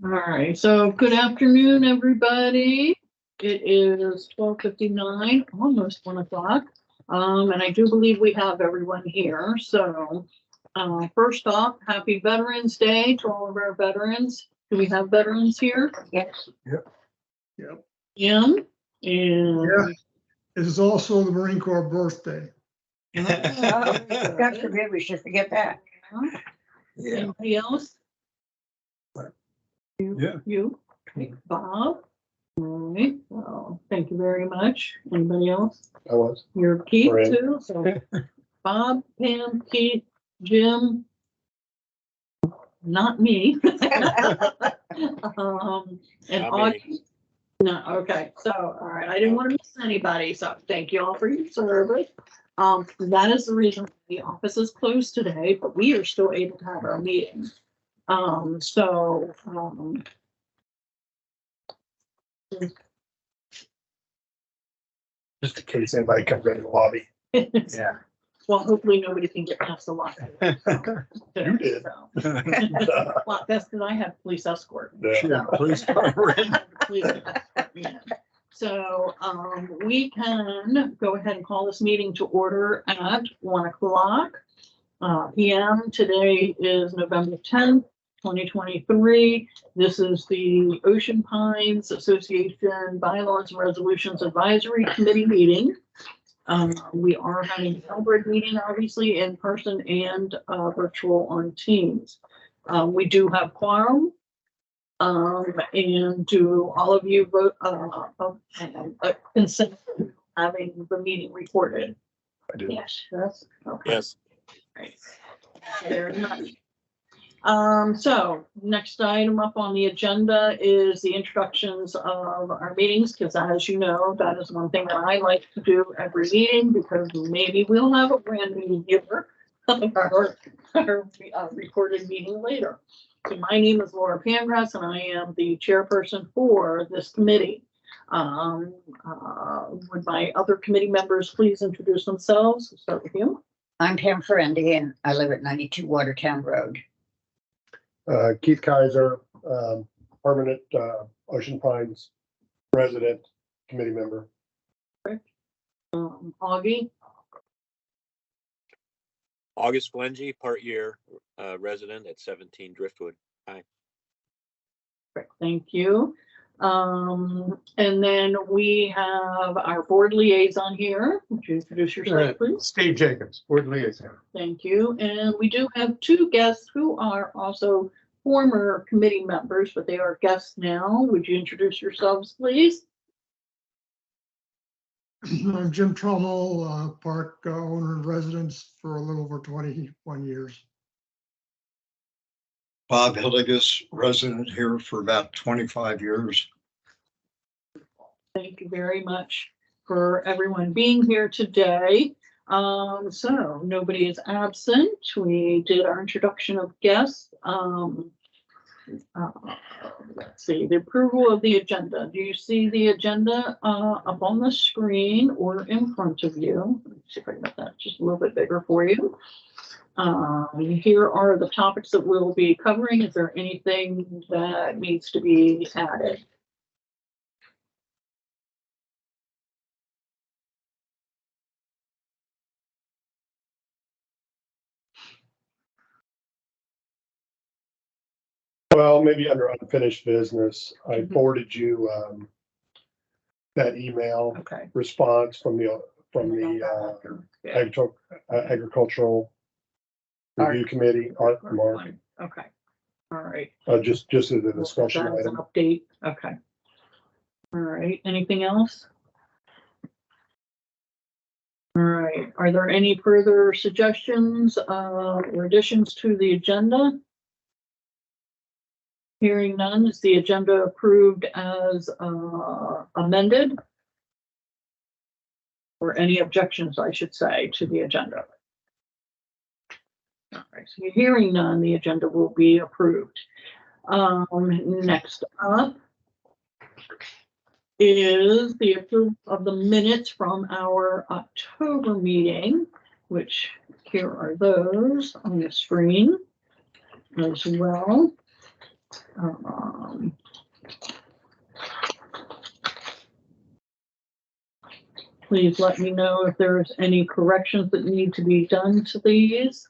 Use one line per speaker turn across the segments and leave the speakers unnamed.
All right, so good afternoon, everybody. It is 12:59, almost 1 o'clock. And I do believe we have everyone here. So first off, happy Veterans Day to all of our veterans. Do we have veterans here?
Yes.
Yep.
Jim? And
Yeah. It is also the Marine Corps birthday.
God forbid we should forget that.
Anybody else?
Yeah.
You? Okay, Bob? All right, well, thank you very much. Anybody else?
I was.
You're Keith
Right.
too, so Bob, Pam, Keith, Jim. Not me. And
Not me.
Audrey. No, okay, so, all right, I didn't want to miss anybody, so thank you all for your service. That is the reason the office is closed today, but we are still able to have our meeting.
Just in case anybody comes in the lobby.
Yeah.
Well, hopefully nobody can get past the lot.
You did.
Well, that's because I have police escort.
Yeah.
Please cover it.
Police escort me in. So, we can go ahead and call this meeting to order at 1 o'clock PM. Today is November 10th, 2023. This is the Ocean Pines Association Bylaws and Resolutions Advisory Committee meeting. We are having a hybrid meeting, obviously, in person and virtual on Teams. We do have quorum. And do all of you vote consent to having the meeting recorded?
I do.
Yes. Yes. Okay.
Yes.
Right. Very much. So next item up on the agenda is the introductions of our meetings, because as you know, that is one thing that I like to do every meeting, because maybe we'll have a brand new viewer of our recorded meeting later. So my name is Laura Pangrass, and I am the chairperson for this committee. Would my other committee members please introduce themselves? We'll start with you.
I'm Pam Ferendi and I live at 92 Watertown Road.
Keith Kaiser, permanent Ocean Pines resident, committee member.
Augie.
August Flengy, part year resident at 17 Driftwood.
Great, thank you. And then we have our board liaison here. Would you introduce yourself, please?
Steve Jacobs, board liaison.
Thank you. And we do have two guests who are also former committee members, but they are guests now. Would you introduce yourselves, please?
I'm Jim Trummel, park owner and residence for a little over 21 years.
Bob Hilligus, resident here for about 25 years.
Thank you very much for everyone being here today. So nobody is absent. We did our introduction of guests. Let's see, the approval of the agenda. Do you see the agenda up on the screen or in front of you? Let's see if I can make that just a little bit bigger for you. Here are the topics that we'll be covering. Is there anything that needs to be added?
Well, maybe under unfinished business, I forwarded you that email
Okay.
response from the
Yeah.
agricultural review committee, Art and Mark,
Okay. All right.
just as a discussion
That is an
item.
update. Okay. All right. Anything else? All right. Are there any further suggestions or additions to the agenda? Hearing none, is the agenda approved as amended? Or any objections, I should say, to the agenda? All right, so hearing none, the agenda will be approved. Next up is the approval of the minutes from our October meeting, which here are those on the screen as well. Please let me know if there's any corrections that need to be done to these.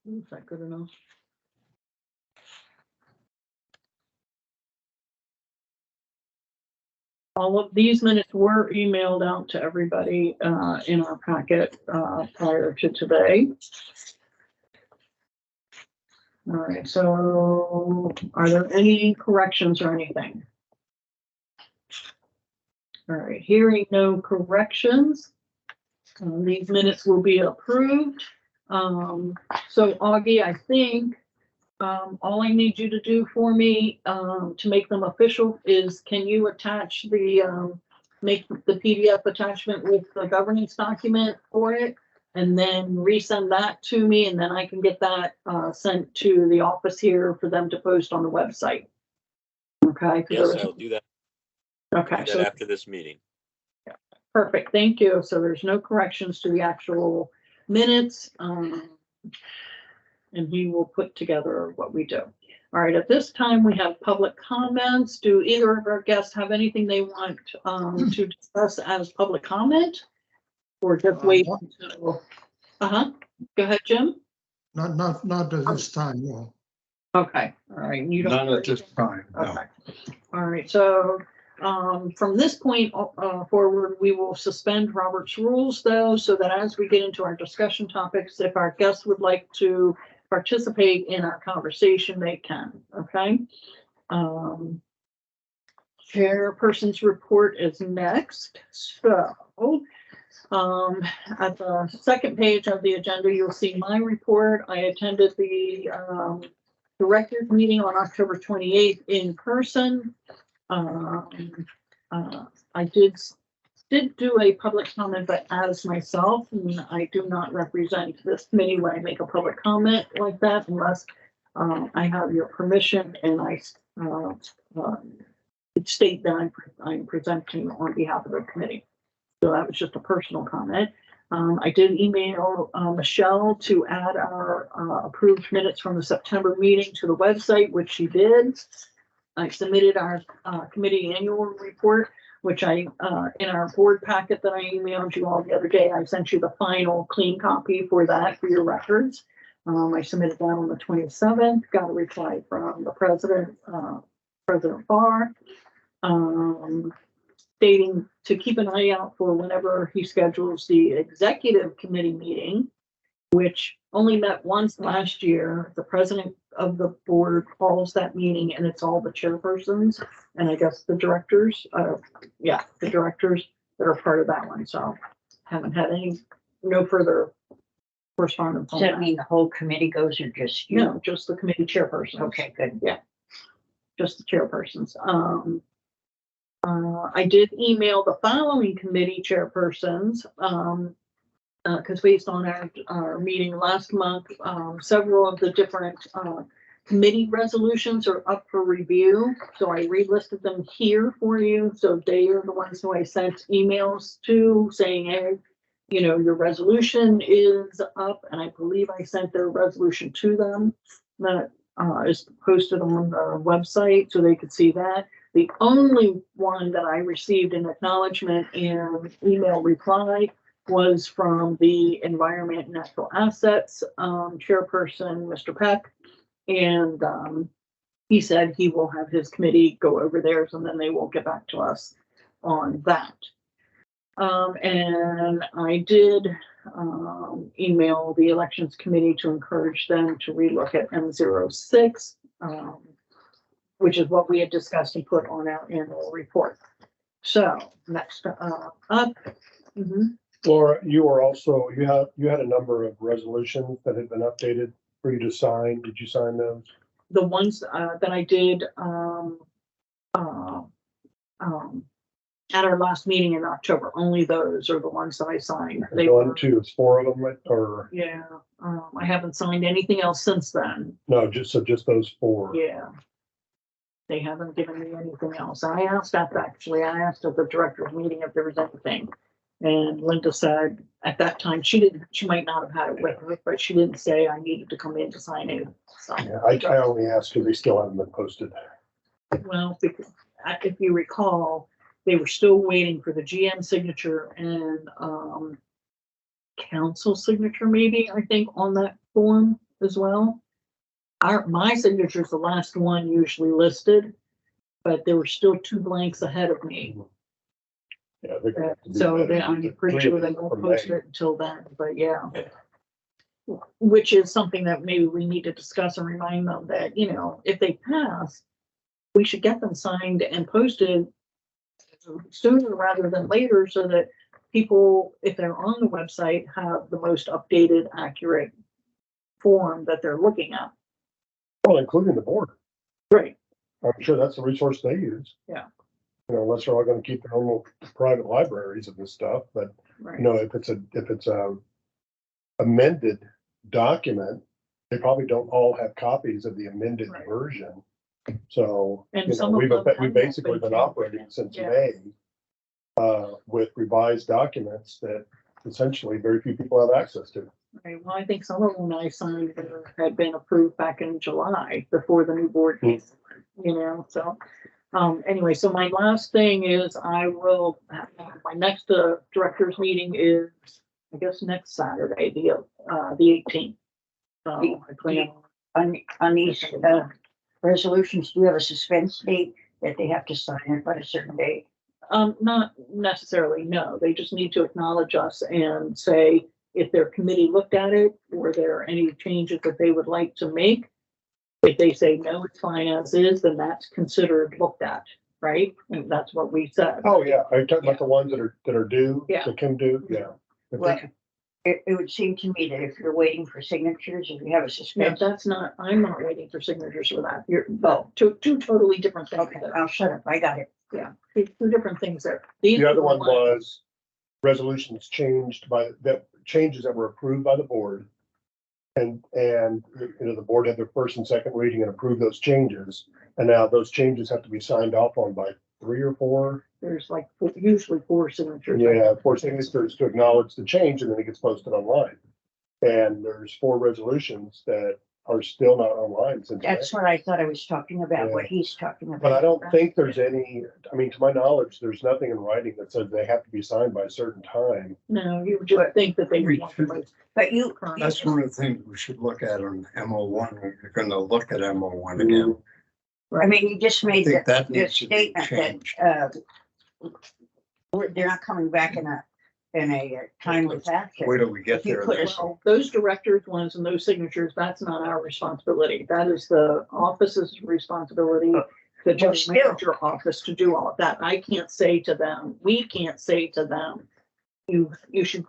Is that good enough? All of these minutes were emailed out to everybody in our packet prior to today. All right, so are there any corrections or anything? All right, hearing no corrections, these minutes will be approved. So Augie, I think all I need you to do for me to make them official is, can you attach the make the PDF attachment with the governance document for it, and then resend that to me, and then I can get that sent to the office here for them to post on the website. Okay.
Yes, I'll do that.
Okay.
Do that after this meeting.
Perfect, thank you. So there's no corrections to the actual minutes. And he will put together what we do. All right, at this time, we have public comments. Do either of our guests have anything they want to discuss as public comment? Or just wait until, go ahead, Jim.
Not at this time, no.
Okay, all right. You don't.
None at this time, no.
Okay. All right, so from this point forward, we will suspend Robert's rules though, so that as we get into our discussion topics, if our guests would like to participate in our conversation, they can, okay? Chairperson's report is next. So at the second page of the agenda, you'll see my report. I attended the director's meeting on October 28th in person. I did do a public comment, but as myself, and I do not represent this committee when I make a public comment like that unless I have your permission and I state that I'm presenting on behalf of the committee. So that was just a personal comment. I did email Michelle to add our approved minutes from the September meeting to the website, which she did. I submitted our committee annual report, which I, in our board packet that I emailed you all the other day, I sent you the final clean copy for that for your records. I submitted that on the 27th, got a reply from the president, President Barr, stating to keep an eye out for whenever he schedules the executive committee meeting, which only met once last year. The president of the board calls that meeting and it's all the chairpersons and I guess the directors, the directors that are part of that one. So haven't had no further correspondence
Does
on
that
that.
mean the whole committee goes or just you?
No, just the committee chairpersons.
Okay, good.
Yeah, just the chairpersons. I did email the following committee chairpersons, because based on our meeting last month, several of the different committee resolutions are up for review. So I relisted them here for you. So they are the ones who I sent emails to saying, hey, you know, your resolution is up. And I believe I sent their resolution to them. That is posted on the website so they could see that. The only one that I received an acknowledgement and email reply was from the Environment and Natural Assets chairperson, Mr. Peck. And he said he will have his committee go over theirs and then they will get back to us on that. And I did email the Elections Committee to encourage them to relook at M06, which is what we had discussed and put on our annual report. So next up.
Laura, you were also, you had a number of resolutions that had been updated for you to sign. Did you sign those?
The ones that I did at our last meeting in October. Only those are the ones that I signed. They
One,
were,
two, it's four of them, or,
yeah, I haven't signed anything else since then.
no, just those four.
Yeah. They haven't given me anything else. I asked at the director's meeting if there was anything. And Linda said at that time, she might not have had it with her, but she didn't say I needed to come in to sign it. So,
Yeah, I only asked because they still haven't been posted.
well, if you recall, they were still waiting for the GM signature and, council signature maybe, I think, on that form as well. My signature is the last one usually listed, but there were still 2 blanks ahead of me.
Yeah. they're gonna have to do
So
that.
I'm pretty sure they won't
From
post
May.
it until then, but yeah. Which is something that maybe we need to discuss and remind them that, if they pass, we should get them signed and posted sooner rather than later so that people, if they're on the website, have the most updated, accurate form that they're looking at.
Well, including the board.
Right.
I'm sure that's the resource they use.
Yeah.
Unless they're all gonna keep their own little private libraries of this stuff, but
Right.
if it's a amended document, they probably don't all have copies of the amended
Right.
version. So,
And some of them
we've
have
basically
been
been operating since
Yeah.
May with revised documents that essentially very few people have access to.
Right, well, I think some of them I signed had been approved back in July before the new board came, so. Anyway, so my last thing is I will, my next director's meeting is, I guess, next Saturday, the 18th. So I plan,
On these, resolutions, do you have a suspense date that they have to sign it by a certain date?
not necessarily, no, they just need to acknowledge us and say if their committee looked at it, were there any changes that they would like to make? If they say, no, it's fine as is, then that's considered looked at, right? And that's what we said.
Oh, yeah. Are you talking about the ones that are due?
Yeah.
That can do? Yeah. If
Well,
they-
it would seem to me that if you're waiting for signatures, if you have a
No,
suspense.
I'm not waiting for signatures for that. Two totally different things.
Okay, I'll shut up. I got it.
Yeah, two different things there. These
The
are
other one
ones-
was resolutions changes that were approved by the board. And, the board had their first and second reading and approved those changes. And now those changes have to be signed off on by 3 or 4.
There's like usually 4 signatures.
Yeah, 4 signatures to acknowledge the change, and then it gets posted online. And there's 4 resolutions that are still not online since May.
That's what I thought I was talking about, what he's talking about.
But I don't think there's any, to my knowledge, there's nothing in writing that says they have to be signed by a certain time.
No, you would just think that they would want the most
But you,
current.
That's one of the things we should look at on MO1, when you're gonna look at MO1 again.
I mean, you just
I
made
think that
the
needs to be
statement
changed.
that, they're not coming back in a timely fashion.
Where do we get
If you
there?
put
then?
a-
Well, those directors ones and those signatures, that's not our responsibility. That is the office's responsibility. The general
still.
manager office to do all of that. I can't say to them, we can't say to them, you should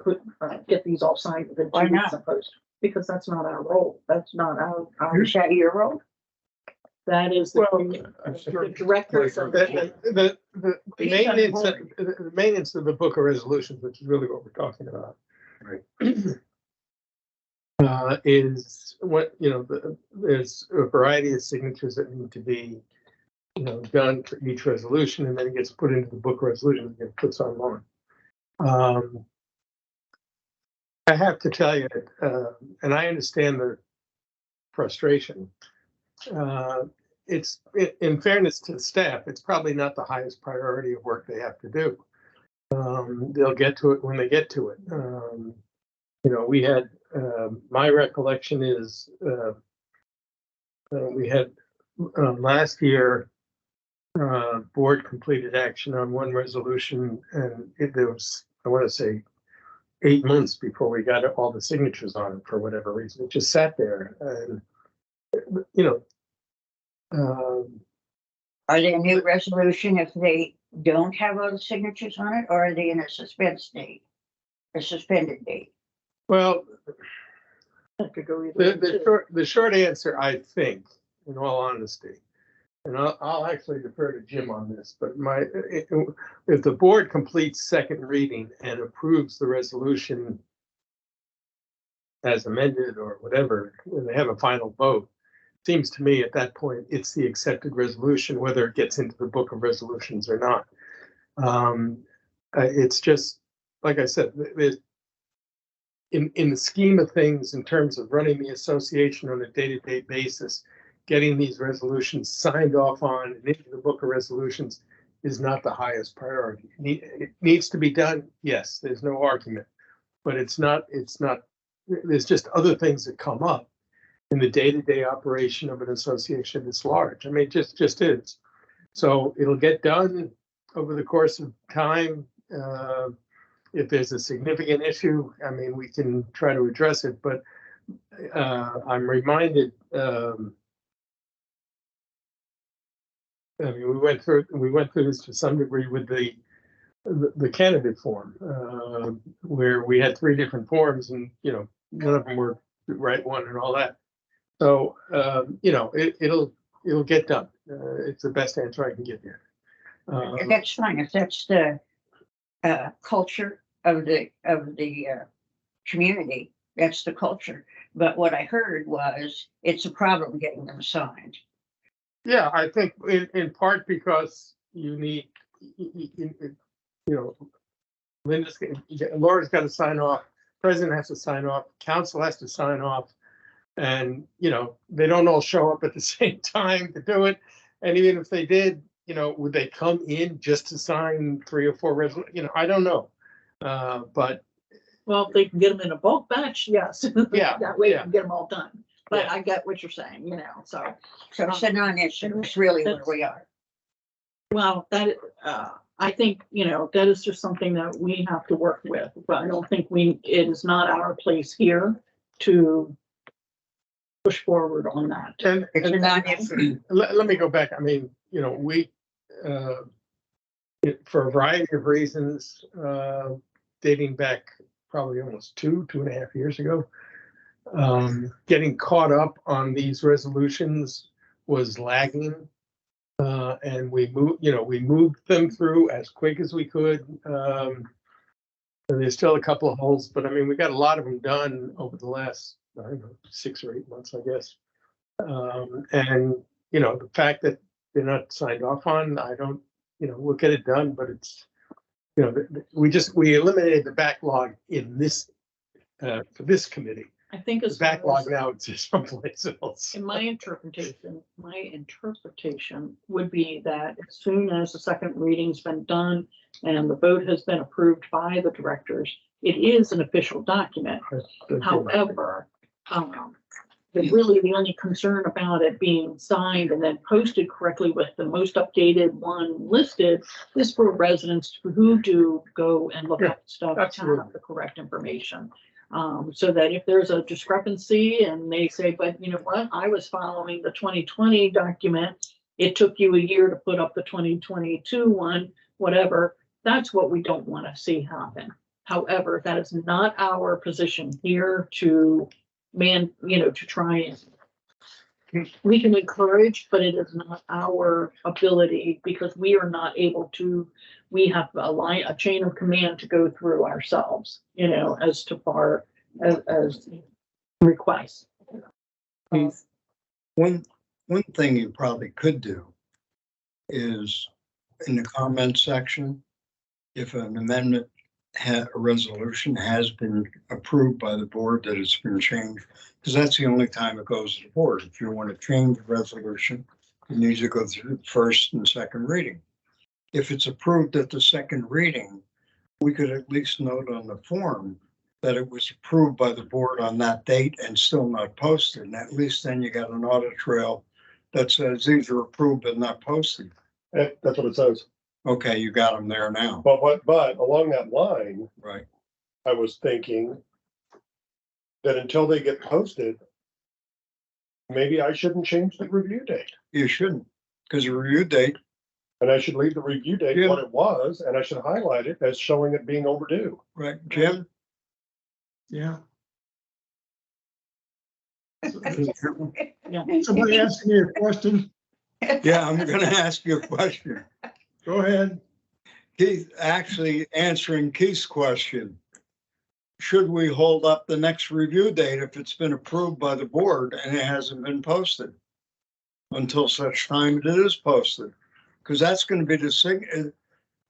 get these all signed within
Why
2 weeks
not?
and post. Because that's not our role. That's not our,
Is that your role?
that is the directors of the.
The maintenance of the book of resolutions, which is really what we're talking about.
Right.
Is what, there's a variety of signatures that need to be, done for each resolution, and then it gets put into the book of resolutions and puts online. I have to tell you, and I understand the frustration. It's, in fairness to the staff, it's probably not the highest priority of work they have to do. They'll get to it when they get to it. We had, my recollection is, we had last year, board completed action on one resolution, and there was, I want to say, 8 months before we got all the signatures on it for whatever reason. It just sat there, and
Are they a new resolution if they don't have all the signatures on it, or are they in a suspense date? A suspended date?
well,
That could go either way, too.
the short answer, I think, in all honesty, and I'll actually defer to Jim on this, but if the board completes second reading and approves the resolution as amended or whatever, when they have a final vote, seems to me at that point, it's the accepted resolution, whether it gets into the book of resolutions or not. It's just, like I said, in the scheme of things, in terms of running the association on a day-to-day basis, getting these resolutions signed off on and into the book of resolutions is not the highest priority. It needs to be done, yes, there's no argument, but it's not, there's just other things that come up in the day-to-day operation of an association this large. I mean, it just is. So it'll get done over the course of time. If there's a significant issue, I mean, we can try to address it, but I'm reminded, I mean, we went through this to some degree with the candidate form, where we had 3 different forms and, you know, none of them were the right one and all that. So, you know, it'll get done. It's the best answer I can give you.
That's fine, if that's the culture of the community, that's the culture. But what I heard was it's a problem getting them signed.
Yeah, I think in part because you need, you know, Laura's got to sign off, president has to sign off, council has to sign off, and, you know, they don't all show up at the same time to do it. And even if they did, you know, would they come in just to sign 3 or 4 resolutions? You know, I don't know. But
Well, if they can get them in a bulk batch, yes.
Yeah,
That way you
yeah.
can get them all done. But
Yeah.
I get what you're saying, you know, so.
So it's a non-issue, it's really where we are.
Well, that, I think, you know, that is just something that we have to work with, but I don't think it is not our place here to push forward on that.
and
It's a non-issue.
let me go back. I mean, you know, we, for a variety of reasons, dating back probably almost 2.5 years ago, getting caught up on these resolutions was lagging. And we moved them through as quick as we could. And there's still a couple of holes, but I mean, we got a lot of them done over the last, I don't know, 6 or 8 months, I guess. And, you know, the fact that they're not signed off on, I don't, you know, we'll get it done, but it's, you know, we eliminated the backlog in this, for this committee.
I think
The
as far
backlog
as,
now exists someplace else.
in my interpretation would be that as soon as the second reading's been done and the vote has been approved by the directors, it is an official document. However, the only concern about it being signed and then posted correctly with the most updated one listed is for residents who do go and look at stuff to
absolutely.
have the correct information. So that if there's a discrepancy and they say, but you know what, I was following the 2020 document, it took you a year to put up the 2022 one, whatever, that's what we don't want to see happen. However, that is not our position here to to try and we can encourage, but it is not our ability because we are not able to, we have a chain of command to go through ourselves, you know, as to far as requests.
One thing you probably could do is in the comment section, if an amendment a resolution has been approved by the board that it's been changed, because that's the only time it goes to the board. If you want to change the resolution, it needs to go through the first and second reading. If it's approved at the second reading, we could at least note on the form that it was approved by the board on that date and still not posted. And at least then you got an audit trail that says these are approved but not posted.
That's what it says.
Okay, you got them there now.
But along that line,
Right.
I was thinking that until they get posted, maybe I shouldn't change the review date.
You shouldn't, because the review date,
And I should leave the review date
Yeah.
what it was, and I should highlight it as showing it being overdue.
right, Jim?
Yeah.
Yeah.
Somebody asking me a question.
Yeah, I'm gonna ask you a question.
Go ahead.
Keith, actually answering Keith's question. Should we hold up the next review date if it's been approved by the board and it hasn't been posted? Until such time it is posted, because that's gonna be the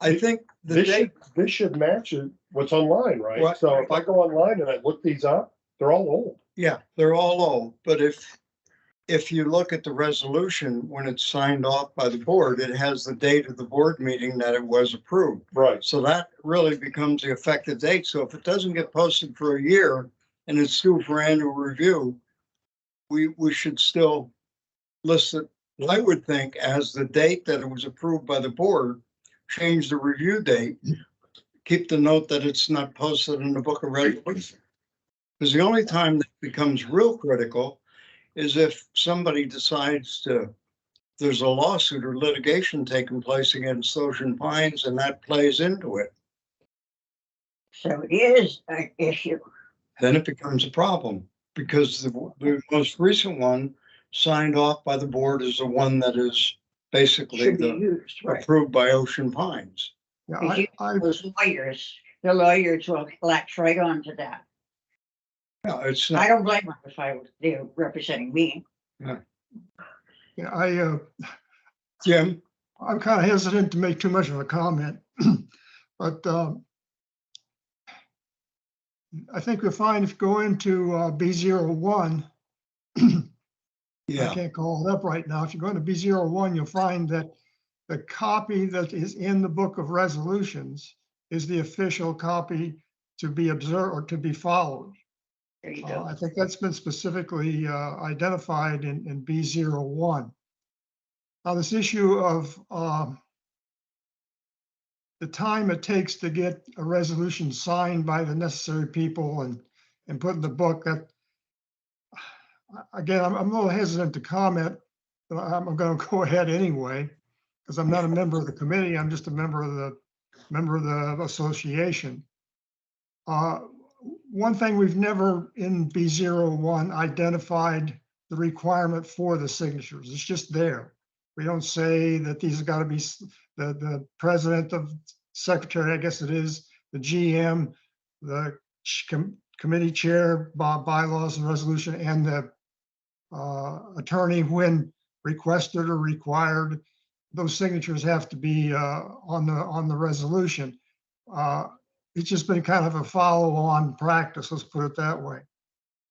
I think the
This
date,
should, this should match it, what's online, right?
Right.
So if I go online and I look these up, they're all old.
yeah, they're all old, but if you look at the resolution, when it's signed off by the board, it has the date of the board meeting that it was approved.
Right.
So that really becomes the effective date. So if it doesn't get posted for a year and it's due for annual review, we should still list it, I would think, as the date that it was approved by the board, change the review date, keep the note that it's not posted in the book of regulations. Because the only time that becomes real critical is if somebody decides there's a lawsuit or litigation taking place against Ocean Pines and that plays into it,
So it is an issue.
then it becomes a problem. Because the most recent one signed off by the board is the one that is basically
Should be used, right?
approved by Ocean Pines.
Yeah,
Because you-
I,
Those lawyers, the lawyers will latch right on to that.
No, it's
I
not,
don't blame them if they're representing me.
yeah,
Jim,
I'm kind of hesitant to make too much of a comment, but I think you'll find if you go into B01, I
yeah,
can't call it up right now. If you go into B01, you'll find that the copy that is in the book of resolutions is the official copy to be observed or to be followed.
There you go.
I think that's been specifically identified in B01. Now, this issue of the time it takes to get a resolution signed by the necessary people and put in the book, that, again, I'm a little hesitant to comment, but I'm going to go ahead anyway, because I'm not a member of the committee. I'm just a member of the association. One thing we've never in B01 identified the requirement for the signatures. It's just there. We don't say that these have got to be the president of secretary, I guess it is, the GM, the committee chair, bylaws and resolution, and the attorney when requested or required. Those signatures have to be on the resolution. It's just been kind of a follow-on practice, let's put it that way.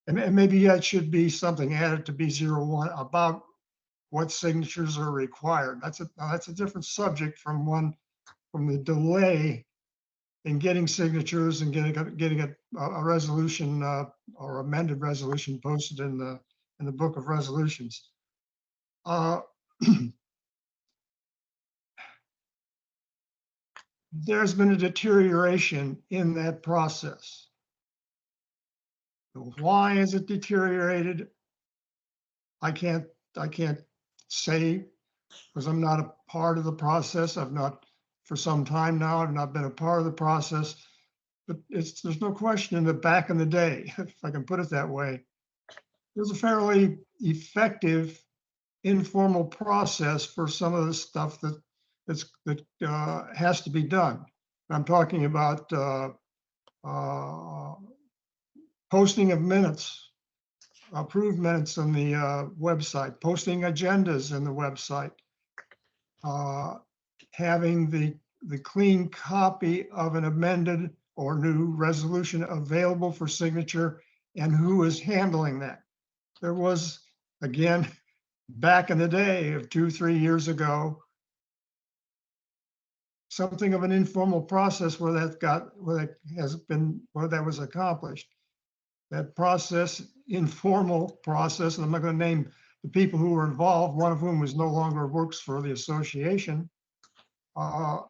And maybe that should be something added to B01 about what signatures are required. That's a different subject from the delay in getting signatures and getting a resolution or amended resolution posted in the book of resolutions. There's been a deterioration in that process. Why is it deteriorated? I can't say, because I'm not a part of the process. I've not, for some time now, I've not been a part of the process. But there's no question that back in the day, if I can put it that way, there's a fairly effective informal process for some of the stuff that has to be done. I'm talking about posting of minutes, approved minutes on the website, posting agendas in the website, having the clean copy of an amended or new resolution available for signature, and who is handling that. There was, again, back in the day of 2-3 years ago, something of an informal process where that was accomplished. That process, informal process, and I'm not going to name the people who were involved, one of whom no longer works for the association, but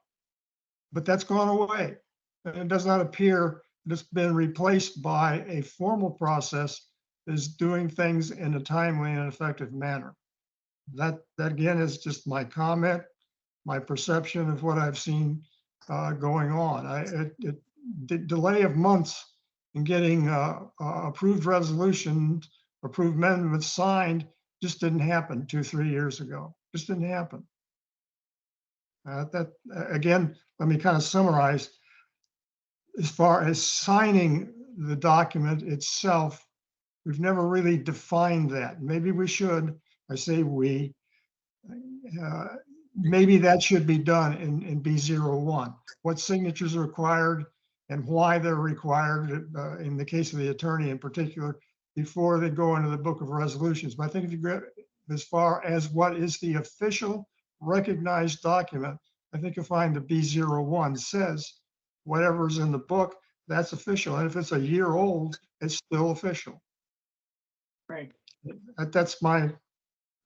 that's gone away. And it does not appear that it's been replaced by a formal process that is doing things in a timely and effective manner. That again is just my comment, my perception of what I've seen going on. The delay of months in getting approved resolutions, approved amendments signed just didn't happen 2-3 years ago. Just didn't happen. Again, let me kind of summarize. As far as signing the document itself, we've never really defined that. Maybe we should. I say we. Maybe that should be done in B01. What signatures are required and why they're required, in the case of the attorney in particular, before they go into the book of resolutions. But I think if you go as far as what is the official recognized document, I think you'll find the B01 says whatever's in the book, that's official. And if it's a year old, it's still official.
Right.
That's my,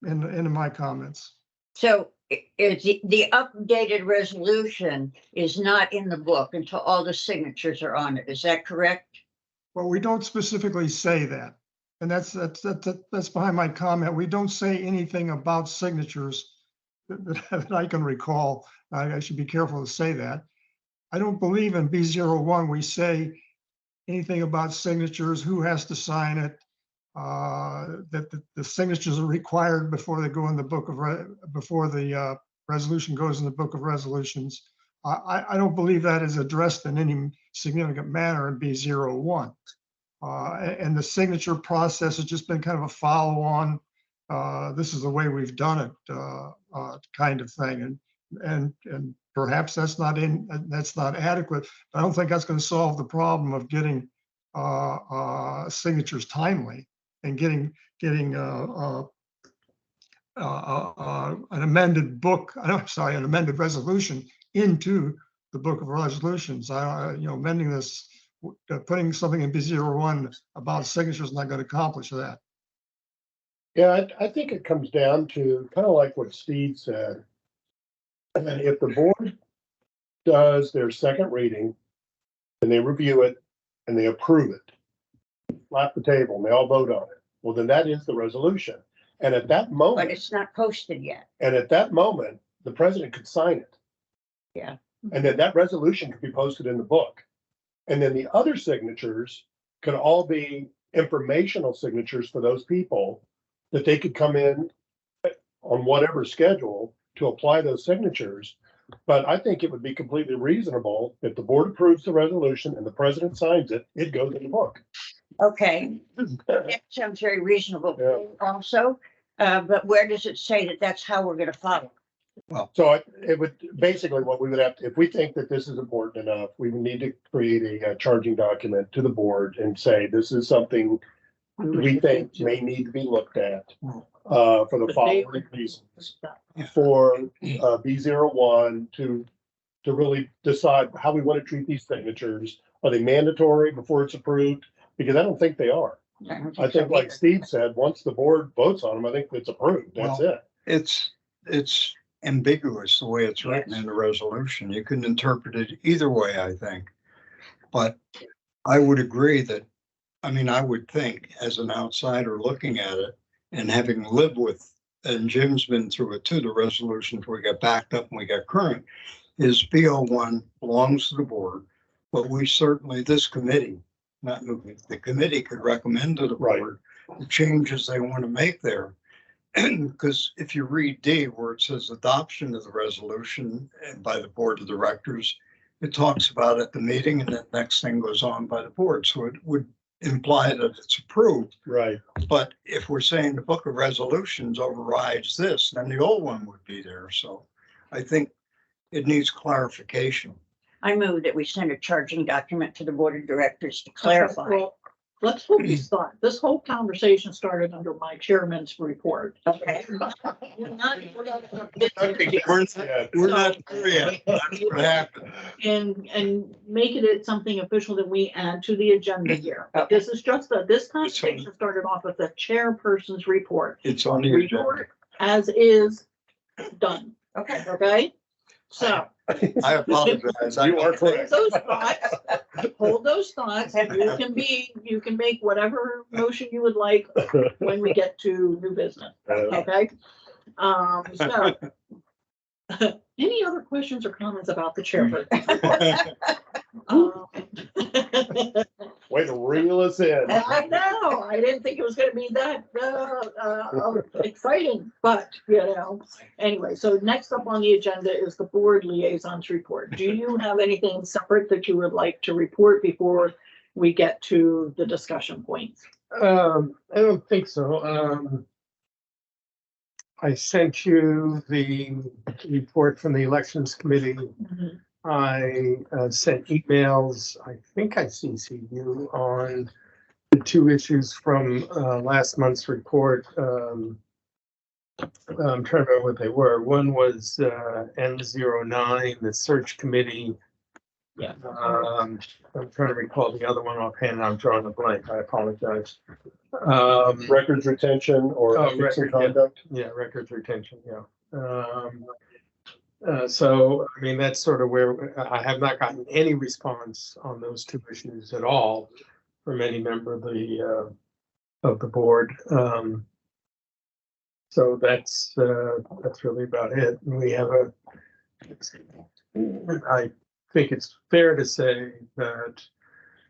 into my comments.
So it's the updated resolution is not in the book until all the signatures are on it. Is that correct?
Well, we don't specifically say that. And that's behind my comment. We don't say anything about signatures that I can recall. I should be careful to say that. I don't believe in B01 we say anything about signatures, who has to sign it, that the signatures are required before they go in the book of, before the resolution goes in the book of resolutions. I don't believe that is addressed in any significant manner in B01. And the signature process has just been kind of a follow-on, this is the way we've done it kind of thing. And perhaps that's not adequate. I don't think that's going to solve the problem of getting signatures timely and getting an amended book. I'm sorry, an amended resolution into the book of resolutions. Amending this, putting something in B01 about signatures is not going to accomplish that.
Yeah, I think it comes down to kind of like what Steve said. And if the board does their second reading and they review it and they approve it, slap the table and they all vote on it, well, then that is the resolution. And at that moment,
But it's not posted yet.
and at that moment, the president could sign it.
Yeah.
And then that resolution could be posted in the book. And then the other signatures could all be informational signatures for those people that they could come in on whatever schedule to apply those signatures. But I think it would be completely reasonable if the board approves the resolution and the president signs it, it goes in the book.
Okay, that sounds very reasonable also. But where does it say that that's how we're going to follow?
So it would, basically what we would have to, if we think that this is important enough, we would need to create a charging document to the board and say, this is something we think may need to be looked at for the following reasons. For B01 to really decide how we want to treat these signatures. Are they mandatory before it's approved? Because I don't think they are. I think, like Steve said, once the board votes on them, I think it's approved. That's it.
It's ambiguous the way it's written in the resolution. You can interpret it either way, I think. But I would agree that, I would think as an outsider looking at it and having lived with, and Jim's been through it too, the resolutions we got backed up and we got current, is B01 belongs to the board. But we certainly, this committee, not the committee, could recommend to the board the changes they want to make there. Because if you read D, where it says adoption of the resolution by the board of directors, it talks about at the meeting and the next thing goes on by the board. So it would imply that it's approved.
Right.
But if we're saying the book of resolutions overrides this, then the old one would be there. So I think it needs clarification.
I move that we send a charging document to the board of directors to clarify.
Well, let's hope we start. This whole conversation started under my chairman's report.
Okay.
We're not
there yet. That's what happened.
and making it something official that we add to the agenda here.
Okay.
This is just this conversation started off with the chairperson's report.
It's on the agenda.
Report as is done.
Okay.
Okay? So.
I apologize.
You are correct.
Hold those thoughts. You can make whatever motion you would like when we get to new business. Okay? So Any other questions or comments about the chairperson? Um,
Way to reel us in.
I know, I didn't think it was gonna be that, exciting, but, anyway, so next up on the agenda is the board liaisons report. Do you have anything separate that you would like to report before we get to the discussion points?
I don't think so. I sent you the report from the elections committee. I sent emails. I think I CC'd you on the two issues from last month's report. I'm trying to remember what they were. One was N09, the search committee.
Yeah.
I'm trying to recall the other one offhand. I'm drawing a blank. I apologize.
Records retention or
Oh,
ethics and
record, yeah.
conduct.
Yeah, records retention, yeah. So, I mean, that's sort of where I have not gotten any response on those two issues at all from any member of the board. So that's really about it. We have I think it's fair to say that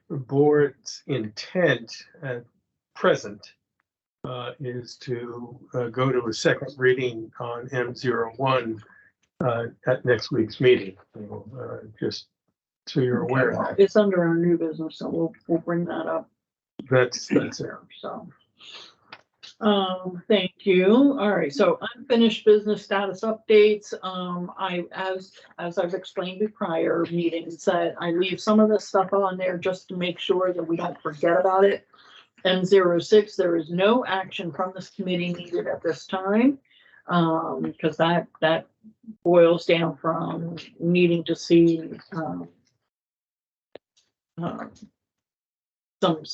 the board's intent at present is to go to a second reading on M01 at next week's meeting. Just so you're aware.
It's under our new business, so we'll bring that up.
That's it.
So, thank you. All right, so unfinished business status updates. As I've explained in prior meetings, that I leave some of this stuff on there just to make sure that we don't forget about it. M06, there is no action from this committee needed at this time, because that boils down from needing to see some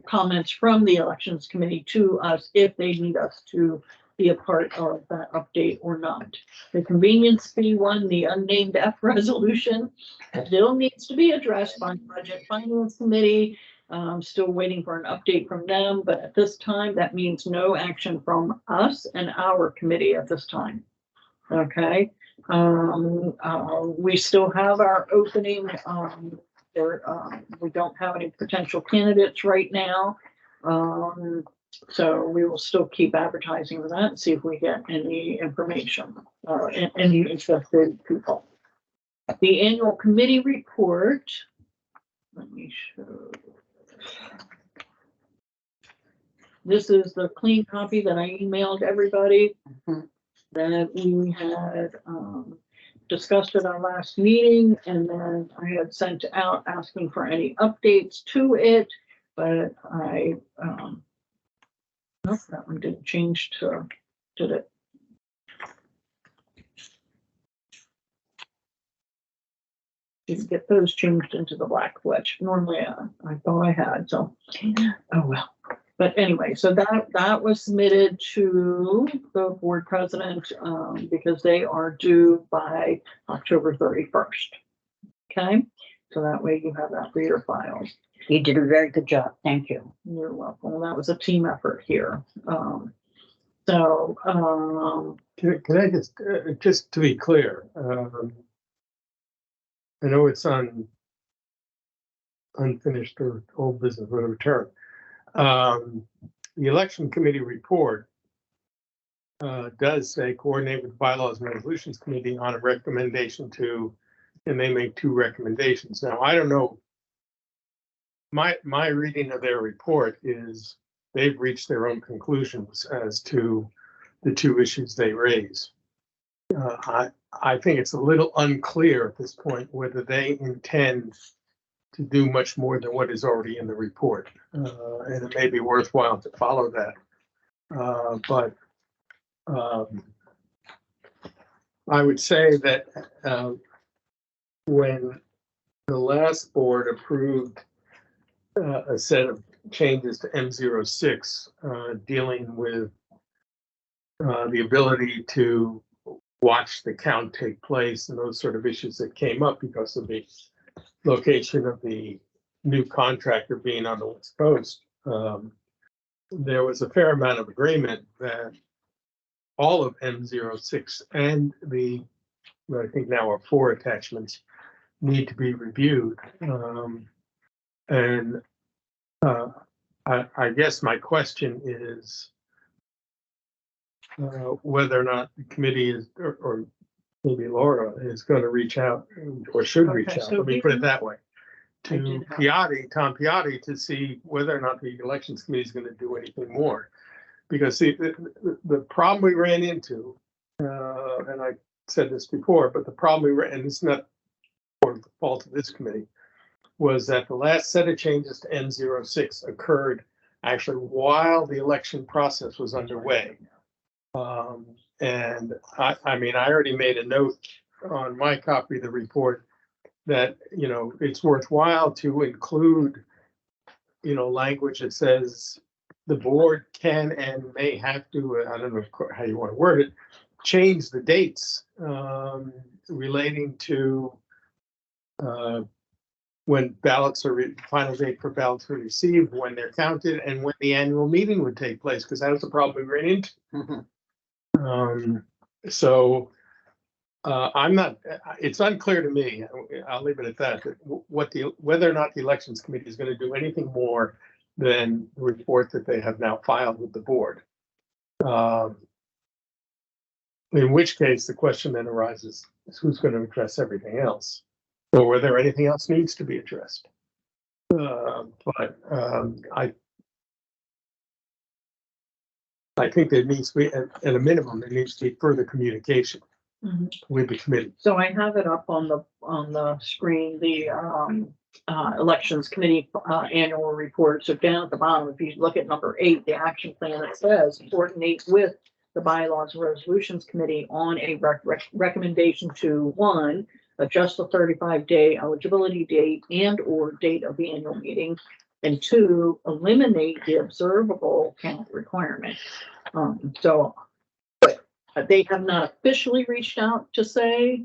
comments from the elections committee to us if they need us to be a part of that update or not. The convenience fee one, the unnamed F resolution, still needs to be addressed by budget finance committee. Still waiting for an update from them, but at this time, that means no action from us and our committee at this time. Okay. We still have our opening. We don't have any potential candidates right now. So we will still keep advertising for that and see if we get any information, any interested people. The annual committee report. Let me show. This is the clean copy that I emailed everybody that we had discussed at our last meeting, and then I had sent out asking for any updates to it, but nope, that one didn't change to, did it? Didn't get those changed into the black, which normally I thought I had, so, oh well. But anyway, so that was submitted to the board president, because they are due by October 31st. Okay, so that way you have that for your files.
You did a very good job. Thank you.
You're welcome. Well, that was a team effort here.
Can I just to be clear, I know it's on unfinished or old business, whatever term. The election committee report does say coordinate with the bylaws and resolutions committee on a recommendation to, and they make two recommendations. Now, I don't know. My reading of their report is they've reached their own conclusions as to the two issues they raise. I think it's a little unclear at this point whether they intend to do much more than what is already in the report. And it may be worthwhile to follow that. But I would say that when the last board approved a set of changes to M06 dealing with the ability to watch the count take place and those sort of issues that came up because of the location of the new contractor being on the West Coast, there was a fair amount of agreement that all of M06 and I think now are 4 attachments need to be reviewed. And I guess my question is whether or not the committee is, or maybe Laura is going to reach out or should reach
Okay,
out,
so
let me put it that way,
I
to
did have-
Tom Piatti to see whether or not the elections committee is going to do anything more. Because see, the problem we ran into, and I said this before, but the problem we ran, and it's not for the fault of this committee, was that the last set of changes to N06 occurred actually while the election process was underway. And I mean, I already made a note on my copy of the report that, you know, it's worthwhile to include, you know, language that says the board can and may have to, I don't know how you want to word it, change the dates relating to when ballots are, final date for ballots are received, when they're counted, and when the annual meeting would take place, because that was the problem we ran into. So I'm not, it's unclear to me, I'll leave it at that, whether or not the elections committee is going to do anything more than the report that they have now filed with the board. In which case the question then arises is who's going to address everything else, or whether anything else needs to be addressed. But I think there needs to be, at a minimum, there needs to be further communication with the committee.
So I have it up on the screen, the elections committee annual report. So down at the bottom, if you look at number 8, the action plan, it says coordinate with the bylaws and resolutions committee on a recommendation to 1, adjust the 35-day eligibility date and or date of the annual meeting, and 2, eliminate the observable count requirement. So they have not officially reached out to say,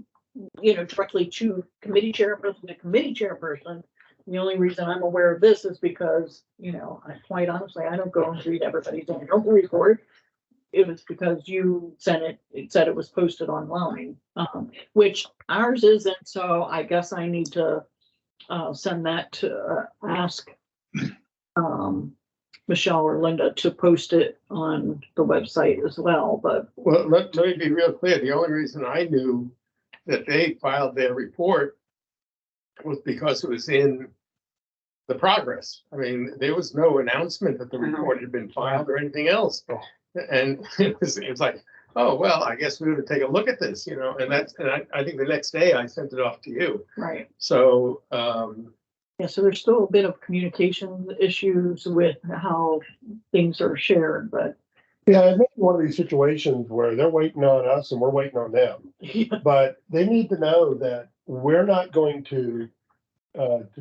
you know, directly to committee chairperson to committee chairperson. The only reason I'm aware of this is because, you know, quite honestly, I don't go and read everybody's annual report. It was because you sent it, it said it was posted online, which ours isn't. So I guess I need to send that to ask Michelle or Linda to post it on the website as well. But
Well, let me be real clear. The only reason I knew that they filed their report was because it was in the progress. I mean, there was no announcement that the report had been filed or anything else. And it was like, oh, well, I guess we ought to take a look at this, you know, and I think the next day I sent it off to you.
right.
So,
Yeah, so there's still a bit of communication issues with how things are shared, but
Yeah, I think one of these situations where they're waiting on us and we're waiting on them, but they need to know that we're not going to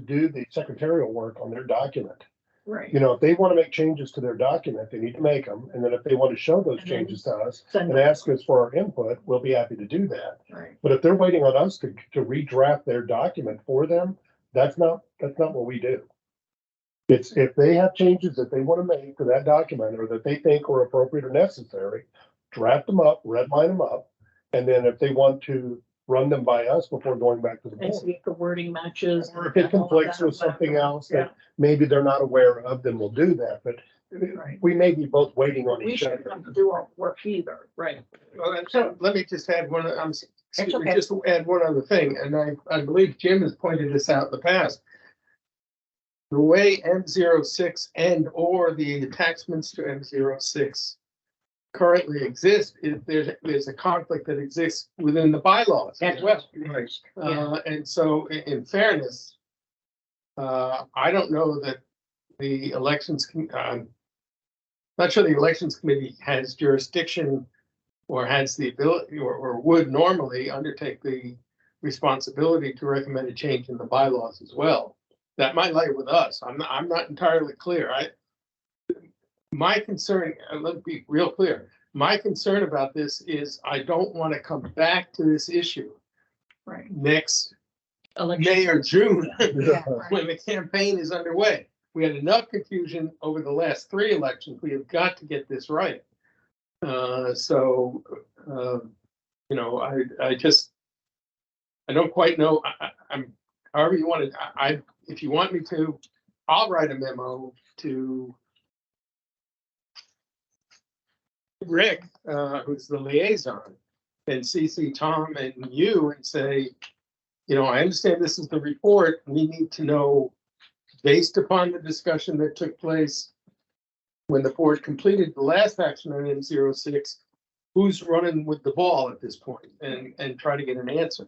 do the secretarial work on their document.
right.
You know, if they want to make changes to their document, they need to make them. And then if they want to show those
And then
changes to us
Send
and
it,
ask us for our input, we'll be happy to do that.
right.
But if they're waiting on us to redraft their document for them, that's not what we do. It's if they have changes that they want to make to that document or that they think are appropriate or necessary, draft them up, redline them up. And then if they want to run them by us before going back to the
And
board.
see if the wording matches.
Or if it conflicts with something else that maybe they're not aware of, then we'll do that. But
Right.
we may be both waiting on
We
each
shouldn't
other.
have to do our work either, right?
well, and so let me just add one, excuse me,
okay.
just to add one other thing, and I believe Jim has pointed this out in the past. The way M06 and or the attachments to M06 currently exist, is there's a conflict that exists within the bylaws as well.
Right.
And so in fairness, I don't know that the elections, not sure the elections committee has jurisdiction or has the ability or would normally undertake the responsibility to recommend a change in the bylaws as well. That might lie with us. I'm not entirely clear. My concern, let me be real clear. My concern about this is I don't want to come back to this issue
Right.
next
Election.
May or June
Yeah.
when the campaign is underway. We had enough confusion over the last 3 elections. We have got to get this right. So, you know, I don't quite know. I'm, however you want to, if you want me to, I'll write a memo to Rick, who's the liaison, and CC Tom and you and say, you know, I understand this is the report. We need to know, based upon the discussion that took place when the board completed the last action on M06, who's running with the ball at this point, and try to get an answer.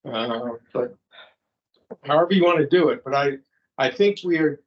But however you want to do it, but I think we're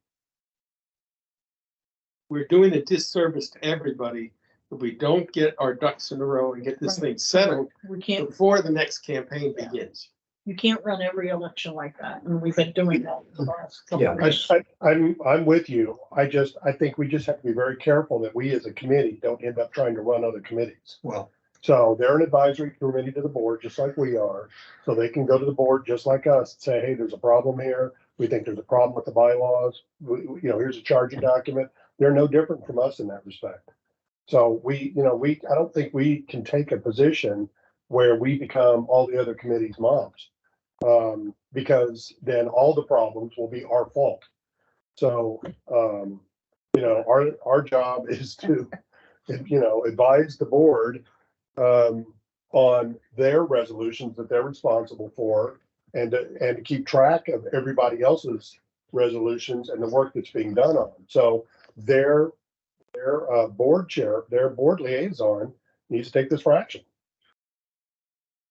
doing a disservice to everybody if we don't get our ducks in a row and get this thing settled
We can't,
before the next campaign begins.
you can't run every election like that, and we've been doing that for the last couple
Yeah,
of years.
I'm with you. I think we just have to be very careful that we as a committee don't end up trying to run other committees.
well,
So they're an advisory committee to the board, just like we are. So they can go to the board just like us and say, hey, there's a problem here. We think there's a problem with the bylaws. You know, here's a charging document. They're no different from us in that respect. So I don't think we can take a position where we become all the other committees' moms. Because then all the problems will be our fault. So, our job is to, advise the board on their resolutions that they're responsible for, and to keep track of everybody else's resolutions and the work that's being done on them. So their board chair, their board liaison needs to take this for action.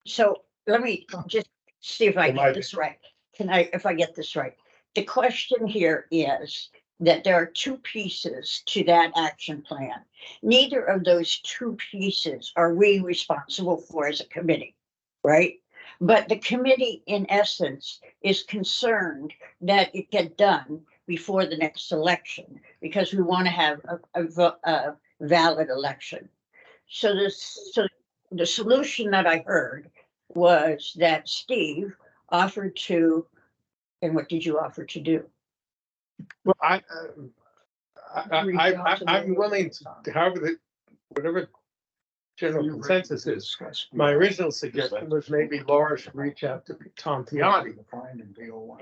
So let me just see if I
It might
get
be.
this right. If I get this right? The question here is that there are two pieces to that action plan. Neither of those two pieces are we responsible for as a committee, right? But the committee, in essence, is concerned that it get done before the next election because we want to have a valid election. So the solution that I heard was that Steve offered to, and what did you offer to do?
Well,
Reach out to
I'm
the-
willing to, however, whatever general consensus is. My original suggestion was maybe Laura should reach out to Tom Piatti.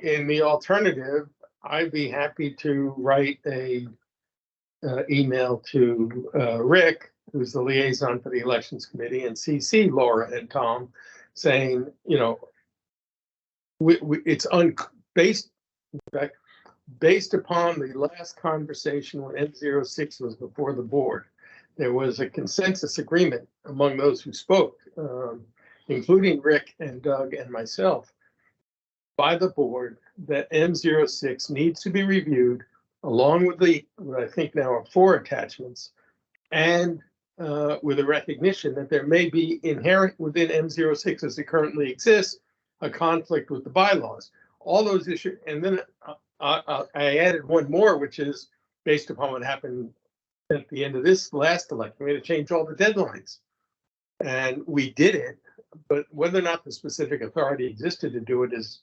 In the alternative, I'd be happy to write a email to Rick, who's the liaison for the elections committee, and CC Laura and Tom, saying, you know, it's based upon the last conversation when M06 was before the board. There was a consensus agreement among those who spoke, including Rick and Doug and myself, by the board that M06 needs to be reviewed along with what I think now are 4 attachments, and with a recognition that there may be inherent within M06 as it currently exists, a conflict with the bylaws. All those issues, and then I added one more, which is based upon what happened at the end of this last election. We had to change all the deadlines, and we did it. But whether or not the specific authority existed to do it is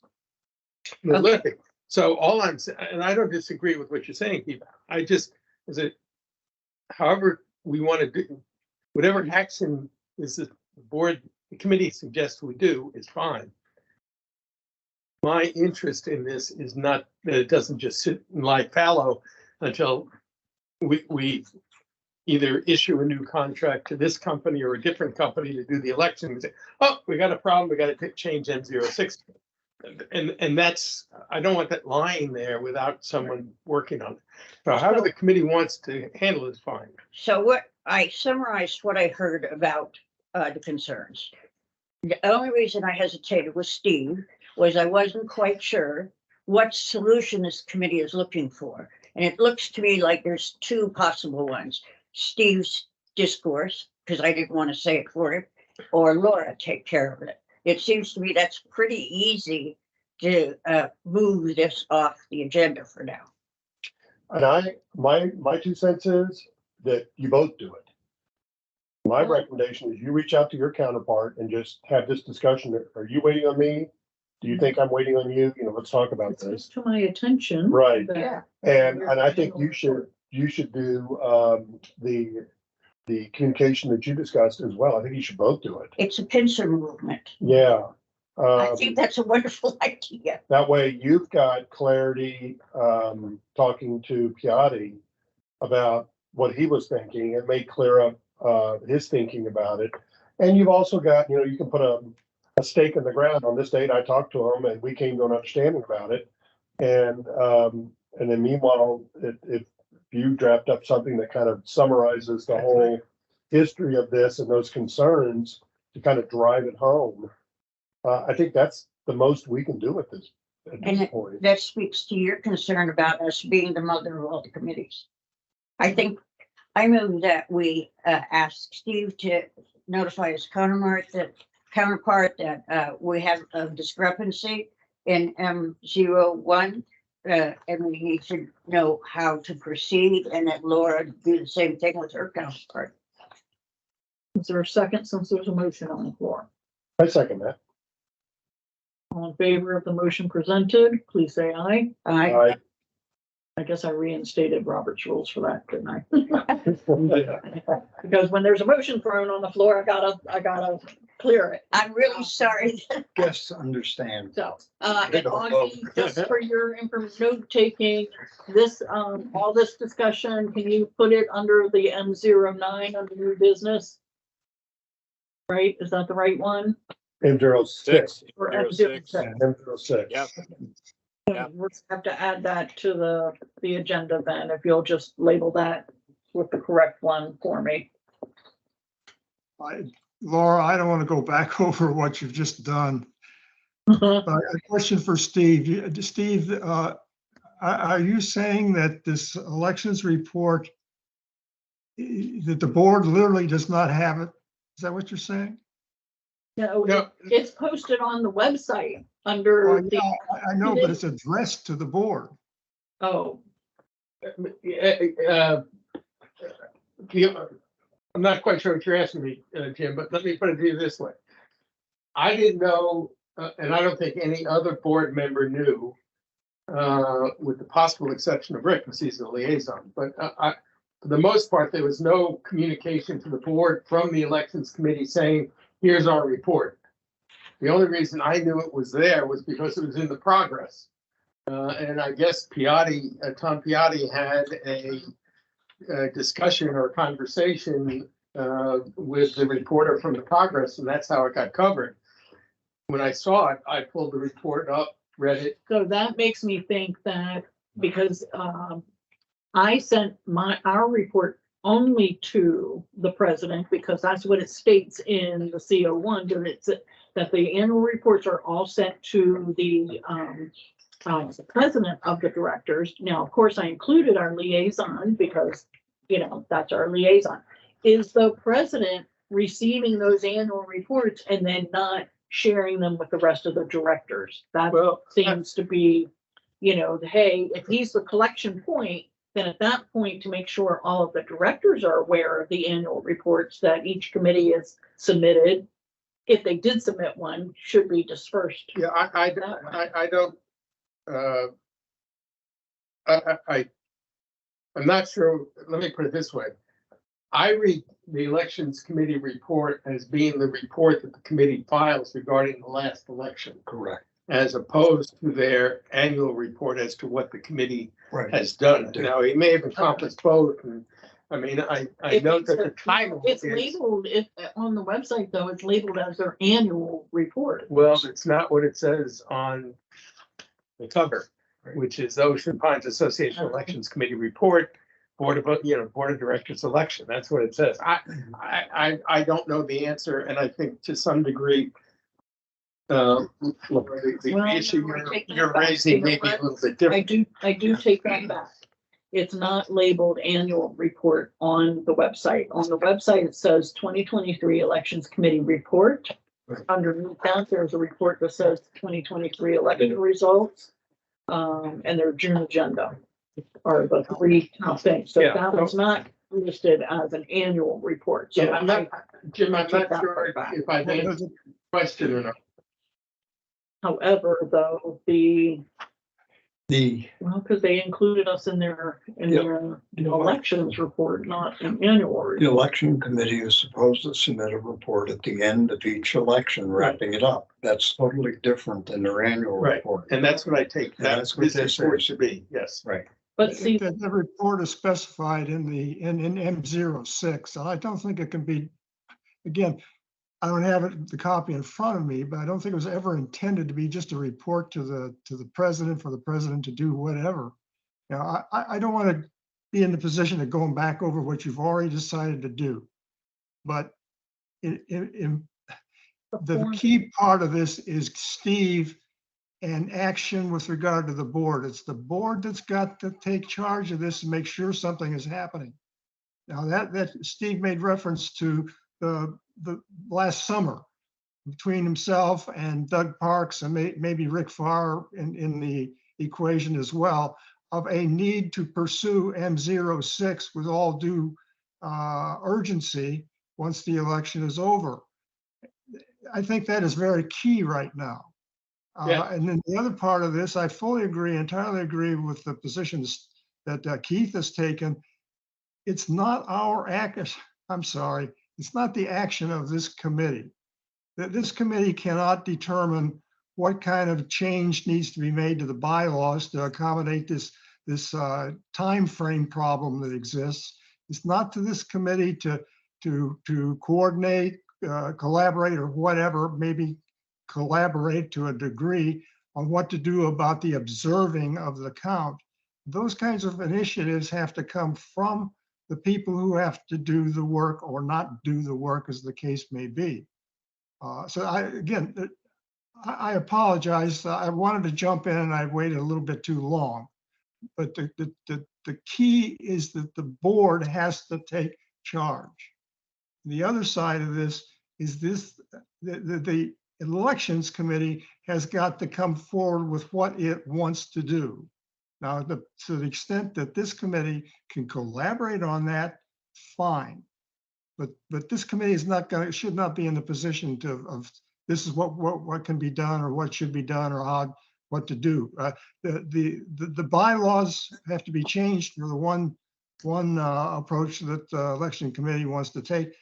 prolific. So all I'm saying, and I don't disagree with what you're saying, Eva. I just, however we want to do, whatever action is the board, the committee suggests we do is fine. My interest in this is not that it doesn't just sit and lie fallow until we either issue a new contract to this company or a different company to do the election. We say, oh, we got a problem, we got to change M06. And that's, I don't want that lying there without someone working on it. So however the committee wants to handle it is fine.
So what I summarized what I heard about the concerns. The only reason I hesitated with Steve was I wasn't quite sure what solution this committee is looking for. And it looks to me like there's 2 possible ones. Steve's discourse, because I didn't want to say it for him, or Laura take care of it. It seems to me that's pretty easy to move this off the agenda for now.
And my 2 cents is that you both do it. My recommendation is you reach out to your counterpart and just have this discussion. Are you waiting on me? Do you think I'm waiting on you? Let's talk about
It's
this.
to my attention.
Right.
that
And
we're
I think
handling
you should do the the communication that you discussed as well. I think you should both do it.
It's a pincer movement.
Yeah.
I think that's a wonderful idea.
That way you've got clarity, talking to Piatti about what he was thinking. It may clear up, his thinking about it. And you've also got, you can put a stake in the ground. On this date, I talked to him and we came to an understanding about it. And then meanwhile, if you draft up something that kind of summarizes the whole history of this and those concerns to kind of drive it home, I think that's the most we can do at this point.
That speaks to your concern about us being the mother of all the committees. I think I move that we ask Steve to notify his counterpart that we have a discrepancy in M01, and we need to know how to proceed, and that Laura do the same thing with her counterpart.
Is there a second, since there's a motion on the floor?
I second that.
All in favor of the motion presented, please say aye. I guess I reinstated Robert's rules for that, didn't I? Because when there's a motion thrown on the floor, I gotta clear it.
I'm really sorry.
Yes, understand.
So, and Augie, just for your note taking, this, all this discussion, can you put it under the M09 under new business? Right, is that the right one?
M06.
Or
M06.
M06?
M06.
Yep. Yeah.
We'll have to add that to the agenda then, if you'll just label that with the correct one for me.
Laura, I don't want to go back over what you've just done.
Uh-huh.
A question for Steve. Steve, are you saying that this elections report, that the board literally does not have it? Is that what you're saying?
No,
No.
it's posted on the website under
Well,
the,
I know, but it's addressed to the board.
oh,
I'm not quite sure what you're asking me, Jim, but let me put it to you this way. I didn't know, and I don't think any other board member knew, with the possible exception of Rick, because he's the liaison, but for the most part, there was no communication to the board from the elections committee saying, here's our report. The only reason I knew it was there was because it was in the progress. And I guess Tom Piatti had a discussion or conversation with the reporter from the progress, and that's how it got covered. When I saw it, I pulled the report up, read it.
so that makes me think that because I sent our report only to the president, because that's what it states in the CO1, that the annual reports are all sent to the president of the directors. Now, of course, I included our liaison because, that's our liaison. Is the president receiving those annual reports and then not sharing them with the rest of the directors? That seems to be, hey, if he's the collection point, then at that point, to make sure all of the directors are aware of the annual reports that each committee has submitted, if they did submit one, should be dispersed.
Yeah, I'm not sure. Let me put it this way. I read the elections committee report as being the report that the committee files regarding the last election.
Correct.
As opposed to their annual report as to what the committee
Right.
has done. Now, he may have accomplished both. And I mean, I know that the title
It's
is,
labeled, on the website though, it's labeled as their annual report.
well, it's not what it says on the cover, which is the Ocean Pines Association Elections Committee Report, Board of Directors election. That's what it says. I don't know the answer, and I think to some degree, the issue you're raising may be a little bit different.
I do take that back. It's not labeled annual report on the website. On the website, it says 2023 Elections Committee Report.
Right.
Underneath that, there's a report that says 2023 election results, and their June agenda are the three top things. So
Yeah.
that was not listed as an annual report. So
Yeah, I'm not, Jim, I'm not sure if I've answered the question or not.
However, though, the Well, because they included us in their elections report, not an annual
The
report.
election committee is supposed to submit a report at the end of each election, wrapping it up. That's totally different than their annual
Right.
report.
And that's what I take,
And that's what
this
this
report
is.
should be, yes.
Right.
But see,
The report is specified in M06, and I don't think it can be, again, I don't have the copy in front of me, but I don't think it was ever intended to be just a report to the president for the president to do whatever. You know, I don't want to be in the position of going back over what you've already decided to do. But the key part of this is Steve and action with regard to the board. It's the board that's got to take charge of this and make sure something is happening. Now that Steve made reference to the last summer between himself and Doug Parks and maybe Rick Farr in the equation as well, of a need to pursue M06 with all due urgency once the election is over. I think that is very key right now.
Yeah.
And then the other part of this, I fully agree, entirely agree with the positions that Keith has taken. It's not our act, I'm sorry, it's not the action of this committee. This committee cannot determine what kind of change needs to be made to the bylaws to accommodate this time frame problem that exists. It's not to this committee to coordinate, collaborate, or whatever, maybe collaborate to a degree on what to do about the observing of the count. Those kinds of initiatives have to come from the people who have to do the work or not do the work, as the case may be. So I apologize. I wanted to jump in and I waited a little bit too long. But the key is that the board has to take charge. The other side of this is the elections committee has got to come forward with what it wants to do. Now, to the extent that this committee can collaborate on that, fine. But this committee is should not be in the position of this is what can be done or what should be done or what to do. The bylaws have to be changed for the one approach that the election committee wants to take.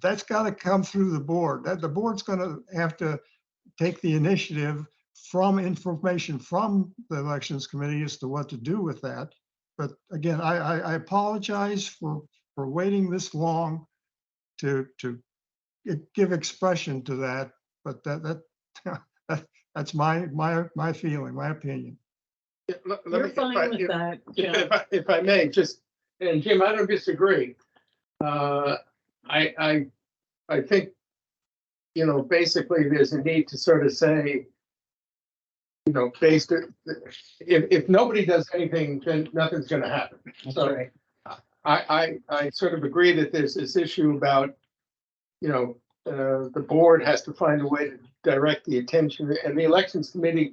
That's got to come through the board. The board's going to have to take the initiative from information from the elections committee as to what to do with that. But again, I apologize for waiting this long to give expression to that. But that's my feeling, my opinion.
you're fine with that, Jim.
If I may, just, and Jim, I don't disagree. I think, basically there's a need to sort of say, if nobody does anything, then nothing's going to happen. So
Right.
I sort of agree that there's this issue about, the board has to find a way to direct the attention, and the elections committee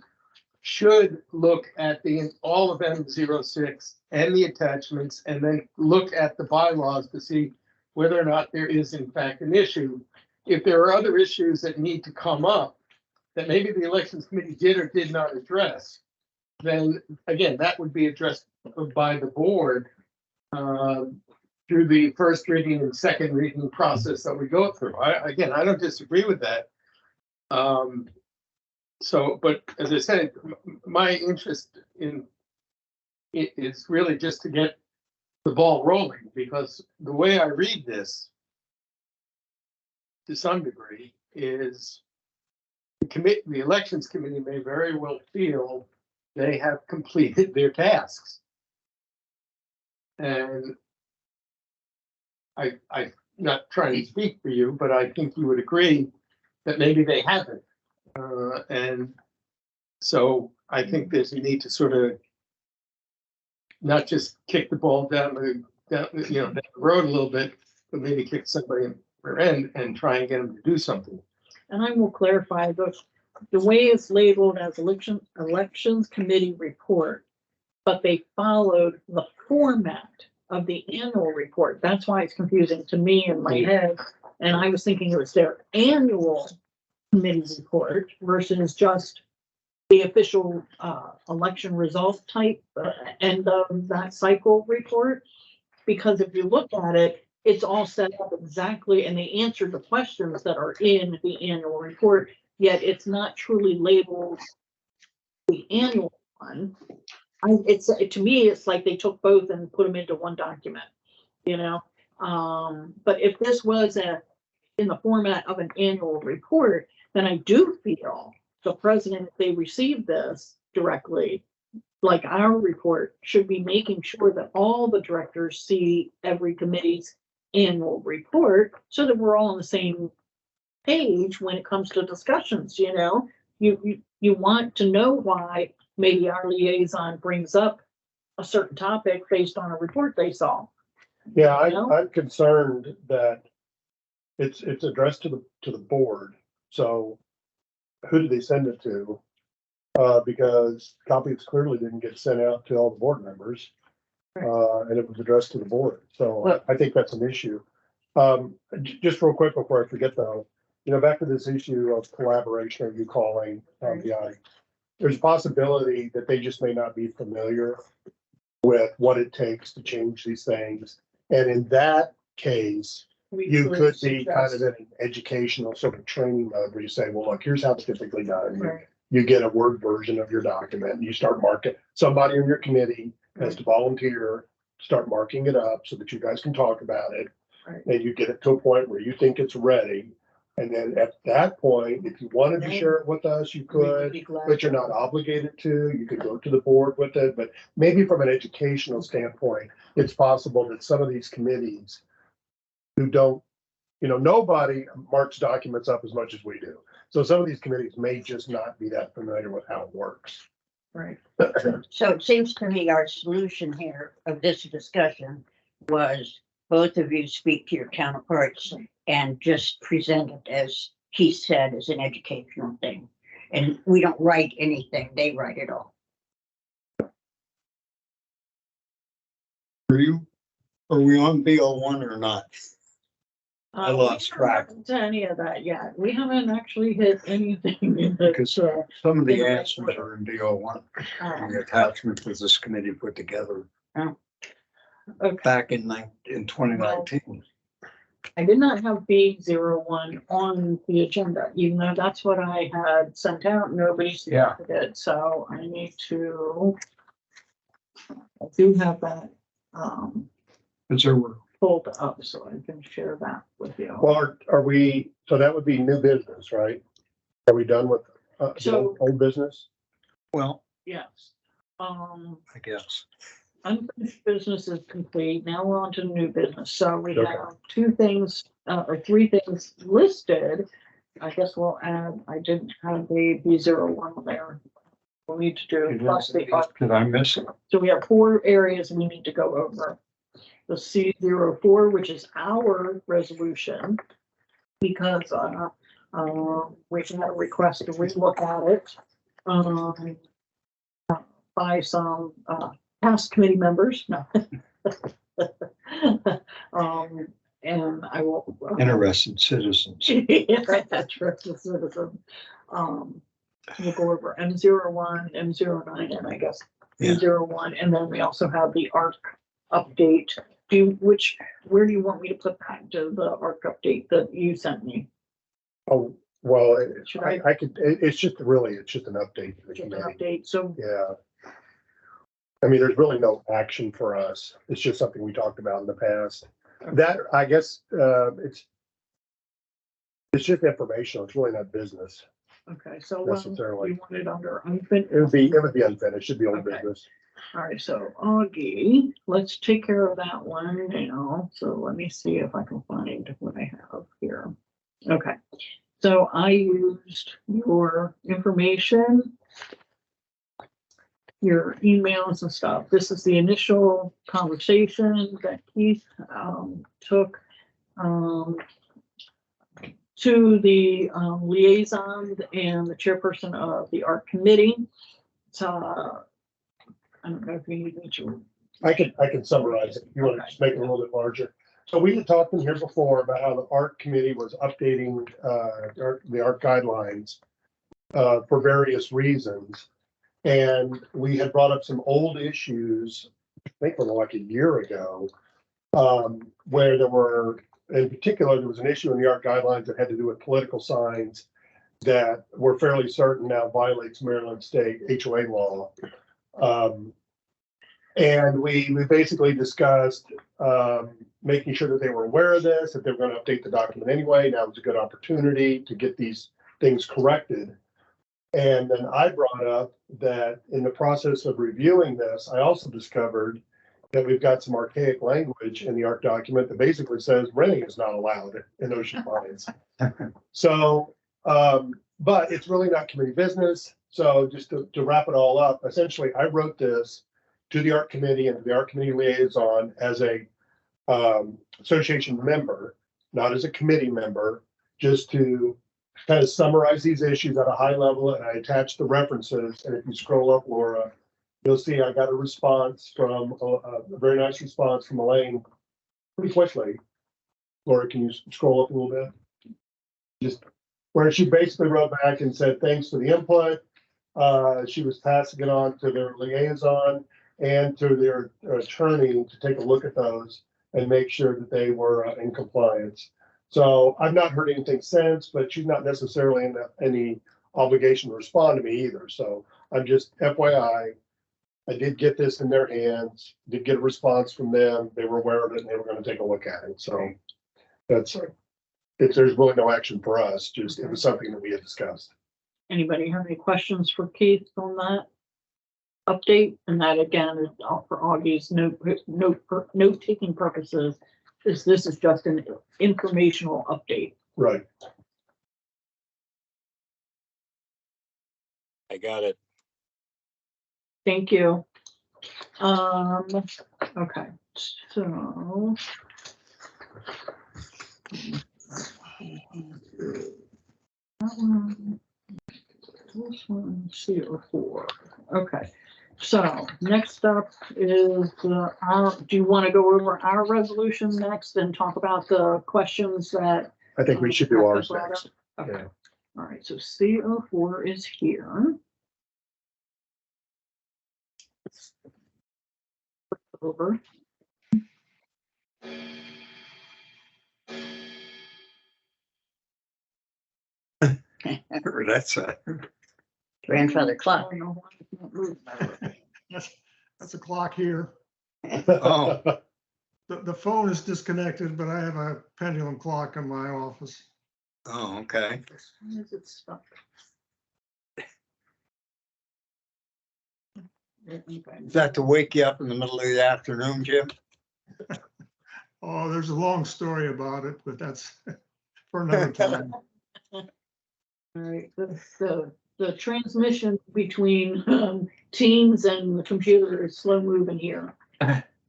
should look at all of M06 and the attachments, and then look at the bylaws to see whether or not there is in fact an issue. If there are other issues that need to come up that maybe the elections committee did or did not address, then again, that would be addressed by the board through the first reading and second reading process that we go through. I don't disagree with that. But as I said, my interest in it is really just to get the ball rolling, because the way I read this to some degree is the elections committee may very well feel they have completed their tasks. And I'm not trying to speak for you, but I think you would agree that maybe they haven't. And so I think there's a need to sort of not just kick the ball down the road a little bit, but maybe kick somebody in the rear end and try and get them to do something.
And I will clarify the way it's labeled as elections committee report, but they followed the format of the annual report. That's why it's confusing to me in my head. And I was thinking it was their annual committee report versus just the official, election result type, end of that cycle report. Because if you look at it, it's all set up exactly, and they answer the questions that are in the annual report, yet it's not truly labeled the annual one. To me, it's like they took both and put them into one document, you know? But if this was in the format of an annual report, then I do feel the president, if they receive this directly, like our report, should be making sure that all the directors see every committee's annual report so that we're all on the same page when it comes to discussions, you know? You want to know why maybe our liaison brings up a certain topic based on a report they saw.
Yeah,
You know?
I'm concerned that it's addressed to the board. So who did they send it to? Because copies clearly didn't get sent out to all the board members. And it was addressed to the board. So
Well-
I think that's an issue. Just real quick before I forget though, you know, back to this issue of collaboration, or you calling BI, there's a possibility that they just may not be familiar with what it takes to change these things. And in that case, you could be kind of in an educational sort of training mode where you say, well, look, here's how it's typically done.
Right.
You get a Word version of your document and you start marking, somebody on your committee has to volunteer, start marking it up so that you guys can talk about it.
Right.
And you get it to a point where you think it's ready. And then at that point, if you wanted to share it with us, you could, but you're not obligated to. You could go to the board with it, but maybe from an educational standpoint, it's possible that some of these committees who don't, you know, nobody marks documents up as much as we do. So some of these committees may just not be that familiar with how it works.
Right.
So it seems to me our solution here of this discussion was both of you speak to your counterparts and just present it as he said, as an educational thing. And we don't write anything, they write it all.
Are we on BO1 or not? I lost
We haven't
track.
gotten to any of that yet. We haven't actually hit anything in the,
Because some of the answers are in BO1. The attachment that this committee put together
okay.
back in 2019.
I did not have B01 on the agenda, even though that's what I had sent out. Nobody selected it, so I need to. I do have that
Because there were,
pulled up, so I can share that with you.
Well, are we, so that would be new business, right? Are we done with the
So-
old business?
well,
Yes.
I guess.
Unfinished business is complete. Now we're on to new business. So we
Okay.
have two things, or three things listed. I guess we'll add, I didn't have the B01 there. We'll need to do plus the,
Did I miss it?
so we have 4 areas we need to go over. The C04, which is our resolution, because, we had a request to relook at it, by some, past committee members, no. And I will.
Interested citizens.
Yeah, that's right, the citizen. We'll go over M01, M09, and I guess
Yeah.
B01, and then we also have the ARC update. Where do you want me to put that, to the ARC update that you sent me?
Oh, well,
Should
I could, it's just really, it's just an update to the
Just an
committee.
update, so,
Yeah. I mean, there's really no action for us. It's just something we talked about in the past. That, I guess, it's just informational. It's really not business
okay, so
necessarily.
you want it under unfinished?
It would be unfinished. It'd be old
Okay.
business.
All right, so Augie, let's take care of that one now. So let me see if I can find what I have here. Okay, so I used your information, your emails and stuff. This is the initial conversation that Keith took to the liaison and the chairperson of the ARC committee. So I don't know if you need me to.
I can summarize it. If you want to just make it a little bit larger. So we had talked in here before about how the ARC committee was updating the ARC guidelines. for various reasons. And we had brought up some old issues, I think from like a year ago, where there were, in particular, there was an issue in the art guidelines that had to do with political signs that we're fairly certain now violates Maryland state HOA law. And we basically discussed making sure that they were aware of this, that they were going to update the document anyway. Now was a good opportunity to get these things corrected. And then I brought up that in the process of reviewing this, I also discovered that we've got some archaic language in the ARC document that basically says renting is not allowed in ocean lines. So, but it's really not committee business. So just to wrap it all up, essentially, I wrote this to the ARC committee and to the ARC committee liaison as a association member, not as a committee member, just to kind of summarize these issues at a high level. And I attached the references. And if you scroll up, Laura, you'll see I got a response from a very nice response from Elaine pretty quickly. Laura, can you scroll up a little bit? Just where she basically wrote back and said, thanks for the input. She was passing it on to their liaison and to their attorney to take a look at those and make sure that they were in compliance. So I've not heard anything since, but she's not necessarily in any obligation to respond to me either. So I'm just FYI, I did get this in their hands, did get a response from them. They were aware of it and they were going to take a look at it. So that's it. There's really no action for us. Just it was something that we had discussed.
Anybody have any questions for Keith on that update? And that again is all for Augie's note taking purposes. This is just an informational update.
Right.
I got it.
Thank you. Okay, so. That one, this one, CO4. Okay, so next up is do you want to go over our resolution next and talk about the questions that?
I think we should do ours next.
Okay,
Yeah.
all right, so CO4 is here. Over.
That's a
Grandfather
I
clock.
don't know why I can't move that.
That's a clock here.
Oh.
The phone is disconnected, but I have a pendulum clock in my office.
Oh, okay.
Why is it stuck? Okay.
Is that to wake you up in the middle of the afternoon, Jim?
Oh, there's a long story about it, but that's for another time.
All right, the transmission between Teams and the computer is slow moving here.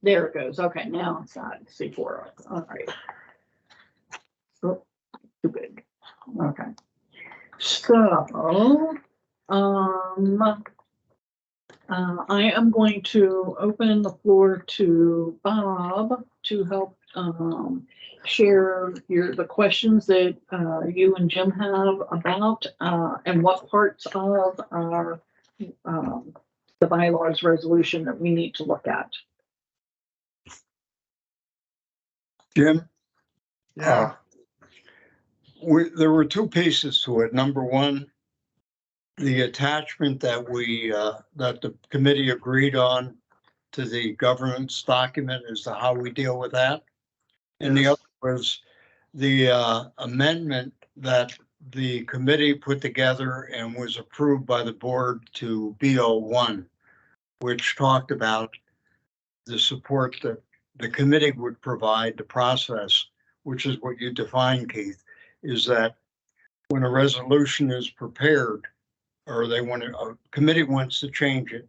There it goes. Okay, now it's not C4. All right. Oh, too big. Okay. So, I am going to open the floor to Bob to help share the questions that you and Jim have about and what parts of our the bylaws resolution that we need to look at.
Jim?
Yeah,
There were two pieces to it. Number one, the attachment that that the committee agreed on to the governance document as to how we deal with that. And the other was the amendment that the committee put together and was approved by the board to BO1, which talked about the support that the committee would provide the process, which is what you define, Keith, is that when a resolution is prepared or a committee wants to change it,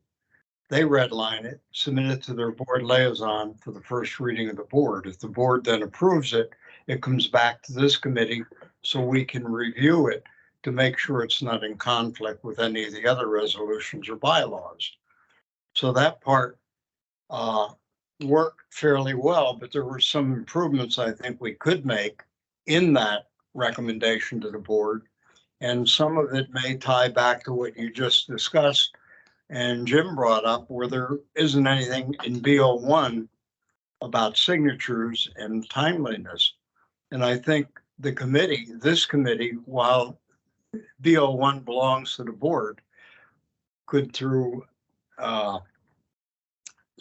they redline it, submit it to their board liaison for the first reading of the board. If the board then approves it, it comes back to this committee so we can review it to make sure it's not in conflict with any of the other resolutions or bylaws. So that part worked fairly well, but there were some improvements I think we could make in that recommendation to the board And some of it may tie back to what you just discussed and Jim brought up, where there isn't anything in BO1 about signatures and timeliness. And I think the committee, this committee, while BO1 belongs to the board, could through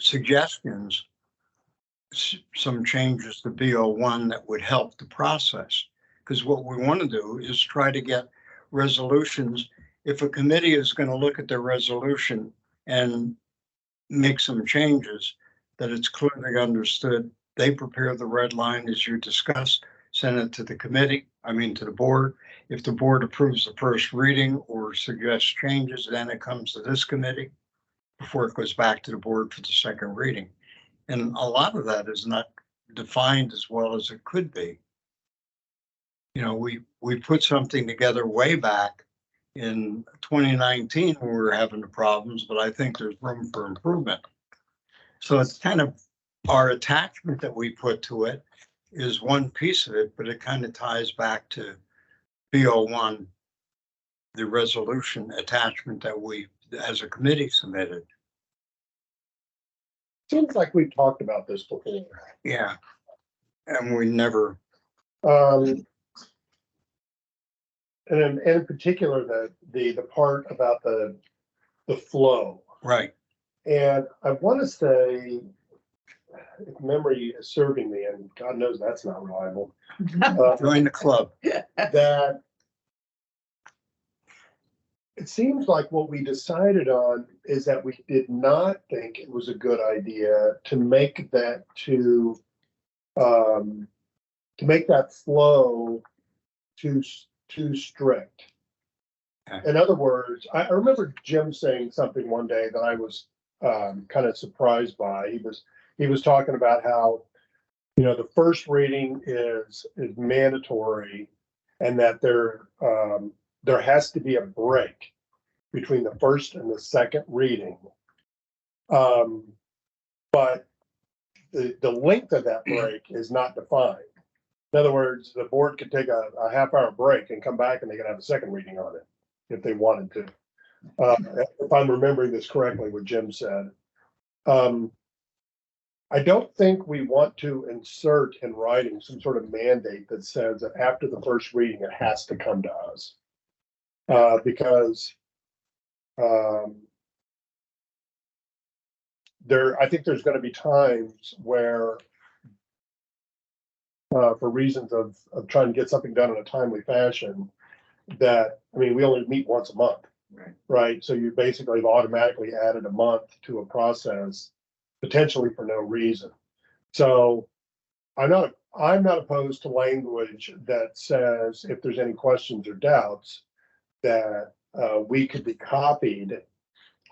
suggestions, some changes to BO1 that would help the process. Because what we want to do is try to get resolutions. If a committee is going to look at their resolution and make some changes, that it's clearly understood. They prepare the red line as you discussed, send it to the committee, to the board. If the board approves the first reading or suggests changes, then it comes to this committee before it goes back to the board for the second reading. And a lot of that is not defined as well as it could be. We put something together way back in 2019 when we were having the problems, but I think there's room for improvement. So it's kind of our attachment that we put to it is one piece of it, but it kind of ties back to BO1, the resolution attachment that we, as a committee, submitted.
Seems like we've talked about this before.
Yeah. And we never,
And in particular, the part about the flow.
right.
And I want to say, if memory is serving me, and God knows that's not reliable,
Join the club.
that it seems like what we decided on is that we did not think it was a good idea to make that flow too strict.
Okay.
In other words, I remember Jim saying something one day that I was kind of surprised by. He was talking about how, the first reading is mandatory, and that there has to be a break between the first and the second reading. But the length of that break is not defined. In other words, the board could take a half-hour break and come back and they could have a second reading on it if they wanted to. If I'm remembering this correctly, what Jim said. I don't think we want to insert in writing some sort of mandate that says that after the first reading, it has to come to us. Because I think there's going to be times where for reasons of trying to get something done in a timely fashion, that, we only meet once a month. Right. So you basically have automatically added a month to a process, potentially for no reason. So I'm not opposed to language that says if there's any questions or doubts that we could be copied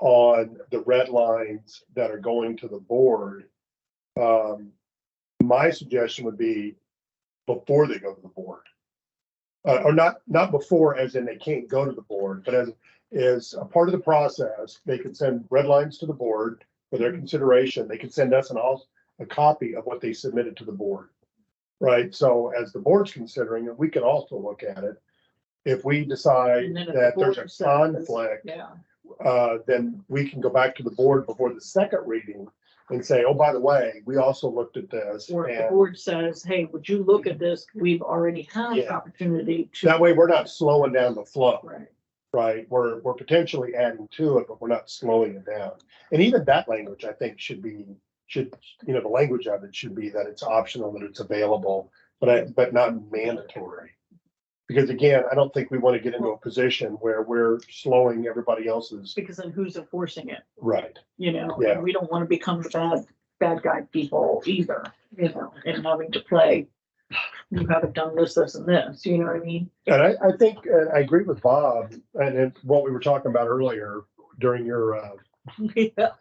on the red lines that are going to the board. My suggestion would be before they go to the board. Or not before as in they can't go to the board, but as a part of the process, they could send red lines to the board for their consideration. They could send us a copy of what they submitted to the board. Right. So as the board's considering it, we can also look at it. If we decide that there's a conflict, then we can go back to the board before the second reading and say, oh, by the way, we also looked at this.
Or if the board says, hey, would you look at this? We've already had an opportunity to.
That way we're not slowing down the flow.
Right.
Right. We're potentially adding to it, but we're not slowing it down. And even that language, I think, the language of it should be that it's optional, that it's available, but not mandatory. Because again, I don't think we want to get into a position where we're slowing everybody else's.
Because then who's enforcing it?
Right.
Yeah.
We
don't want to become the bad guy people either, and having to play, you haven't done this, and this, you know what I mean?
And I think, I agree with Bob and what we were talking about earlier during your,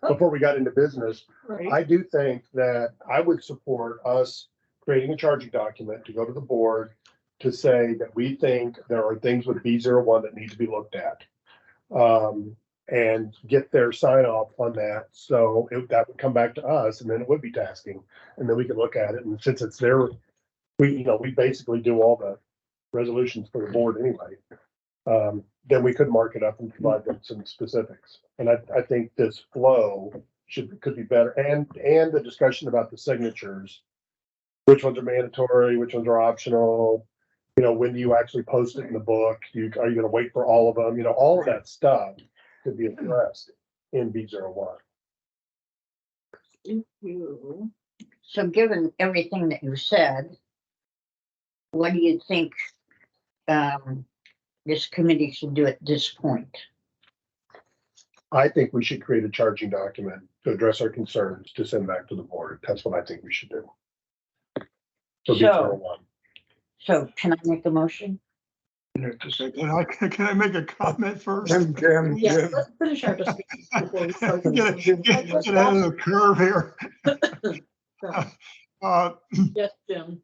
before we got into business.
Right.
I do think that I would support us creating a charging document to go to the board to say that we think there are things with B01 that need to be looked at. And get their sign off on that. So that would come back to us, and then it would be tasking, and then we can look at it. And since it's there, we basically do all the resolutions for the board anyway. then we could mark it up and provide them some specifics. And I think this flow could be better, and the discussion about the signatures, which ones are mandatory, which ones are optional, you know, when do you actually post it in the book? Are you gonna wait for all of them? You know, all of that stuff could be addressed in B01.
Thank you.
So given everything that you said, what do you think this committee should do at this point?
I think we should create a charging document to address our concerns to send back to the board. That's what I think we should do. For
So-
B01.
So can I make a motion?
Can I make a comment first?
Jim,
Yeah, let's finish our discussion before we start.
Get ahead of the curve here.
Yes, Jim.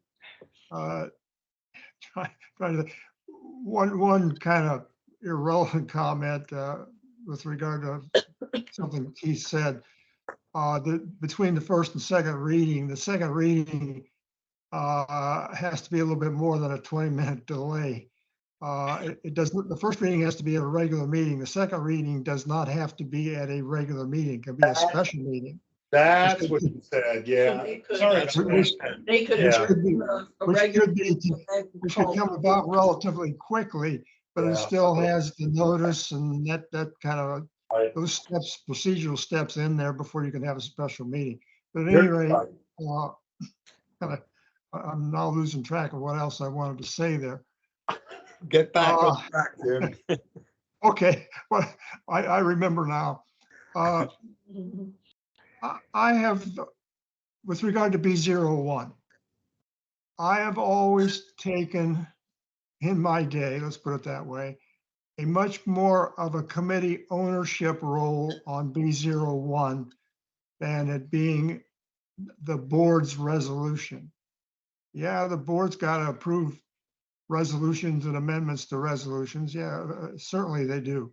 Trying to, one kind of irrelevant comment with regard to something he said. Between the first and second reading, the second reading has to be a little bit more than a 20-minute delay. It doesn't, the first reading has to be at a regular meeting. The second reading does not have to be at a regular meeting. It can be a special meeting.
That's what you said, yeah.
They could-
Sorry.
That's what I said.
They could.
Yeah.
Which could come about relatively quickly, but it
Yeah.
still has the notice and that kind of,
Right.
those steps, procedural steps in there before you can have a special meeting. But at any rate, I'm now losing track of what else I wanted to say there.
Get back on track, Jim.
Okay, well, I remember now. I have, with regard to B01, I have always taken, in my day, let's put it that way, a much more of a committee ownership role on B01 than it being the board's resolution. Yeah, the board's got to approve resolutions and amendments to resolutions. Yeah, certainly they do.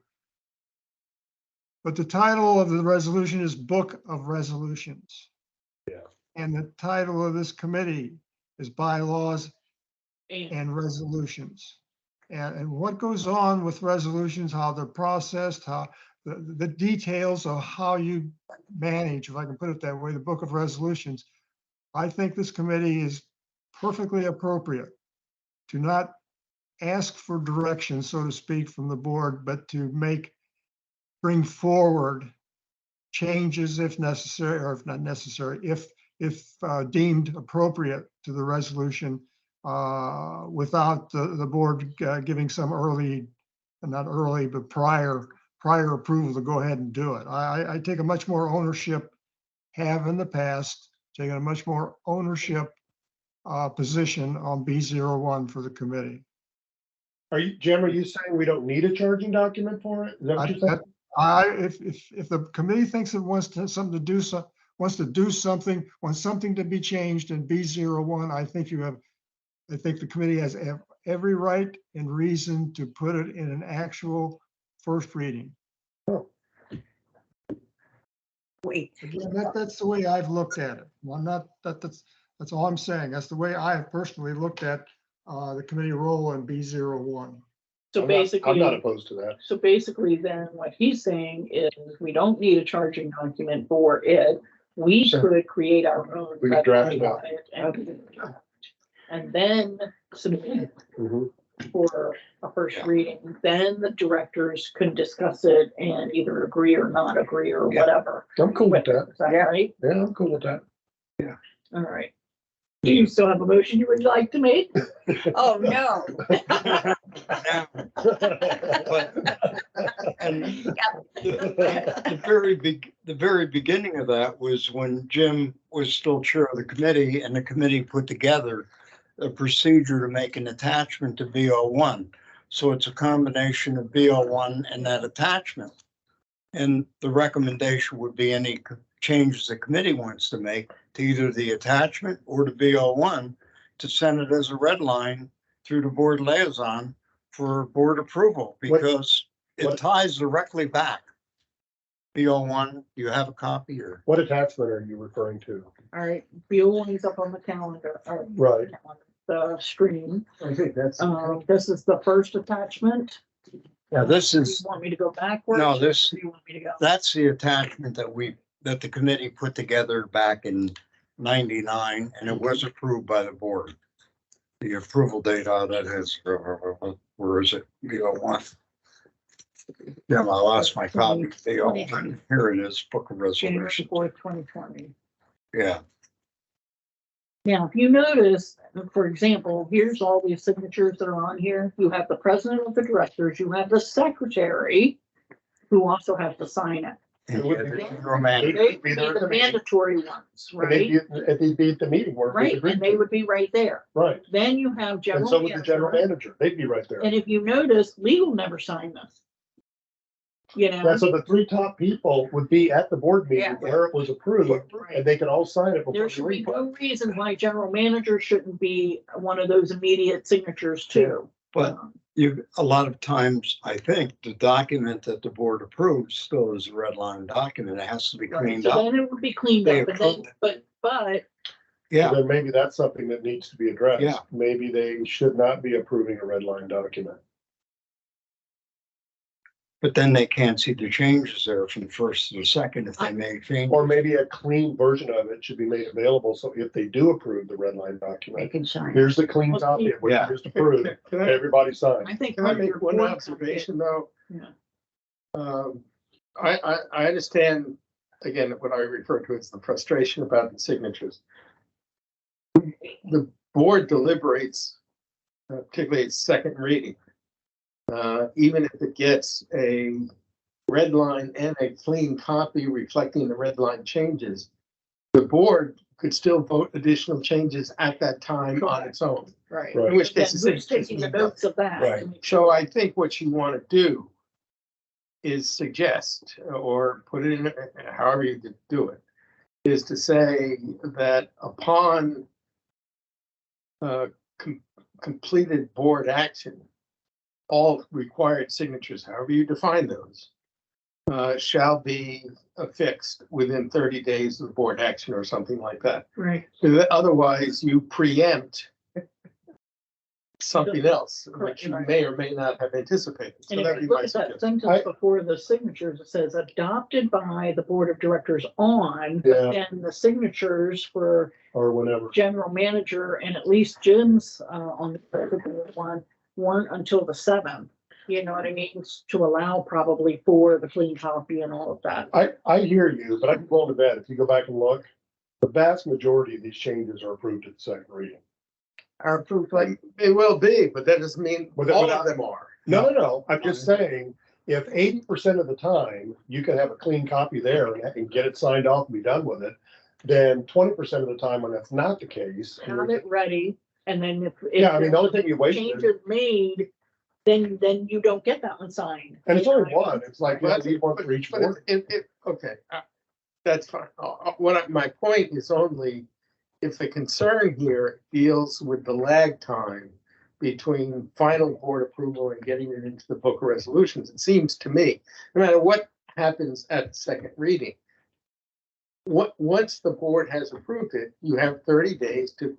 But the title of the resolution is Book of Resolutions.
Yeah.
And the title of this committee is Bylaws
And
and Resolutions. And what goes on with resolutions, how they're processed, how the details of how you manage, if I can put it that way, the Book of Resolutions. I think this committee is perfectly appropriate to not ask for direction, so to speak, from the board, but to bring forward changes if necessary, or if not necessary, if deemed appropriate to the resolution, without the board giving some early, not early, but prior approval to go ahead and do it. I take a much more ownership, have in the past, taken a much more ownership position on B01 for the committee.
Jim, are you saying we don't need a charging document for it? Is that what you're saying?
If the committee thinks it wants to do something, wants something to be changed in B01, I think the committee has every right and reason to put it in an actual first reading.
Wait,
Again, that's the way I've looked at it. Well, that's all I'm saying. That's the way I have personally looked at the committee role in B01.
so
I'm
basically.
not opposed to that.
So basically then what he's saying is we don't need a charging document for it. We
Sure.
could create our own.
We could draft it
website
out.
on it and then submit it
Mhm.
for a first reading. Then the directors can discuss it and either agree or not agree or
Yeah.
whatever.
I'm cool with that.
Is that
Yeah.
right?
Yeah, I'm cool with that.
All right. Do you still have a motion you would like to make?
oh, no.
And the very beginning of that was when Jim was still chair of the committee, and the committee put together a procedure to make an attachment to B01. So it's a combination of B01 and that attachment. And the recommendation would be any changes the committee wants to make to either the attachment or to B01 to send it as a red line through the board liaison for board approval, because it ties directly back. B01, do you have a copy or?
What attachment are you referring to?
All right, Bill is up on the calendar, or
Right.
the screen.
I think that's.
This is the first attachment.
Yeah, this
Do you
is,
want me to go backwards?
No,
or
this-
where do you want me to go?
that's the attachment that the committee put together back in 99, and it was approved by the board. The approval date on that is, where is it? B01. Yeah, I lost my copy. B01. Here it is, Book of
January
Resolution.
4th, 2020.
Yeah,
Now, if you notice, for example, here's all these signatures that are on here. You have the president of the directors, you have the secretary, who also has to sign it.
and
would
yet
be-
it's romantic.
They would
Be
be
there at
the
the meeting.
mandatory ones,
And they'd
right?
be at the meeting where. it was
Right,
agreed
and they
to.
would be right there.
Right,
Then you have
and
general
so would the general
manager.
manager, they'd be right there.
And if you notice, legal never signed this. You
Yeah,
know,
so the three top people would be at the board meeting
Yeah.
where it was approved, and they can all sign it before.
there
the
should be
meeting.
no reason why general manager shouldn't be one of those immediate signatures too.
But a lot of times, I think the document that the board approves still is a red line document. It has to be
Right,
cleaned
so
up.
then it would be cleaned
They
up, and then,
approved it.
but
Yeah,
So then maybe that's something that needs to be addressed.
Yeah.
Maybe they should not be approving a red line document.
but then they can't see the changes there from the first to the second if they make changes.
Or maybe a clean version of it should be made available, so if they do approve the red line
They
document,
can sign.
here's the clean copy of what
Yeah.
you just approved,
Can I,
everybody sign.
I think.
can I
part of your
make one
point-
observation though?
Yeah.
I understand, again, what I refer to as the frustration about the signatures. The board deliberates, particularly its second reading. Even if it gets a red line and a clean copy reflecting the red line changes, the board could still vote additional changes at that time on its own.
Right.
Right.
In which
Then
case, the
who's
signatures
taking the
need nothing.
notes of that?
Right.
So I think what you want to do is suggest, or put it in, however you could do it, is to say that upon completed board action, all required signatures, however you define those, shall be affixed within 30 days of board action or something like that.
Right.
Otherwise, you preempt something else, which you
Right.
may or may not have anticipated. So
And
that'd
if
be
you look
my
at that
suggestion.
sentence before the signatures, it says adopted by the board of directors on,
Yeah,
and the signatures for
or whatever.
general manager and at least Jim's on the particular one, weren't until the 7th. You know what I mean? To allow probably for the clean copy and all of that.
I hear you, but I can go to bed. If you go back and look, the vast majority of these changes are approved at the second reading.
Are approved, like,
It will be, but that doesn't mean
Without-
all of them are.
No, I'm just saying, if 80% of the time you can have a clean copy there and get it signed off and be done with it, then 20% of the time when that's not the case.
Have it ready, and then if.
Yeah, I mean, the only thing you wasted,
Changes made, then you don't get that one signed.
and it's
You know
only
what I mean?
one, it's like, you
But
need one for each
but
board.
okay, that's fine. My point is only if the concern here deals with the lag time between final board approval and getting it into the book of resolutions, it seems to me, no matter what happens at the second reading, once the board has approved it, you have 30 days to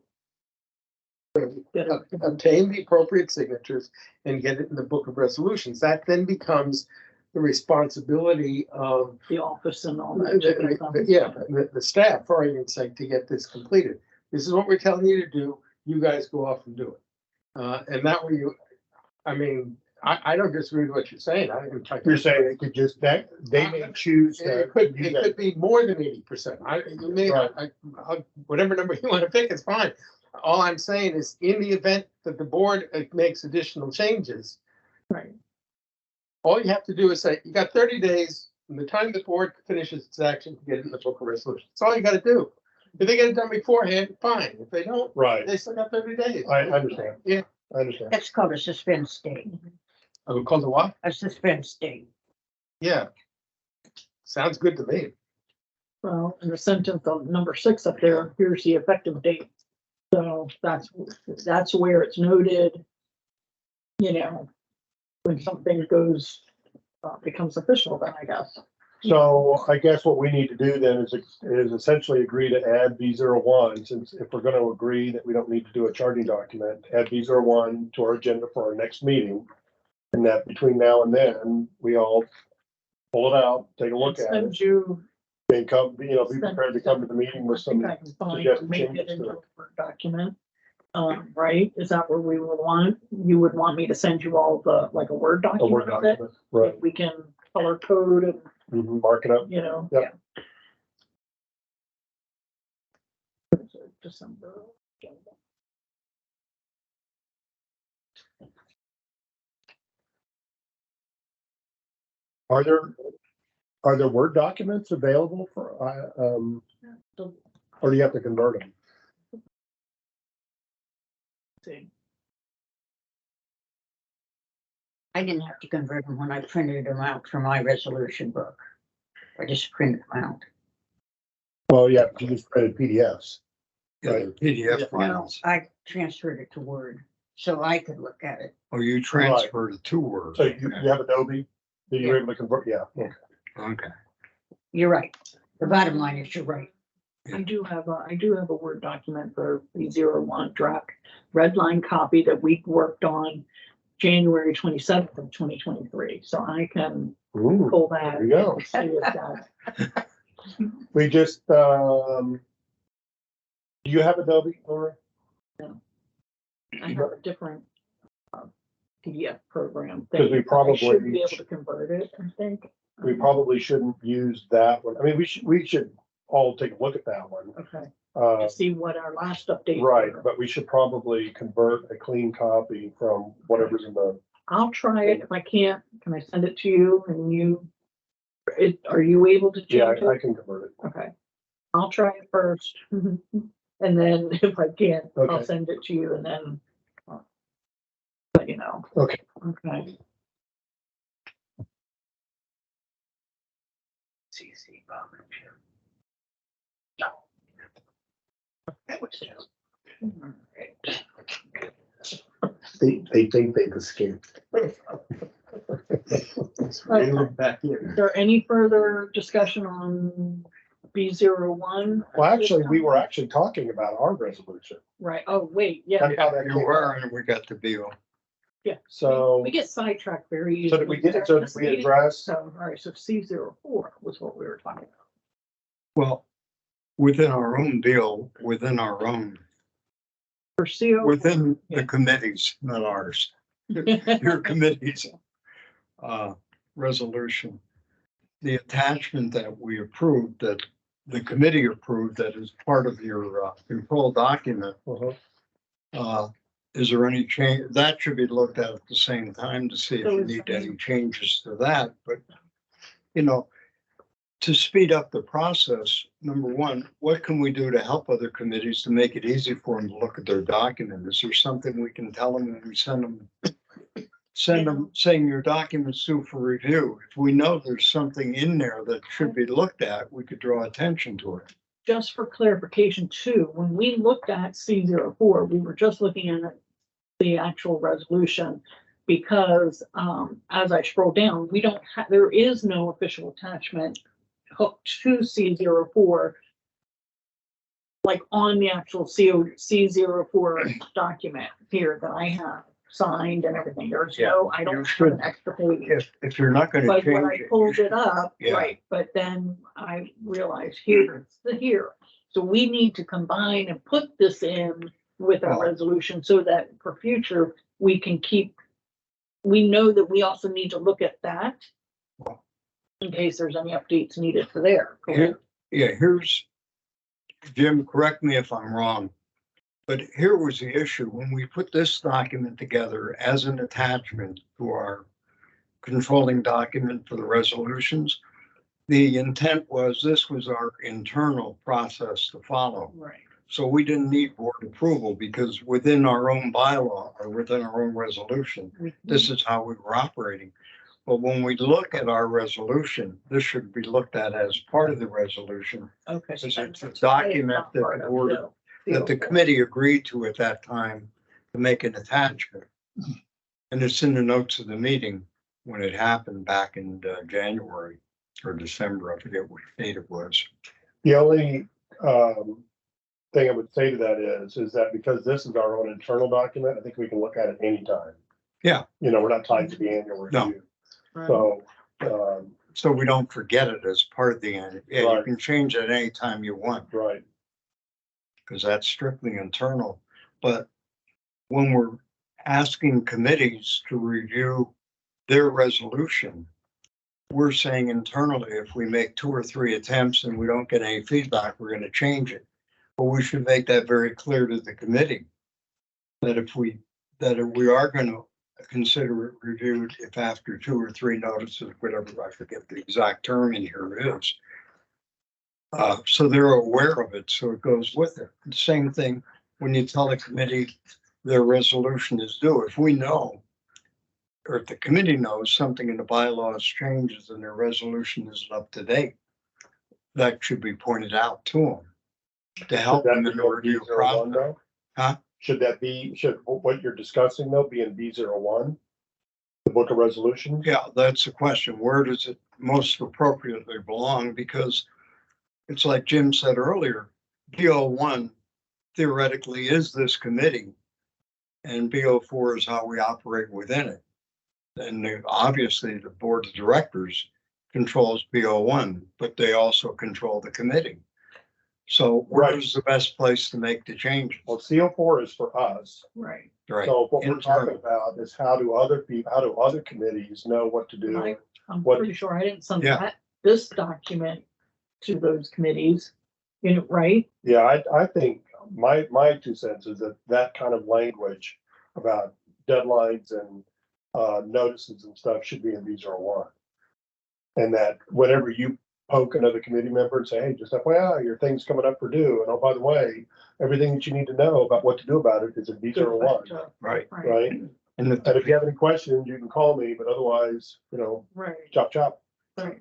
Get it.
obtain the appropriate signatures and get it in the book of resolutions. That then becomes the responsibility of
The office and all that.
yeah, the staff, for argument's sake, to get this completed. This is what we're telling you to do. You guys go off and do it. And that way I mean, I don't disagree with what you're saying.
You're saying it could just, that, they may choose to.
It could
use that.
be more than 80%. Whatever number you want to pick is fine. All I'm saying is, in the event that the board makes additional changes,
Right.
all you have to do is say, you got 30 days from the time the board finishes its action to get it in the book of resolutions. That's all you gotta do. If they get it done beforehand, fine. If they don't,
Right,
they still got 30 days.
I understand.
Yeah.
I understand.
that's called a suspense date,
I would call it what?
a suspense date.
Yeah. Sounds good to me.
Well, in the sentence on number 6 up there, here's the effective date. So that's where it's noted, you know, when something goes, becomes official, then I guess.
So I guess what we need to do then is essentially agree to add B01, since if we're gonna agree that we don't need to do a charting document, add B01 to our agenda for our next meeting. And that between now and then, we all pull it out, take a look at
Send
it,
you.
and come, be prepared to come to the meeting with
I think
some,
I can find,
suggested
make it
changes to
into
it.
a Word document. Right, is that what we would want? You would want me to send you all the, like a Word
a Word
document of it?
document, right?
We can color code and,
Mark it up.
you know.
Yep.
Yeah. December.
Are there Word documents available for, or do you have to convert them?
See.
I didn't have to convert them when I printed them out for my resolution book. I just printed them out.
Well, yeah, you just printed PDFs.
Yeah, the PDF
No,
files.
I transferred it to Word so I could look at it.
Oh, you transferred it to Word.
So you have Adobe that you're able to convert, yeah. Okay.
Okay.
You're right. The bottom line is you're right.
I do have a Word document for the 01 draft red line copy that we worked on January 27th of 2023. So I can
Ooh,
pull that.
there you go.
and see if that-
We just, do you have Adobe, Laura?
I have a different PDF program.
Because we
thing. I should
probably-
be able to convert it, I think.
We probably shouldn't use that one. I mean, we should all take a look at that one.
Okay,
Uh,
to see what our last update.
right,
were.
but we should probably convert a clean copy from whatever's in the,
I'll try it. If I can't, can I send it to you and are you able to
yeah,
change
I
it?
can convert it.
Okay, I'll try it first. And then if I can't, I'll
Okay.
send it to you and then let you know.
Okay.
Okay.
CC.
Alright.
They think they've escaped.
Back here.
Is there any further discussion on B01?
Well, actually, we were actually talking about our resolution.
Right, oh, wait, yeah,
That's how that
You
came
were,
out.
and we got the bill.
yeah.
So,
We get sidetracked very easily.
so did we get it, so did we address,
So, all right, so C04 was what we were talking about.
Well, within our own deal, within our own,
For CO.
within the committees, not ours, your committees, resolution. The attachment that we approved, that the committee approved, that is part of your control document. Is there any change? That should be looked at the same time to see if you need any changes to that, but, to speed up the process, number one, what can we do to help other committees to make it easy for them to look at their document? Is there something we can tell them when we send them saying your document's due for review? If we know there's something in there that should be looked at, we could draw attention to it.
Just for clarification too, when we looked at C04, we were just looking at the actual resolution because as I scroll down, we don't have, there is no official attachment hooked to C04 like on the actual C04 document here that I have signed and everything. There's no, I don't have
should.
an extra page.
If you're not gonna
But when
change
I
it.
pulled it up,
Yeah.
right, but then I realized here, it's the here. So we need to combine and put this in with our
Well-
resolution so that for future, we can keep, we know that we also need to look at that
Well-
in case there's any updates needed for there.
Here's, Jim, correct me if I'm wrong, but here was the issue. When we put this document together as an attachment to our controlling document for the resolutions, the intent was this was our internal process to follow.
Right.
So we didn't need board approval because within our own bylaw or within our own resolution, this is how we were operating. But when we look at our resolution, this should be looked at as part of the resolution.
Okay.
Because it's a document that the board, that the committee agreed to at that time to make an attachment. And it's in the notes of the meeting when it happened back in January or December, I forget what date it was.
the only, thing I would say to that is that because this is our own internal document, I think we can look at it anytime.
Yeah.
You know, we're not tied to the annual
No.
review.
Right.
So,
So we don't forget it as part of the end. Yeah, you
Right.
can change it anytime you want,
right,
because that's strictly internal. But when we're asking committees to review their resolution, we're saying internally, if we make 2 or 3 attempts and we don't get any feedback, we're gonna change it. But we should make that very clear to the committee, that if we are gonna consider it reviewed, if after 2 or 3 notices, whatever, I forget the exact term in here is. So they're aware of it, so it goes with it. The same thing when you tell the committee their resolution is due. If we know, or if the committee knows something in the bylaws changes and their resolution isn't up to date, that should be pointed out to them to help
should
them
that
in
be
the
in
review
B01
process.
though?
Huh?
Should what you're discussing though be in B01? The book of resolutions?
Yeah, that's the question. Where does it most appropriately belong? Because it's like Jim said earlier, BO1 theoretically is this committee, and BO4 is how we operate within it. And obviously the board of directors controls BO1, but they also control the committee. So
Right.
where's the best place to make the change?
Well, CO4 is for us.
Right.
Right.
So what we're
Internal.
talking about is how do other committees know what to do?
Right. I'm
What-
pretty sure I didn't send
Yeah.
this document to those committees, you know, right?
Yeah, I think my 2 cents is that kind of language about deadlines and notices and stuff should be in B01. And that whenever you poke another committee member and say, hey, just FYI, your thing's coming up for due. And oh, by the way, everything that you need to know about what to do about it is in B01,
Right.
right?
And
And if you have any questions, you can call me, but otherwise,
Right,
chop, chop.
right.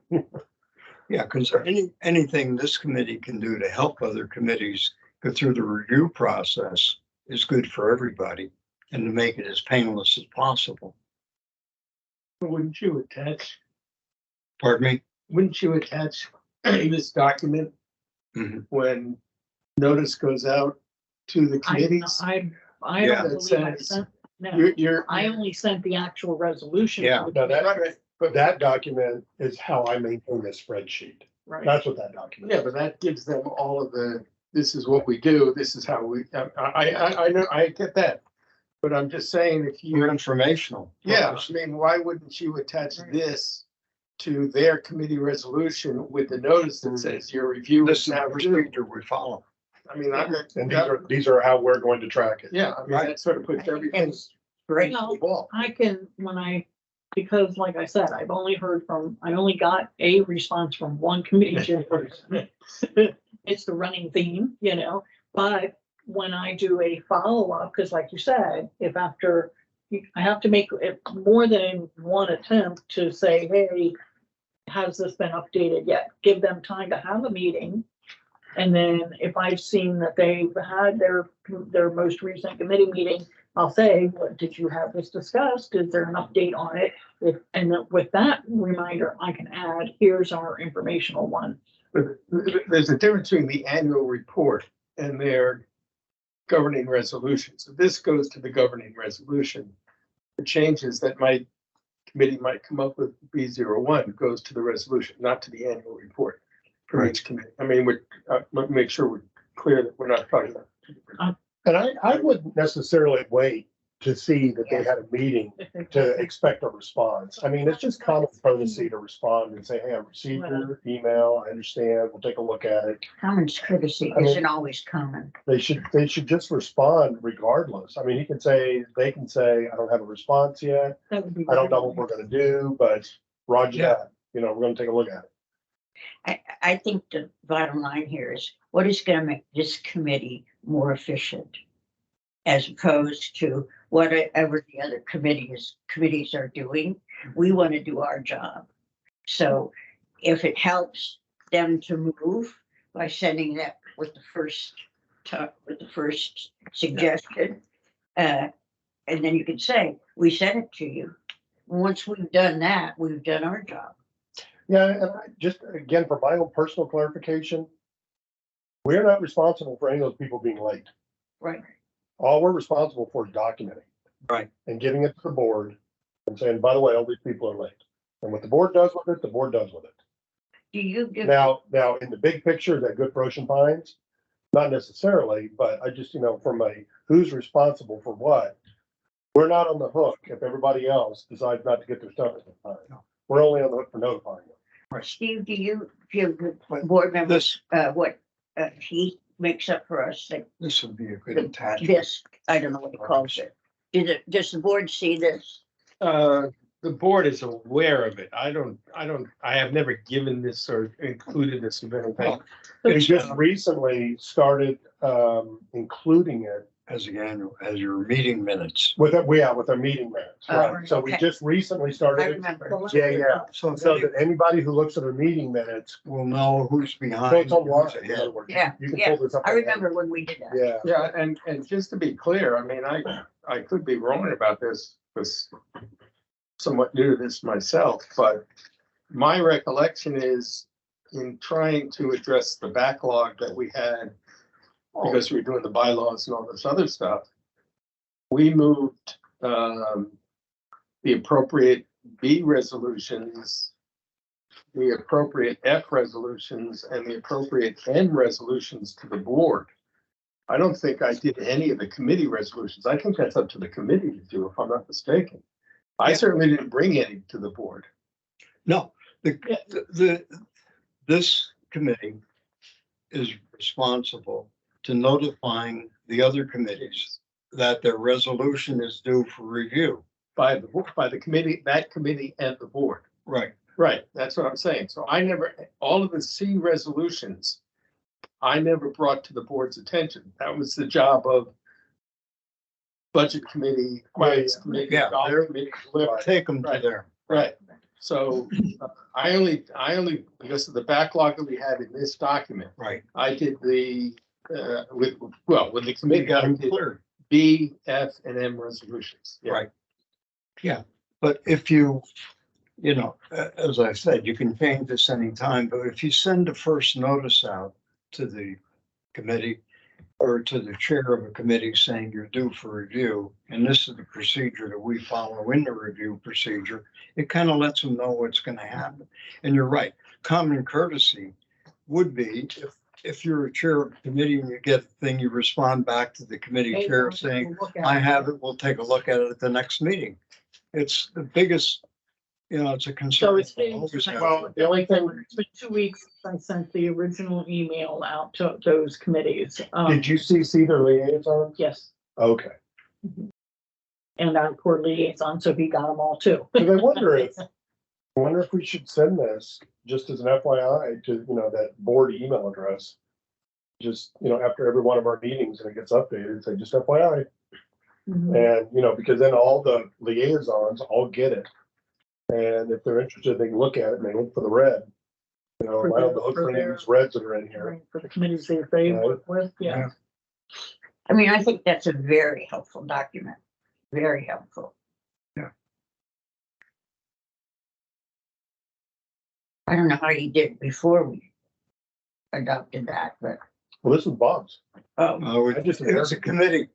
yeah, because anything this committee can do to help other committees go through the review process is good for everybody and to make it as painless as possible.
Wouldn't you attach,
Pardon me?
wouldn't you attach this document
Mhm.
when notice goes out to the committees?
I
Yeah,
don't
it
believe I
says-
sent, no,
You're.
I only sent the actual resolution. to
Yeah.
the
No, that-
committee.
But that document is how I maintain this spreadsheet.
Right,
That's what that document
Yeah,
is.
but that gives them all of the, this is what we do, this is how we, I know, I get that. But I'm just saying, if
You're
you,
informational.
yeah, I mean, why wouldn't you attach this to their committee resolution with the notice that says your review
This
is
is the
now due?
procedure we follow.
I mean,
And these are how we're going to track it.
yeah, I mean, that sort of puts everything.
It's great.
No.
to the ball.
I can, because like I said, I only got a response from one committee chairperson. It's the running theme, but when I do a follow-up, because like you said, if after, I have to make it more than one attempt to say, hey, has this been updated yet? Give them time to have a meeting. And then if I've seen that they've had their most recent committee meeting, I'll say, what, did you have this discussed? Is there an update on it? And then with that reminder, I can add, here's our informational one.
But there's a difference between the annual report and their governing resolution. So this goes to the governing resolution. The changes that committee might come up with B01 goes to the resolution, not to the annual report for each committee. I mean, let me make sure we're clear that we're not talking about.
And I wouldn't necessarily wait to see that they had a meeting to expect a response. I mean, it's just common courtesy to respond and say, hey, I received your email. I understand. We'll take a look at it.
Common courtesy isn't always common.
They should just respond regardless. I mean, they can say, I don't have a response yet.
That would be
I don't know what we're gonna do, but roger
Yeah.
that. We're gonna take a look at it.
I think the bottom line here is what is going to make this committee more efficient as opposed to whatever the other committees are doing. We want to do our job. So if it helps them to move by sending that with the first suggestion, and then you can say, we sent it to you. Once we've done that, we've done our job.
Yeah, and I just, again, for my own personal clarification, we're not responsible for any of those people being late.
Right.
All we're responsible for is documenting.
Right.
and giving it to the board and saying, by the way, all these people are late. And what the board does with it, the board does with it.
Do you give?
Now, in the big picture, is that good for Ocean Pines? Not necessarily, but I just, from a who's responsible for what, we're not on the hook if everybody else decides not to get their stuff in time.
No.
We're only on the hook for notifying them.
Steve, do you give the board members, what, he makes up for us, like
This would be a good
the-
attachment.
this, I don't know what he calls it. Does the board see this?
The board is aware of it. I have never given this or included this in anything.
We just recently started, including it
As your meeting minutes.
with our meeting minutes,
Oh,
right? So we
okay.
just recently
I
started it.
remember.
Yeah.
So
So that anybody who looks at our meeting minutes,
we'll know who's
so
behind.
it's online,
who's
in
ahead.
other words.
Yeah,
You can
yeah.
pull this up.
I
online.
remember when we did that.
Yeah.
Yeah, and just to be clear, I mean, I could be wrong about this, because somewhat new to this myself, but my recollection is in trying to address the backlog that we had, because we were doing the bylaws and all this other stuff, we moved the appropriate B resolutions, the appropriate F resolutions, and the appropriate N resolutions to the board. I don't think I did any of the committee resolutions. I think that's up to the committee to do, if I'm not mistaken. I certainly didn't bring any to the board.
No, this committee is responsible to notifying the other committees that their resolution is due for review.
By the committee, that committee and the board.
Right.
Right, that's what I'm saying. So I never, all of the C resolutions, I never brought to the board's attention. That was the job of budget committee, finance committee,
Yeah,
golf
they're-
committee, whoever.
Take them to
Right.
there.
Right, so I only, because of the backlog that we had in this document,
Right.
I did the, when the
We
committee
got them
did
cleared.
B, F, and M resolutions. Yeah.
Right. Yeah, but if you, as I said, you can change this anytime, but if you send the first notice out to the committee or to the chair of a committee saying you're due for review, and this is the procedure that we follow in the review procedure, it kind of lets them know what's going to happen. And you're right, common courtesy would be if you're a chair of a committee and you get a thing, you respond back to the committee chair saying, I have it, we'll take a look at it at the next meeting. It's the biggest, it's a concern.
So it's been,
Always have.
Well, the only thing-
it's been 2 weeks since I sent the original email out to those committees.
Did you CC their liaisons?
Yes,
Okay.
and our core liaison, so he got them all too.
Cause I wonder if we should send this just as an FYI to, that board email address. Just, after every one of our meetings and it gets updated, say just FYI.
Mhm.
And, because then all the liaisons all get it. And if they're interested, they can look at it and they look for the red.
For
Am I on
their-
the hook
for
for any of
their-
these reds that are in here?
Right, for the committees that they work with, yeah.
I mean, I think that's a very helpful document, very helpful.
Yeah.
I don't know how you did before we adopted that, but,
Well, this is Bob's.
It was a committee.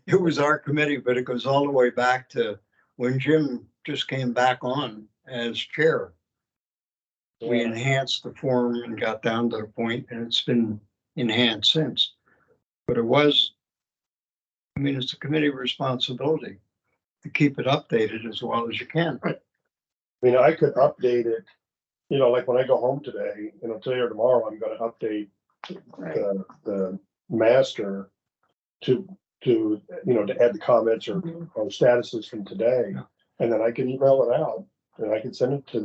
It was our committee, but it goes all the way back to when Jim just came back on as chair. We enhanced the form and got down to the point, and it's been enhanced since. But it's a committee responsibility to keep it updated as well as you can.
I mean, I could update it, like when I go home today, today or tomorrow, I'm gonna update the master to add the comments or statuses from today. And then I can email it out and I can send it to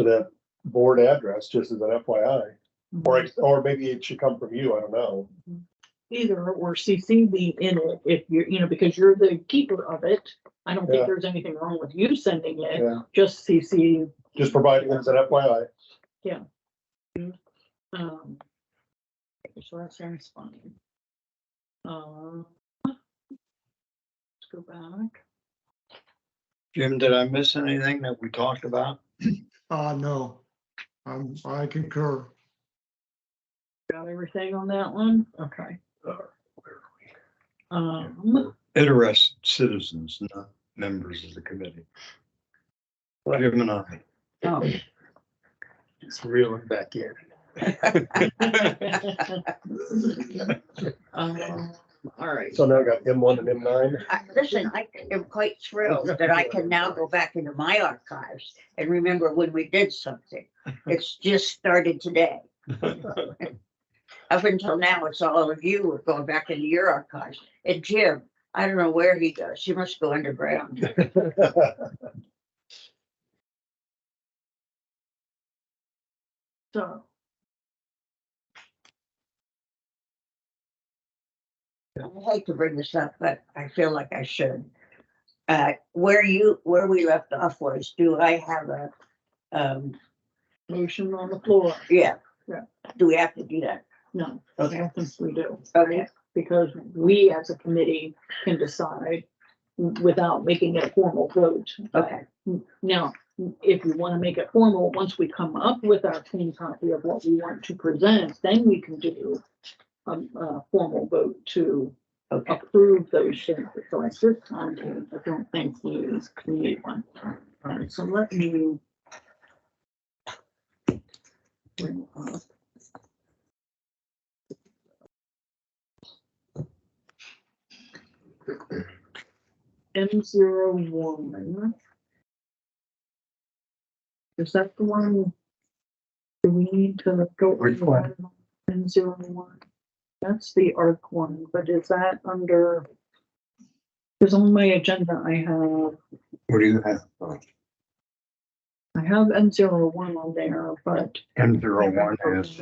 that board address just as an FYI. Or maybe it should come from you, I don't know.
Either or CC me in it if you're, because you're the keeper of it. I don't
Yeah.
think there's anything wrong with you sending it,
Yeah,
just CC.
just providing it as an FYI.
So that sounds fine. Let's go back.
Jim, did I miss anything that we talked about?
No, I concur.
Got everything on that one? Okay.
Interested citizens, not members of the committee. Jim and I.
Oh.
Just reeling back in.
All right.
So now I got M1 and M9.
Listen, I am quite thrilled that I can now go back into my archives and remember when we did something. It's just started today. Up until now, it's all of you are going back into your archives. And Jim, I don't know where he goes. He must go underground.
So,
I hate to bring this up, but I feel like I should. Where we left off was, do I have a,
motion on the floor.
yeah.
Yeah.
Do we have to do that?
No, I
Okay.
don't think we do.
Okay.
Because we as a committee can decide without making it a formal vote.
Okay.
Now, if you want to make it formal, once we come up with our clean copy of what we want to present, then we can do a formal vote to
Okay.
approve those changes. So at this time, I don't think we need one. All right, so let me bring up. M01. Is that the one? Do we need to go?
Which one?
M01. That's the ARC one, but is that under? Because on my agenda, I have
What do you have?
M01 on there, but
M01 is,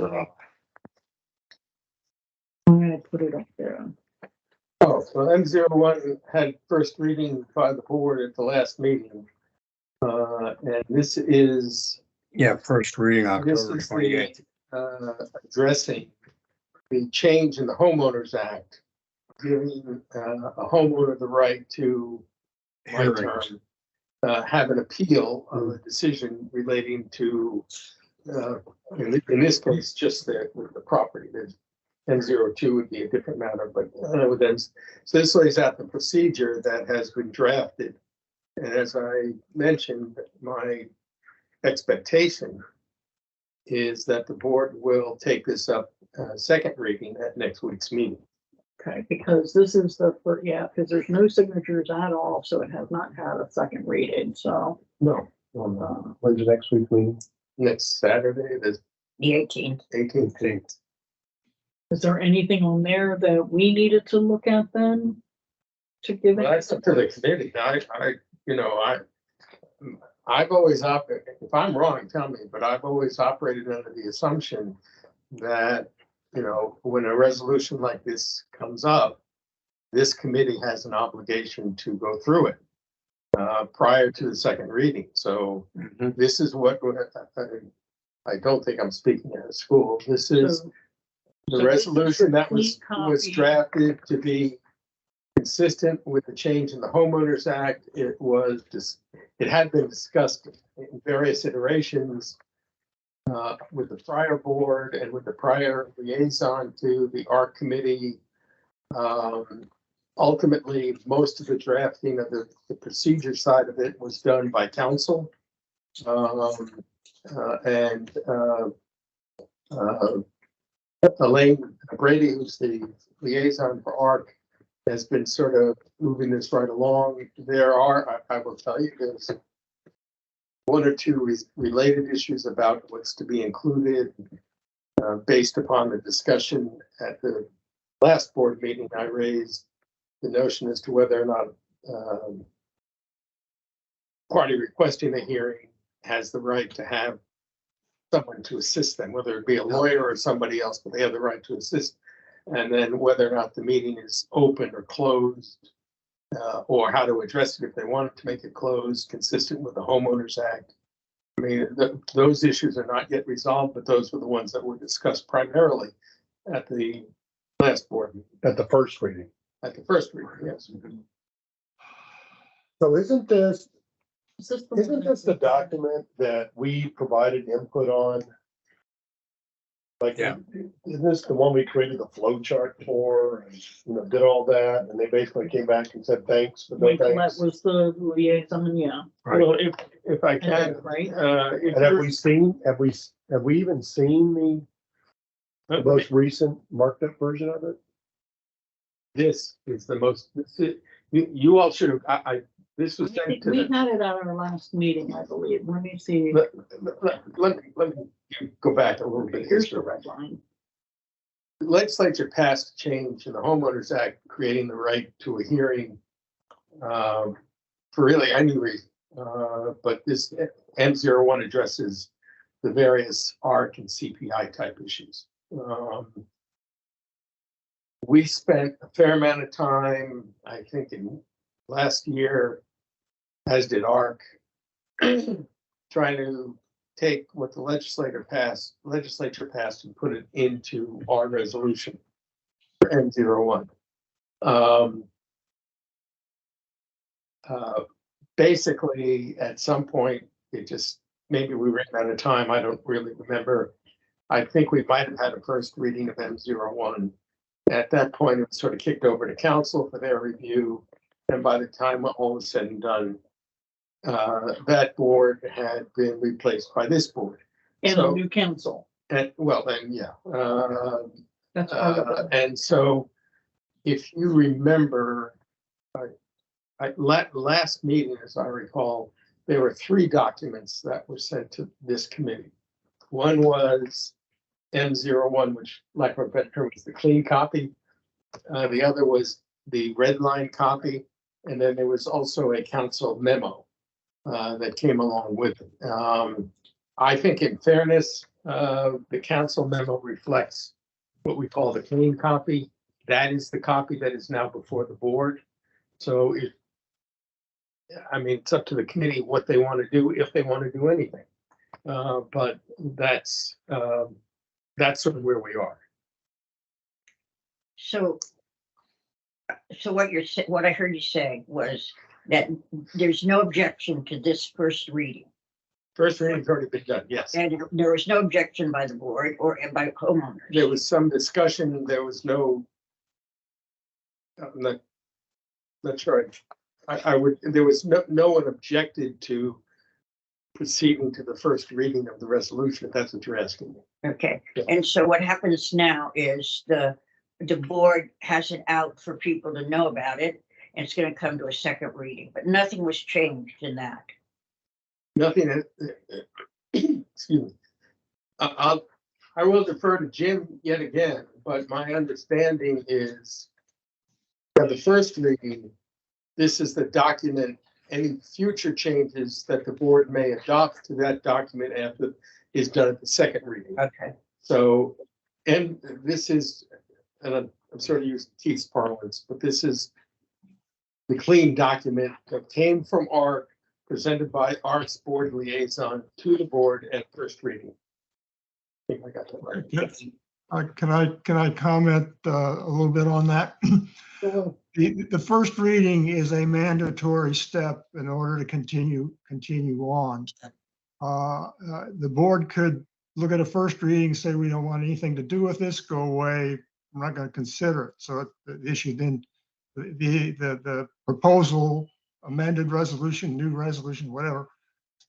I'm gonna put it up there.
Oh, so M01 had first reading by the board at the last meeting. And this is
yeah, first reading
This
October
is the,
28th.
addressing the change in the homeowners act, giving a homeowner the right to my
Hearings.
term, have an appeal of a decision relating to, in this case, just the property. There's M02 would be a different matter, but with them. So this lays out the procedure that has been drafted. And as I mentioned, my expectation is that the board will take this up second reading at next week's meeting.
Okay, because this is yeah, because there's no signatures at all, so it has not had a second reading, so.
No,
When's the next week meeting?
next Saturday, the
The 18th.
18th.
Is there anything on there that we needed to look at then? To give
Well,
it?
that's up to the committee. I've always operated, if I'm wrong, tell me, but I've always operated under the assumption that, when a resolution like this comes up, this committee has an obligation to go through it prior to the second reading. So this is what, I don't think I'm speaking at a school. This is
So
the
this is
resolution
the
that was
copy.
drafted to be consistent with the change in the Homeowners Act. It had been discussed in various iterations with the prior board and with the prior liaison to the ARC committee. Ultimately, most of the drafting of the procedure side of it was done by council. Elaine Brady, who's the liaison for ARC, has been sort of moving this right along. There are, I will tell you, there's one or two related issues about what's to be included based upon the discussion at the last board meeting. I raised the notion as to whether or not party requesting a hearing has the right to have someone to assist them, whether it be a lawyer or somebody else, but they have the right to assist. And then whether or not the meeting is open or closed, or how to address it if they wanted to make it closed, consistent with the Homeowners Act. I mean, those issues are not yet resolved, but those were the ones that were discussed primarily at the last board meeting,
At the first reading.
at the first reading, yes.
So isn't this
Is this
the document that we provided input on Like,
Yeah.
isn't this the one we created the flow chart for, and, did all that, and they basically came back and said, thanks, but no
That
thanks?
was the liaison, yeah.
Well, if I can,
Right?
if
And have
you're,
we seen, have we even seen the most recent marked up version of it?
this is the most, you all should have, this was sent to
We
the.
had it at our last meeting, I believe. Let me see.
Let me go back a little bit.
Here's the red line.
The legislature passed a change in the Homeowners Act, creating the right to a hearing for really any reason. But this M01 addresses the various ARC and CPI type issues. We spent a fair amount of time, I think, in last year, as did ARC, trying to take what the legislature passed and put it into our resolution for M01. Basically, at some point, maybe we ran out of time. I don't really remember. I think we might have had a first reading of M01. At that point, it was sort of kicked over to council for their review. And by the time all was said and done, that board had been replaced by this board.
And
So-
a new council.
And well, then, yeah.
That's part of it.
And so if you remember, last meeting, as I recall, there were 3 documents that were sent to this committee. One was M01, which, like for a better term, was the clean copy. The other was the red line copy. And then there was also a council memo that came along with it. I think in fairness, the council memo reflects what we call the clean copy. That is the copy that is now before the board. So it's up to the committee what they want to do, if they want to do anything. But that's sort of where we are.
So what I heard you say was that there's no objection to this first reading.
First reading's already been done, yes.
And there was no objection by the board or by homeowners.
There was some discussion, there was no, I'm not sure. There was no one objected to proceeding to the first reading of the resolution, if that's what you're asking me.
Okay,
Yeah.
and so what happens now is the board has it out for people to know about it, and it's gonna come to a second reading, but nothing was changed in that.
Nothing, excuse me. I will defer to Jim yet again, but my understanding is for the first reading, this is the document, any future changes that the board may adopt to that document after is done at the second reading.
Okay.
So, and this is, and I'm sort of using Keith's parlance, but this is the clean document that came from ARC, presented by ARC's board liaison to the board at first reading. I think I got that right.
Yes. Can I comment a little bit on that? The first reading is a mandatory step in order to continue on. The board could look at a first reading, say we don't want anything to do with this, go away. I'm not going to consider it. So the issue then, the proposal, amended resolution, new resolution, whatever,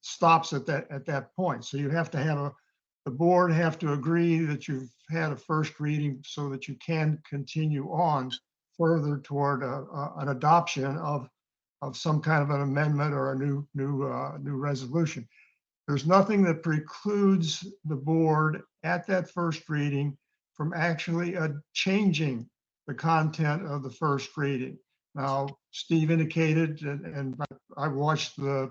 stops at that point. So you have to have the board have to agree that you've had a first reading so that you can continue on further toward an adoption of some kind of an amendment or a new resolution. There's nothing that precludes the board at that first reading from actually changing the content of the first reading. Now, Steve indicated, and I watched the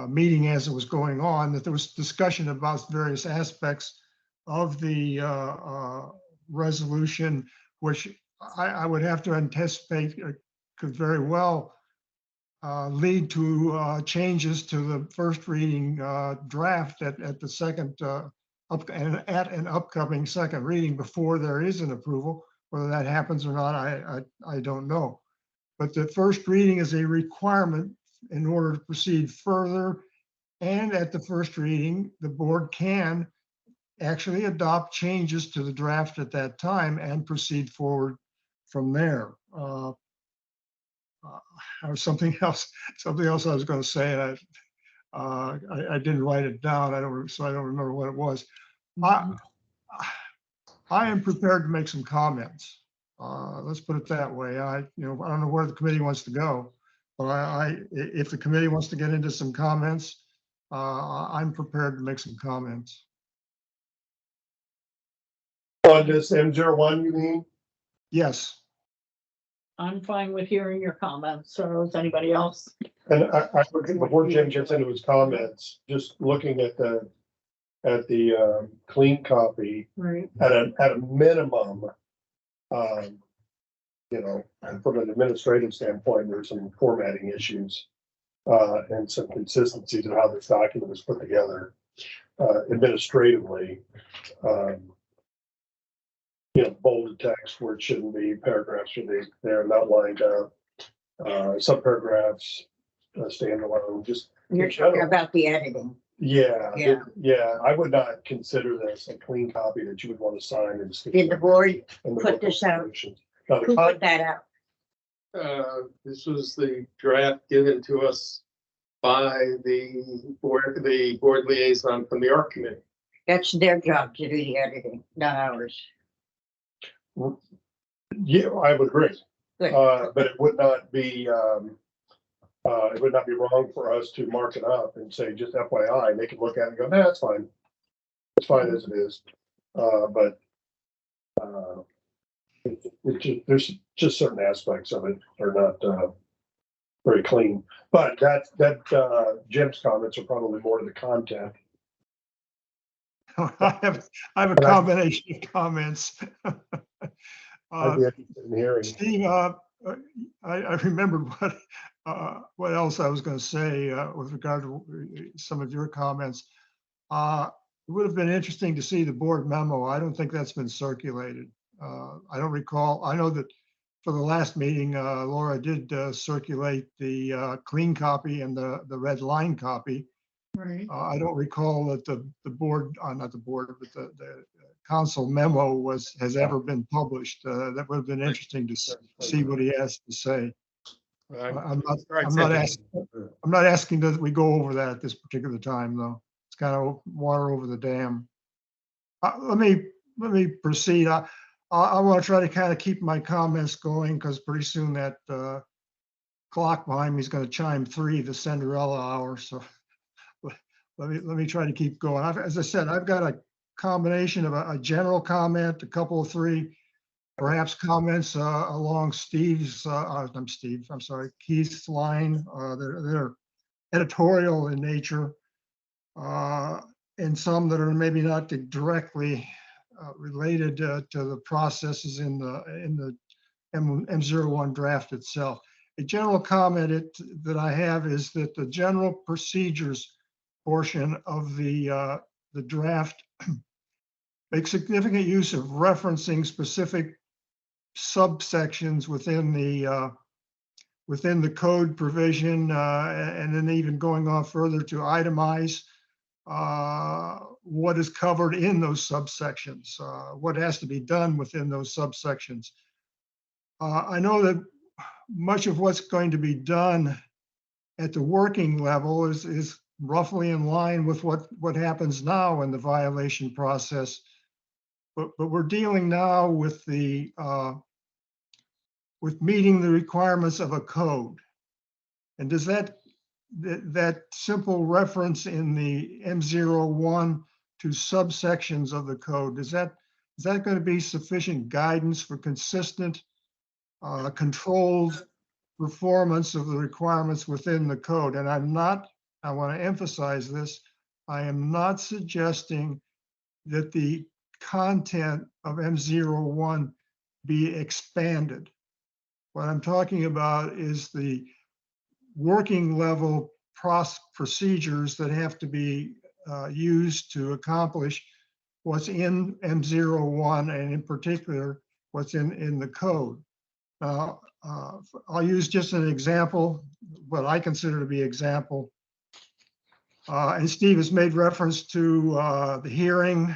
meeting as it was going on, that there was discussion about various aspects of the resolution, which I would have to anticipate could very well lead to changes to the first reading draft at the second at an upcoming second reading before there is an approval. Whether that happens or not, I don't know. But the first reading is a requirement in order to proceed further. And at the first reading, the board can actually adopt changes to the draft at that time and proceed forward from there. Or something else I was going to say, and I didn't write it down. I don't remember what it was. I am prepared to make some comments. Let's put it that way. I don't know where the committee wants to go, but if the committee wants to get into some comments, I'm prepared to make some comments.
On this M01, you mean?
Yes.
I'm fine with hearing your comments. So is anybody else?
And I before Jim gets into his comments, just looking at the clean copy,
Right.
at a minimum, from an administrative standpoint, there's some formatting issues and some consistencies in how this document is put together administratively. Bolded text where it shouldn't be, paragraphs they're not lined up, subparagraphs standalone. Just
You're talking about the editing.
yeah,
Yeah.
I would not consider this a clean copy that you would want to sign and stick.
Did the board
in the
put
book
this out?
resolutions. Now,
Who put that out?
This was the draft given to us by the board liaison from the art committee.
That's their job to do the editing, not ours.
Yeah, I would agree.
Good.
But it would not be wrong for us to mark it up and say, just FYI, and they can look at it and go, nah, that's fine. It's fine as it is. There's just certain aspects of it are not very clean. But that Jim's comments are probably more to the content.
I have a combination of comments.
I'd be interested in hearing.
Steve, I remembered what else I was going to say with regard to some of your comments. It would have been interesting to see the board memo. I don't think that's been circulated. I don't recall. I know that for the last meeting, Laura did circulate the clean copy and the red line copy.
Right.
I don't recall that the board, not the board, but the council memo has ever been published. That would have been interesting to see what he has to say. I'm not asking that we go over that at this particular time, though. It's kind of water over the dam. Let me proceed. I want to try to kind of keep my comments going because pretty soon that clock behind me is going to chime 3, the Cinderella hour. So let me try to keep going. As I said, I've got a combination of a general comment, a couple of 3, perhaps comments along Keith's line. They're editorial in nature, and some that are maybe not directly related to the processes in the M01 draft itself. A general comment that I have is that the general procedures portion of the draft makes significant use of referencing specific subsections within the code provision, and then even going on further to itemize what is covered in those subsections, what has to be done within those subsections. I know that much of what's going to be done at the working level is roughly in line with what happens now in the violation process, but we're dealing now with with meeting the requirements of a code. And does that simple reference in the M01 to subsections of the code, is that going to be sufficient guidance for consistent, controlled performance of the requirements within the code? And I want to emphasize this, I am not suggesting that the content of M01 be expanded. What I'm talking about is the working level procedures that have to be used to accomplish what's in M01, and in particular, what's in the code. I'll use just an example, what I consider to be example. And Steve has made reference to the hearing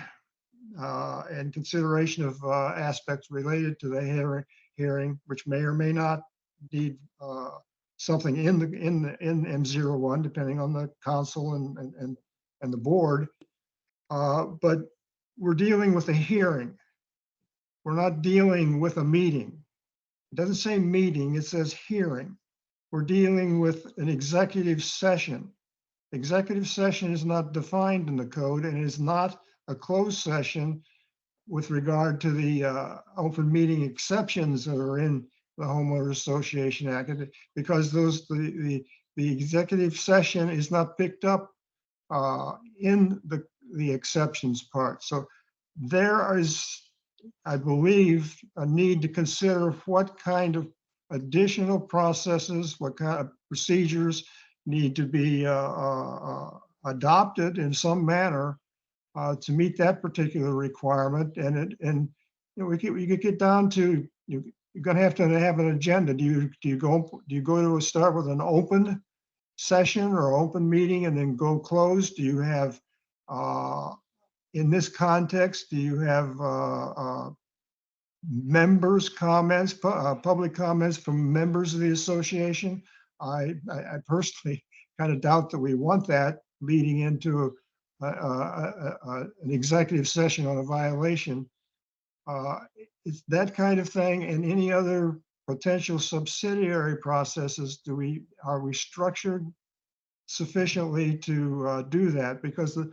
and consideration of aspects related to the hearing, which may or may not need something in M01, depending on the council and the board. But we're dealing with a hearing. We're not dealing with a meeting. It doesn't say meeting, it says hearing. We're dealing with an executive session. Executive session is not defined in the code and is not a closed session with regard to the open meeting exceptions that are in the Homeowners Association Act, because the executive session is not picked up in the exceptions part. So there is, I believe, a need to consider what kind of additional processes, what kind of procedures need to be adopted in some manner to meet that particular requirement. And we could get down to, you're going to have an agenda. Do you go to start with an open session or open meeting and then go closed? Do you have in this context, do you have members' comments, public comments from members of the association? I personally kind of doubt that we want that leading into an executive session on a violation. It's that kind of thing, and any other potential subsidiary processes. Are we structured sufficiently to do that? Because the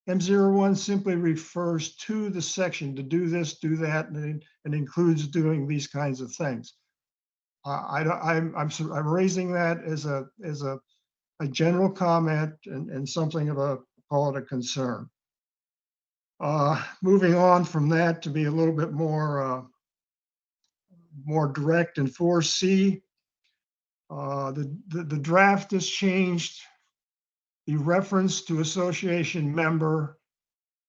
M01 simply refers to the section to do this, do that, and includes doing these kinds of things. I'm raising that as a general comment and something of a, call it a concern. Moving on from that to be a little bit more direct in 4C, the draft has changed the reference to association member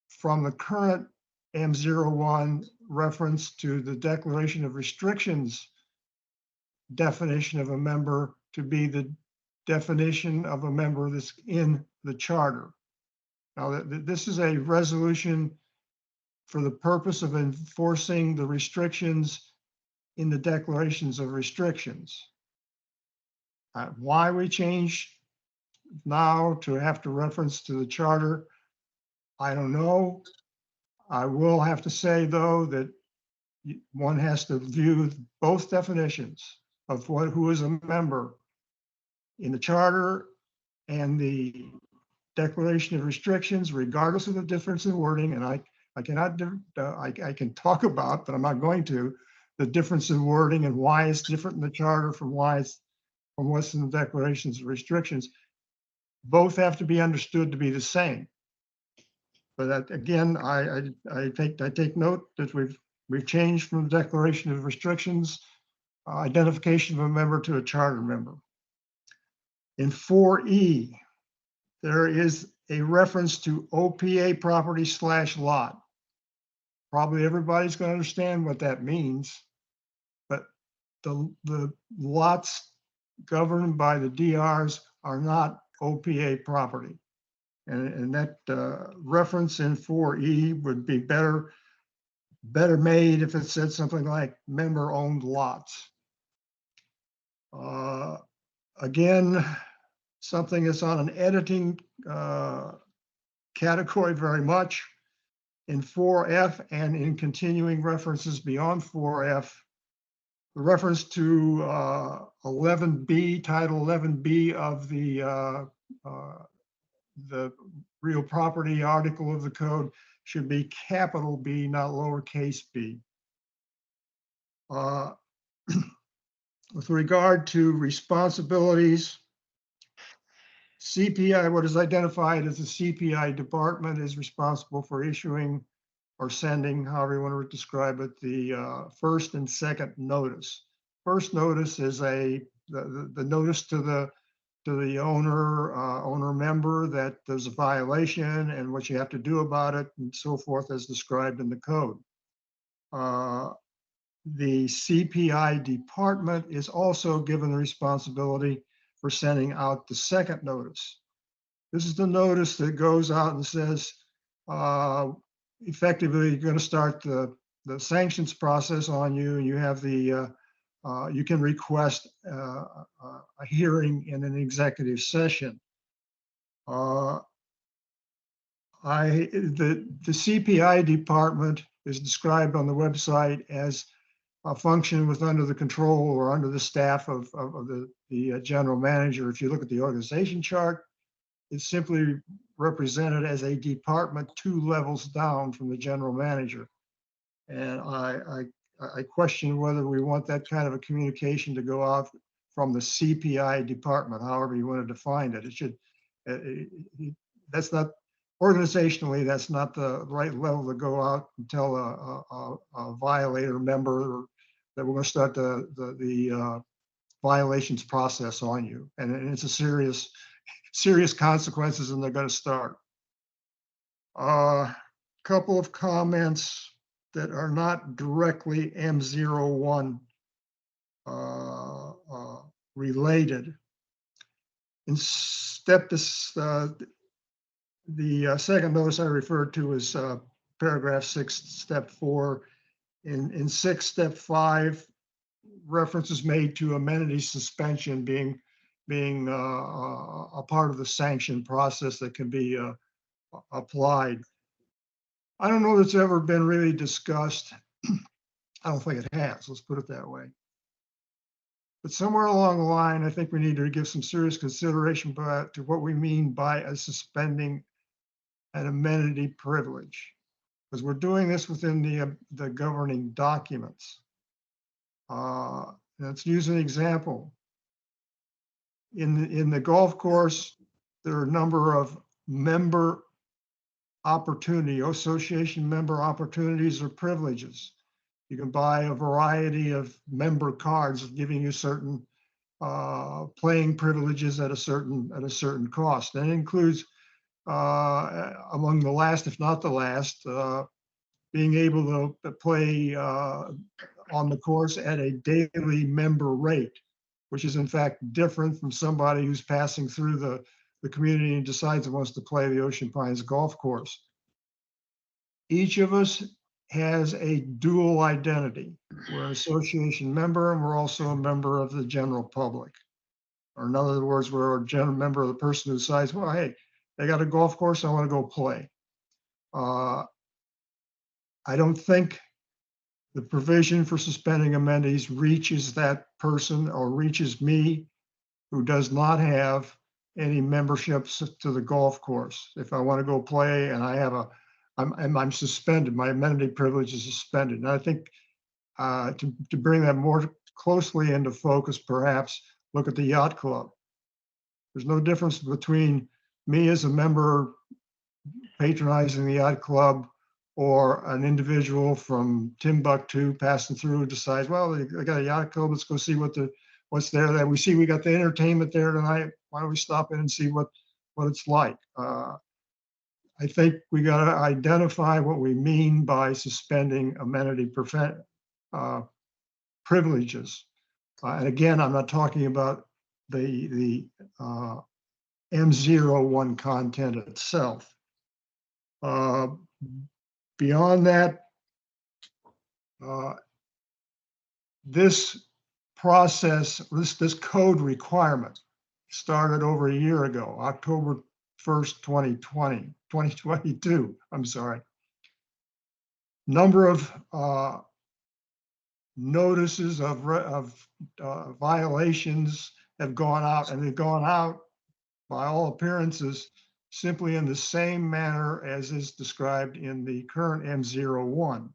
from the current M01 reference to the declaration of restrictions definition of a member to be the definition of a member that's in the charter. Now, this is a resolution for the purpose of enforcing the restrictions in the declarations of restrictions. Why we change now to have to reference to the charter, I don't know. I will have to say, though, that one has to view both definitions of who is a member in the charter and the declaration of restrictions, regardless of the difference in wording. And I can talk about, but I'm not going to, the difference in wording and why it's different in the charter from what's in the declarations of restrictions. Both have to be understood to be the same. But that, again, I take note that we've changed from the declaration of restrictions, identification of a member to a charter member. In 4E, there is a reference to OPA property / lot. Probably everybody's going to understand what that means, but the lots governed by the DRs are not OPA property. And that reference in 4E would be better made if it said something like member-owned lots. Again, something that's on an editing category very much. In 4F and in continuing references beyond 4F, the reference to 11B, Title 11B of the real property article of the code should be capital B, not lowercase b. With regard to responsibilities, CPI, what is identified as the CPI department, is responsible for issuing or sending, however you want to describe it, the first and second notice. First notice is the notice to the owner member that there's a violation and what you have to do about it and so forth, as described in the code. The CPI department is also given the responsibility for sending out the second notice. This is the notice that goes out and says, effectively, you're going to start the sanctions process on you, and you have you can request a hearing in an executive session. The CPI department is described on the website as a function with under the control or under the staff of the general manager. If you look at the organization chart, it's simply represented as a department 2 levels down from the general manager. And I question whether we want that kind of a communication to go out from the CPI department, however you want to define it. It should, that's not, organizationally, that's not the right level to go out and tell a violator member that we're going to start the violations process on you. And it's a serious consequences, and they're going to start. Couple of comments that are not directly M01 related. In step this, the second notice I referred to is paragraph 6, step 4. In 6, step 5, reference is made to amenity suspension being a part of the sanction process that can be applied. I don't know if it's ever been really discussed. I don't think it has, let's put it that way. But somewhere along the line, I think we need to give some serious consideration to what we mean by suspending an amenity privilege, because we're doing this within the governing documents. Let's use an example. In the golf course, there are a number of member association member opportunities or privileges. You can buy a variety of member cards giving you certain playing privileges at a certain cost. And it includes among the last, if not the last, being able to play on the course at a daily member rate, which is in fact different from somebody who's passing through the community and decides it wants to play the Ocean Pines golf course. Each of us has a dual identity. We're an association member, and we're also a member of the general public. Or in other words, we're a general member of the person who decides, well, hey, they got a golf course, I want to go play. I don't think the provision for suspending amenities reaches that person or reaches me who does not have any memberships to the golf course. If I want to go play and I'm suspended, my amenity privilege is suspended. And I think to bring that more closely into focus, perhaps look at the yacht club. There's no difference between me as a member patronizing the yacht club or an individual from Timbuktu passing through and decides, well, they got a yacht club, let's go see what's there. That we see we got the entertainment there tonight. Why don't we stop in and see what it's like? I think we got to identify what we mean by suspending amenity privileges. And again, I'm not talking about the M01 content itself. Beyond that, this process, this code requirement started over a year ago, October 1st, 2022, I'm sorry. Number of notices of violations have gone out, and they've gone out by all appearances simply in the same manner as is described in the current M01.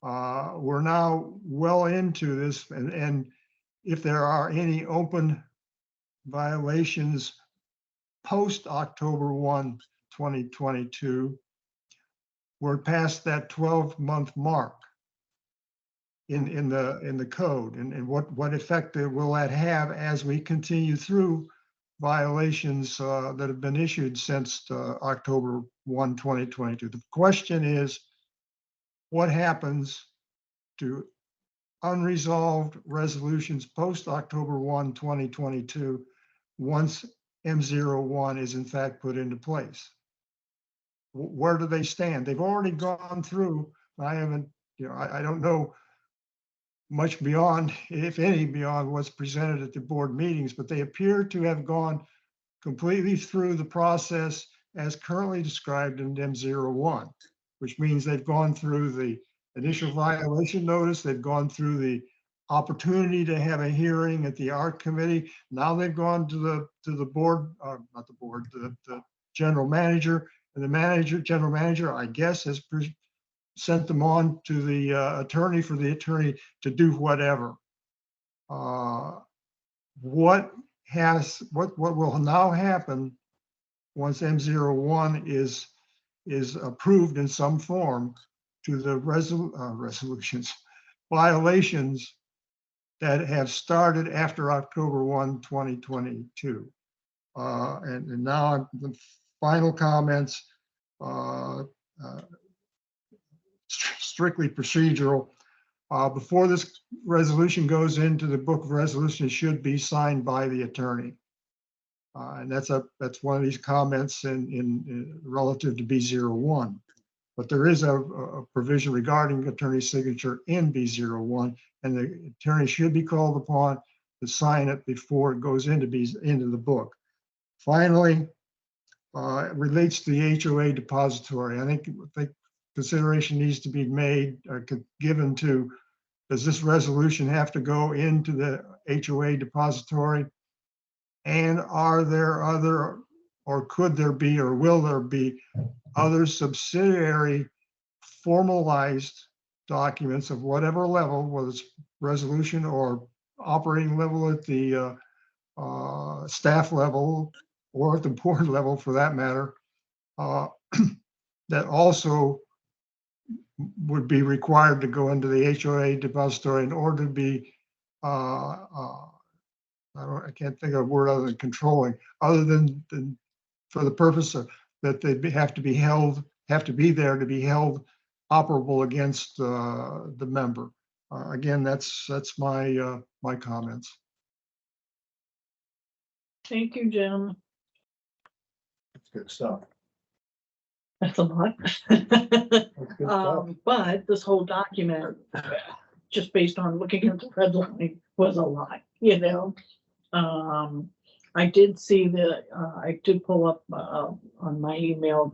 We're now well into this, and if there are any open violations post October 1, 2022, we're past that 12-month mark in the code, and what effect will that have as we continue through violations that have been issued since October 1, 2022. The question is, what happens to unresolved resolutions post October 1, 2022, once M01 is in fact put into place? where do they stand? They've already gone through, I haven't, I don't know much beyond, if any, beyond what's presented at the board meetings, but they appear to have gone completely through the process as currently described in M01, which means they've gone through the initial violation notice, they've gone through the opportunity to have a hearing at the art committee. Now they've gone to the board, not the board, the general manager, and the general manager, I guess, has sent them on to the attorney for the attorney to do whatever. What will now happen once M01 is approved in some form to the resolutions, violations that have started after October 1, 2022. And now the final comments, strictly procedural. Before this resolution goes into the book of resolutions, it should be signed by the attorney. And that's one of these comments in relative to B01. But there is a provision regarding attorney signature in B01, and the attorney should be called upon to sign it before it goes into the book. Finally, it relates to the HOA depository. I think consideration needs to be made, given to, does this resolution have to go into the HOA depository? And are there other, or could there be, or will there be other subsidiary formalized documents of whatever level, whether it's resolution or operating level at the staff level or at the board level for that matter, that also would be required to go into the HOA depository in order to be, I can't think of a word other than controlling, other than for the purpose of that they have to be there to be held operable against the member. Again, that's my my comments.
Thank you, Jim.
That's good stuff.
That's a lot.
That's good stuff.
But this whole document, just based on looking at the red line, was a lot, you know. I did see I did pull up on my email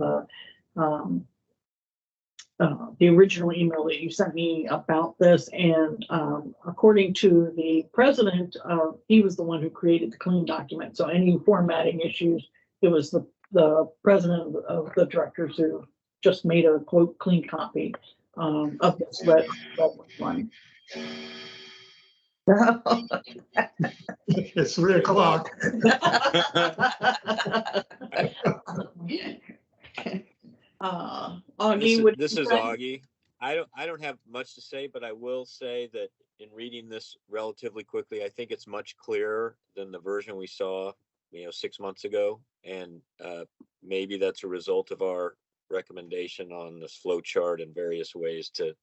the original email that you sent me about this, and according to the president, he was the one who created the clean document. So any formatting issues, it was the president of the directors who just made a quote clean copy of this red one.
It's 3 o'clock.
Augie,
This is Augie. I don't have much to say, but I will say that in reading this relatively quickly, I think it's much clearer than the version we saw, 6 months ago. And maybe that's a result of our recommendation on this flow chart and various ways to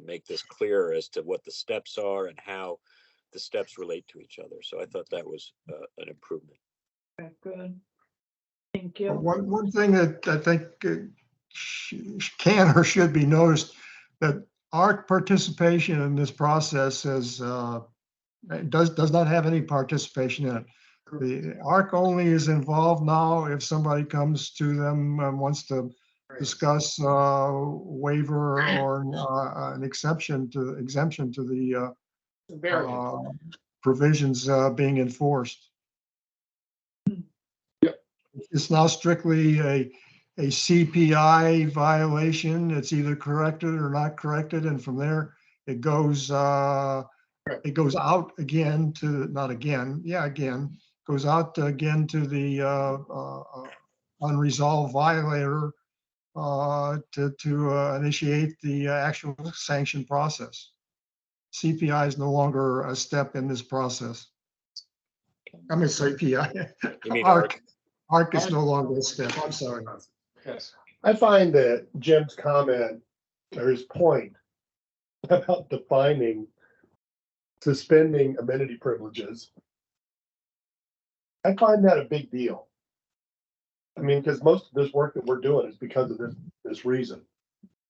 make this clearer as to what the steps are and how the steps relate to each other. So I thought that was an improvement.
Okay, good. Thank you.
One thing that I think can or should be noticed, that our participation in this process does not have any participation in it. The ARC only is involved now if somebody comes to them and wants to discuss waiver or an exemption to the provisions being enforced. It's now strictly a CPI violation. It's either corrected or not corrected, and from there it goes out again to goes out again to the unresolved violator to initiate the actual sanction process. CPI is no longer a step in this process. I mean CPI.
You mean
ARC is no longer a step. I'm sorry.
Yes.
I find that Jim's comment or his point about defining suspending amenity privileges, I find that a big deal. I mean, because most of this work that we're doing is because of this reason.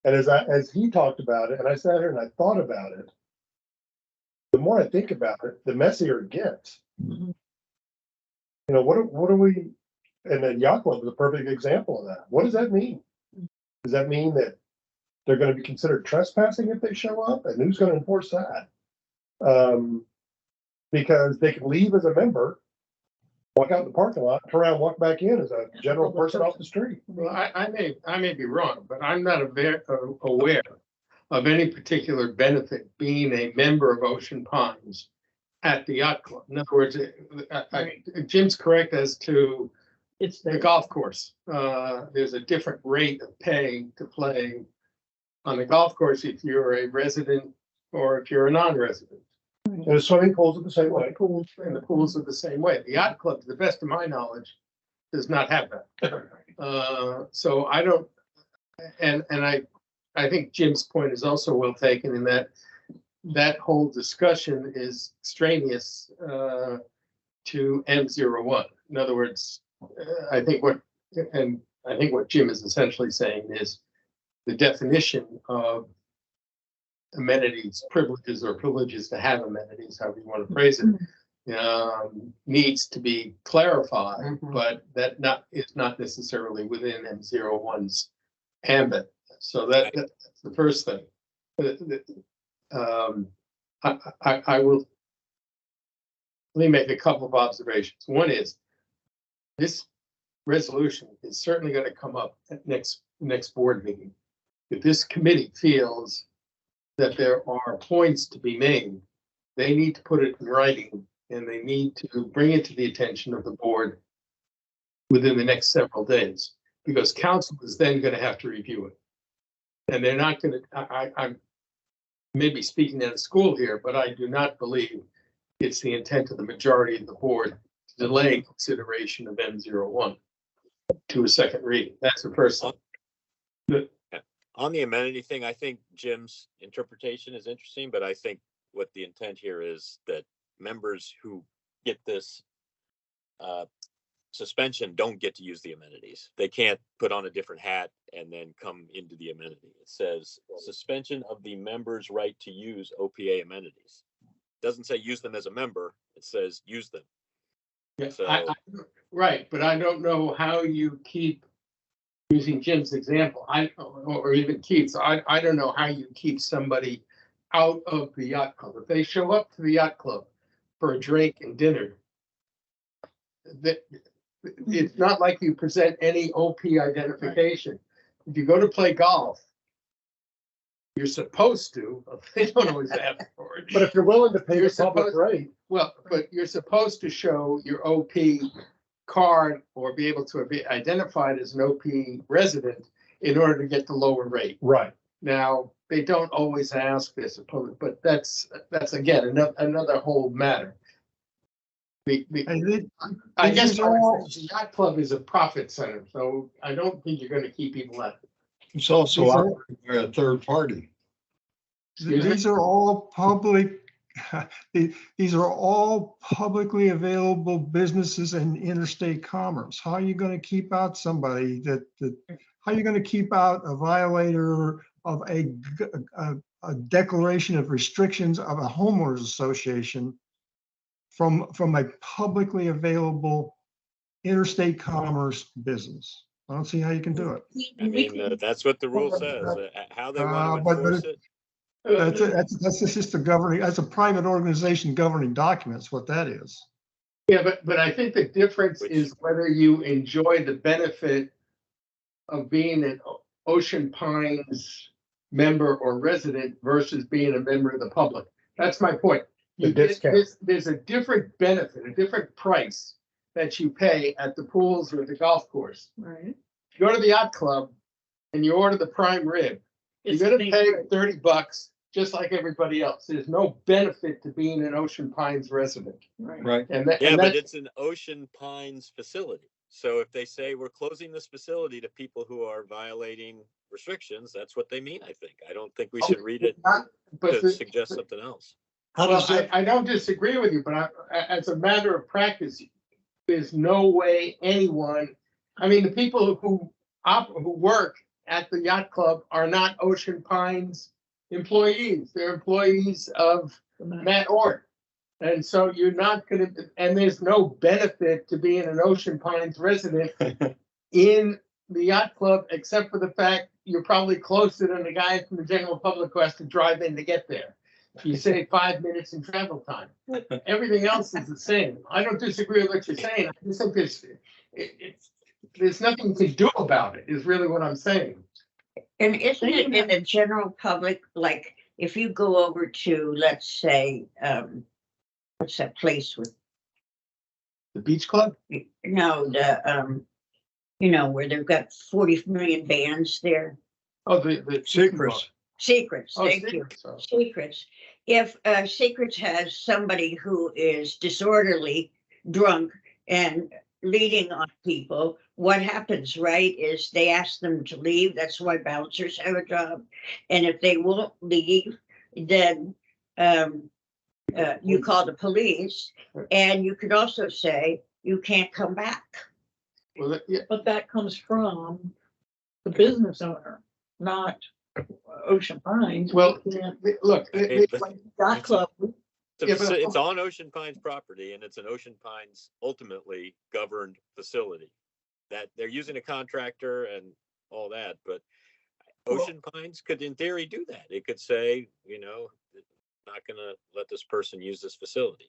And as he talked about it, and I sat here and I thought about it, the more I think about it, the messier it gets.
Mhm.
You know, what are we, and then Yacht Club is a perfect example of that. What does that mean? Does that mean that they're going to be considered trespassing if they show up? And who's going to enforce that? Because they can leave as a member, walk out in the parking lot, turn around, walk back in as a general person off the street.
Well, I may be wrong, but I'm not aware of any particular benefit being a member of Ocean Pines at the yacht club. In other words, Jim's correct as to
It's
the
there.
golf course. There's a different rate of pay to play on the golf course if you're a resident or if you're a non-resident.
And the swimming pools are the same way.
And the pools are the same way. The yacht club, to the best of my knowledge, does not have that. So I don't, and I think Jim's point is also well taken in that whole discussion is extraneous to M01. In other words, I think what Jim is essentially saying is the definition of amenities, privileges, or privileges to have amenities, however you want to phrase it, needs to be clarified, but that is not necessarily within M01's ambit. So that's the first thing. I will, let me make a couple of observations. One is this resolution is certainly going to come up at next board meeting. If this committee feels that there are points to be made, they need to put it in writing and they need to bring it to the attention of the board within the next several days, because council is then going to have to review it. And they're not going to, I'm maybe speaking out of school here, but I do not believe it's the intent of the majority of the board to delay consideration of M01 to a second reading. That's the first thing.
On the amenity thing, I think Jim's interpretation is interesting, but I think what the intent here is that members who get this suspension don't get to use the amenities. They can't put on a different hat and then come into the amenity. It says suspension of the member's right to use OPA amenities. It doesn't say use them as a member. It says use them.
Yeah,
So,
right, but I don't know how you keep, using Jim's example, or even Keith's, I don't know how you keep somebody out of the yacht club. If they show up to the yacht club for a drink and dinner, it's not like you present any OP identification. If you go to play golf, you're supposed to, they don't always ask for it.
But if you're willing to pay
You're
the public
supposed-
rate,
Well, but you're supposed to show your OP card or be able to be identified as an OP resident in order to get the lower rate.
right.
Now, they don't always ask this, but that's again, another whole matter. I guess the yacht club is a profit center, so I don't think you're gonna keep people out.
It's also operated by a third party.
These are all public, these are all publicly available businesses and interstate commerce. How are you going to keep out somebody how are you going to keep out a violator of a declaration of restrictions of a homeowners association from a publicly available interstate commerce business? I don't see how you can do it.
I mean, that's what the rule says. How they want to
But
enforce it.
That's just a governing, that's a private organization governing documents, what that is.
Yeah, but I think the difference is whether you enjoy the benefit of being an Ocean Pines member or resident versus being a member of the public. That's my point.
The discount.
There's a different benefit, a different price that you pay at the pools or the golf course.
Right.
If you go to the yacht club and you order the prime rib, you're
It's
gonna
the
pay
same.
$30 just like everybody else. There's no benefit to being an Ocean Pines resident.
Right.
Right.
And that,
Yeah,
and
but
that's,
it's an Ocean Pines facility. So if they say we're closing this facility to people who are violating restrictions, that's what they mean, I think. I don't think we should read it
not, but
to suggest something else.
How
well,
does that,
I don't disagree with you, but as a matter of practice, there's no way anyone I mean, the people who work at the yacht club are not Ocean Pines employees. They're employees of Matt Ort. And so you're not gonna, and there's no benefit to being an Ocean Pines resident in the yacht club, except for the fact you're probably closer than the guy from the general public who has to drive in to get there. You save 5 minutes in travel time. Everything else is the same. I don't disagree with what you're saying. I just think there's nothing you can do about it, is really what I'm saying.
And isn't it in the general public, like, if you go over to, let's say, what's that place with,
The beach club?
no, where they've got 40 million bands there?
Oh, the
Secrets.
Secrets,
Oh,
thank you.
Secrets, oh.
Secrets. If Secrets has somebody who is disorderly, drunk, and leading on people, what happens, right, is they ask them to leave. That's why bouncers have a job. And if they won't leave, then you call the police, and you could also say, you can't come back.
Well, yeah,
But that comes from the business owner, not Ocean Pines.
Well,
We can't-
look,
Hey, but-
Like yacht club,
Yeah, but-
It's on Ocean Pines property and it's an Ocean Pines ultimately governed facility. That they're using a contractor and all that, but Ocean Pines could in theory do that. It could say, not gonna let this person use this facility.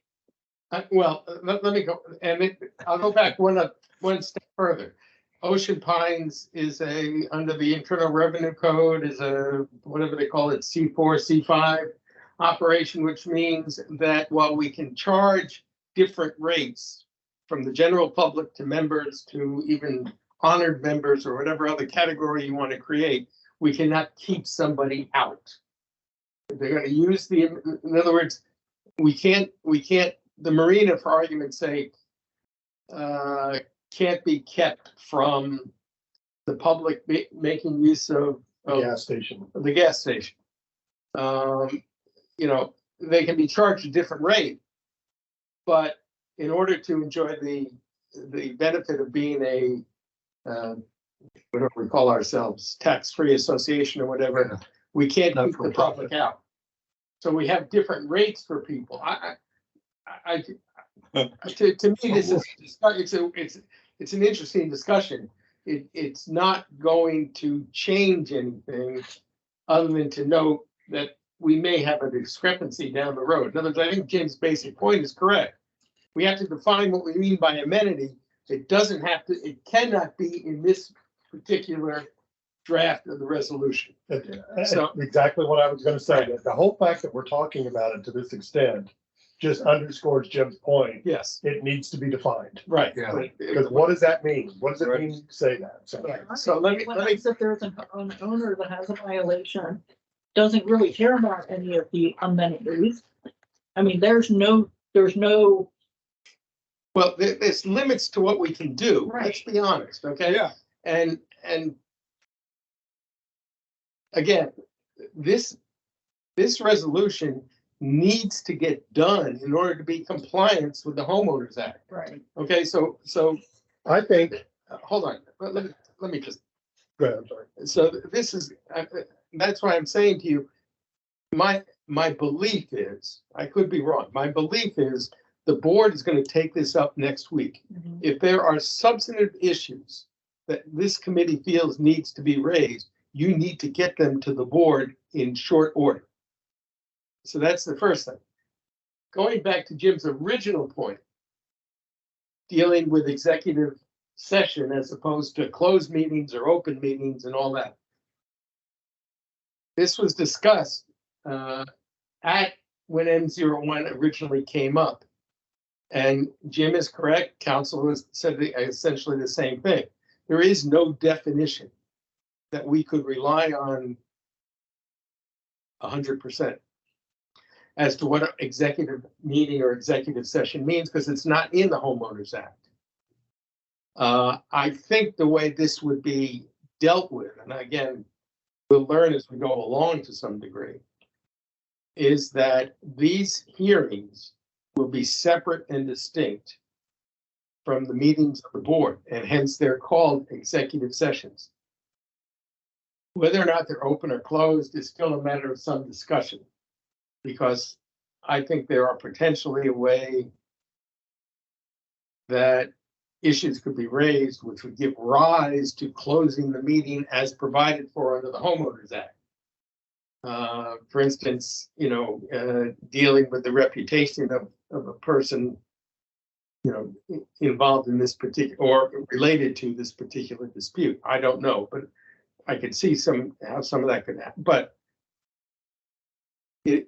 well, let me go, and I'll go back one step further. Ocean Pines is under the Internal Revenue Code, is a, whatever they call it, C4, C5 operation, which means that while we can charge different rates from the general public to members to even honored members or whatever other category you want to create, we cannot keep somebody out. They're going to use in other words, we can't, the marina, for argument's sake, can't be kept from the public making use of
Gas station.
the gas station. They can be charged a different rate, but in order to enjoy the benefit of being a whatever we call ourselves, tax-free association or whatever, we can't keep the public out. So we have different rates for people. To me, this is it's an interesting discussion. It's not going to change anything other than to note that we may have a discrepancy down the road. In other words, I think Jim's basic point is correct. We have to define what we mean by amenity. It cannot be in this particular draft of the resolution.
So exactly what I was gonna say, that the whole fact that we're talking about it to this extent just underscores Jim's point.
Yes,
It needs to be defined.
right.
Yeah.
Because what does that mean? What does it mean to say that? So
So let me,
what happens if there's an owner that has a violation, doesn't really care about any of the amenities? I mean, there's no,
well, there's limits to what we can do. Let's be honest, okay?
Yeah.
And again, this resolution needs to get done in order to be compliance with the Homeowners Act.
right,
Okay, so
I think,
hold on, let me just,
go ahead, I'm sorry.
so this is, that's why I'm saying to you, my belief is, I could be wrong, my belief is the board is going to take this up next week.
Mhm.
If there are substantive issues that this committee feels needs to be raised, you need to get them to the board in short order. So that's the first thing. Going back to Jim's original point, dealing with executive session as opposed to closed meetings or open meetings and all that. This was discussed at when M01 originally came up. And Jim is correct. Council has said essentially the same thing. There is no definition that we could rely on 100% as to what an executive meeting or executive session means, because it's not in the Homeowners Act. I think the way this would be dealt with, and again, we'll learn as we go along to some degree, is that these hearings will be separate and distinct from the meetings of the board, and hence they're called executive sessions. Whether or not they're open or closed is still a matter of some discussion, because I think there are potentially a way that issues could be raised which would give rise to closing the meeting as provided for under the Homeowners Act. For instance, dealing with the reputation of a person, involved in this particular or related to this particular dispute. I don't know, but I could see how some of that could happen. But the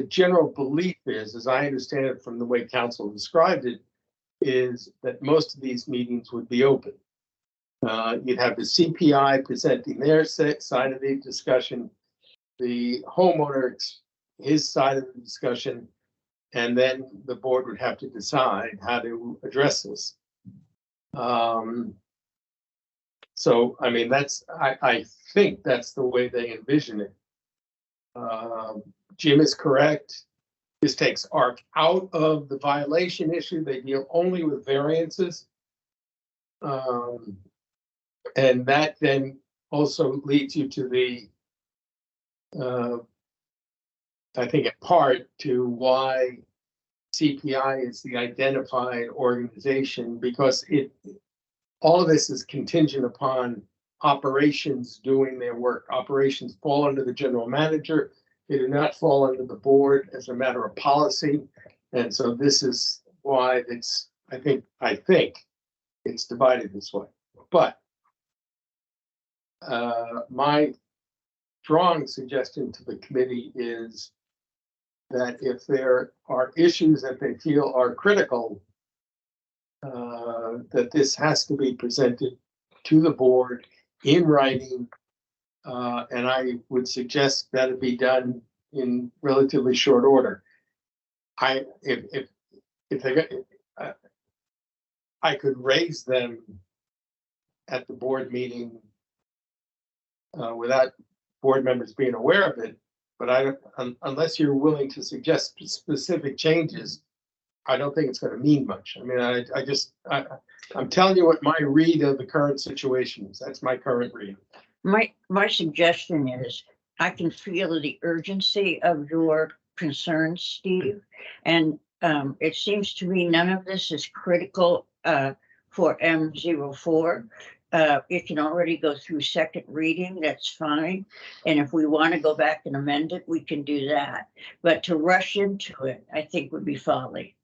general belief is, as I understand it from the way counsel described it, is that most of these meetings would be open. You'd have the CPI presenting their side of the discussion, the homeowner, his side of the discussion, and then the board would have to decide how to address this. So, I mean, I think that's the way they envision it. Jim is correct. This takes ARC out of the violation issue. They deal only with variances. And that then also leads you to the, I think in part to why CPI is the identified organization, because all of this is contingent upon operations doing their work. Operations fall under the general manager. They do not fall under the board as a matter of policy. And so this is why I think it's divided this way. But my strong suggestion to the committee is that if there are issues that they feel are critical, that this has to be presented to the board in writing. And I would suggest that it be done in relatively short order. I could raise them at the board meeting without board members being aware of it, but unless you're willing to suggest specific changes, I don't think it's going to mean much. I mean, I'm telling you what my read of the current situation is. That's my current read.
My suggestion is, I can feel the urgency of your concerns, Steve. And it seems to me none of this is critical for M04. It can already go through second reading, that's fine. And if we want to go back and amend it, we can do that. But to rush into it, I think would be folly.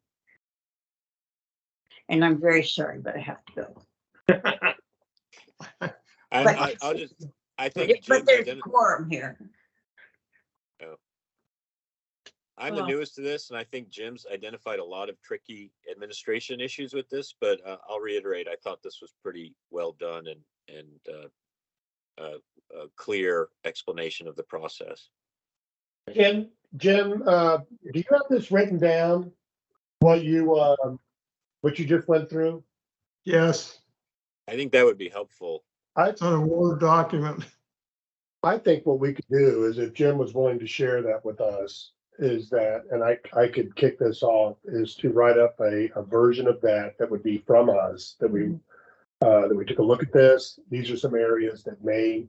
And I'm very sorry, but I have to go.
I think
But there's a quorum here.
I'm the newest to this, and I think Jim's identified a lot of tricky administration issues with this, but I'll reiterate, I thought this was pretty well done and a clear explanation of the process.
Jim, do you have this written down? What you just went through?
Yes,
I think that would be helpful.
it's on a Word document.
I think what we could do is, if Jim was willing to share that with us, is that, and I could kick this off, is to write up a version of that would be from us, that we took a look at this. These are some areas that may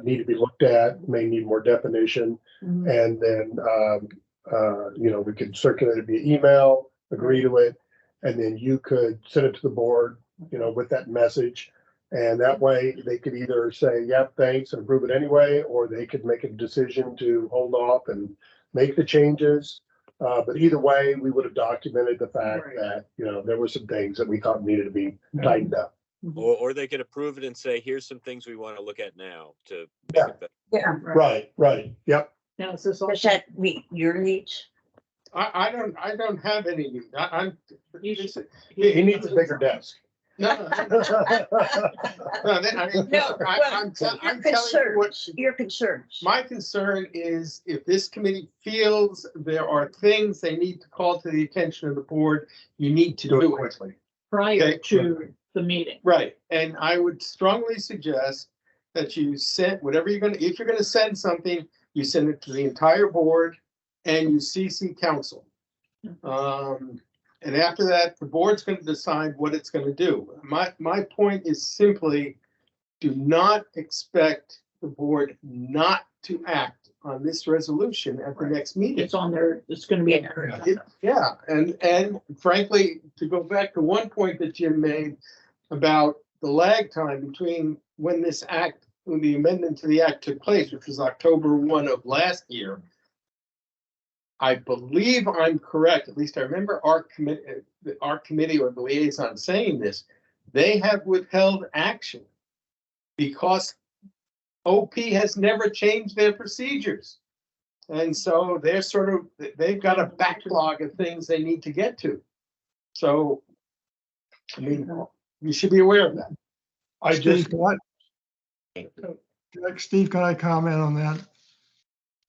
need to be looked at, may need more definition.
Mhm.
And then, we could circulate it via email, agree to it, and then you could send it to the board, with that message. And that way they could either say, yep, thanks, and approve it anyway, or they could make a decision to hold off and make the changes. But either way, we would have documented the fact
Right.
that, there were some things that we thought needed to be tightened up.
Or they could approve it and say, here's some things we want to look at now to make
Yeah.
it better.
Yeah.
Right. Yep.
Now, is this all?
Does that meet your needs?
I don't have any need.
You should-
He needs a bigger desk.
No, I mean,
No,
I'm telling you what.
Your concerns.
My concern is, if this committee feels there are things they need to call to the attention of the board, you need to do it quickly.
Prior
Okay.
to the meeting.
Right, and I would strongly suggest that you send whatever if you're gonna send something, you send it to the entire board and you CC council. And after that, the board's going to decide what it's going to do. My point is simply, do not expect the board not to act on this resolution at the
Right.
next meeting.
It's on there, it's gonna be in there.
Yeah, and frankly, to go back to one point that Jim made about the lag time between when this act, when the amendment to the act took place, which was October 1 of last year. I believe I'm correct, at least I remember our committee or the liaison saying this, they have withheld action because OP has never changed their procedures. And so they're they've got a backlog of things they need to get to. So, I mean, you should be aware of that.
Steve, can I comment on that?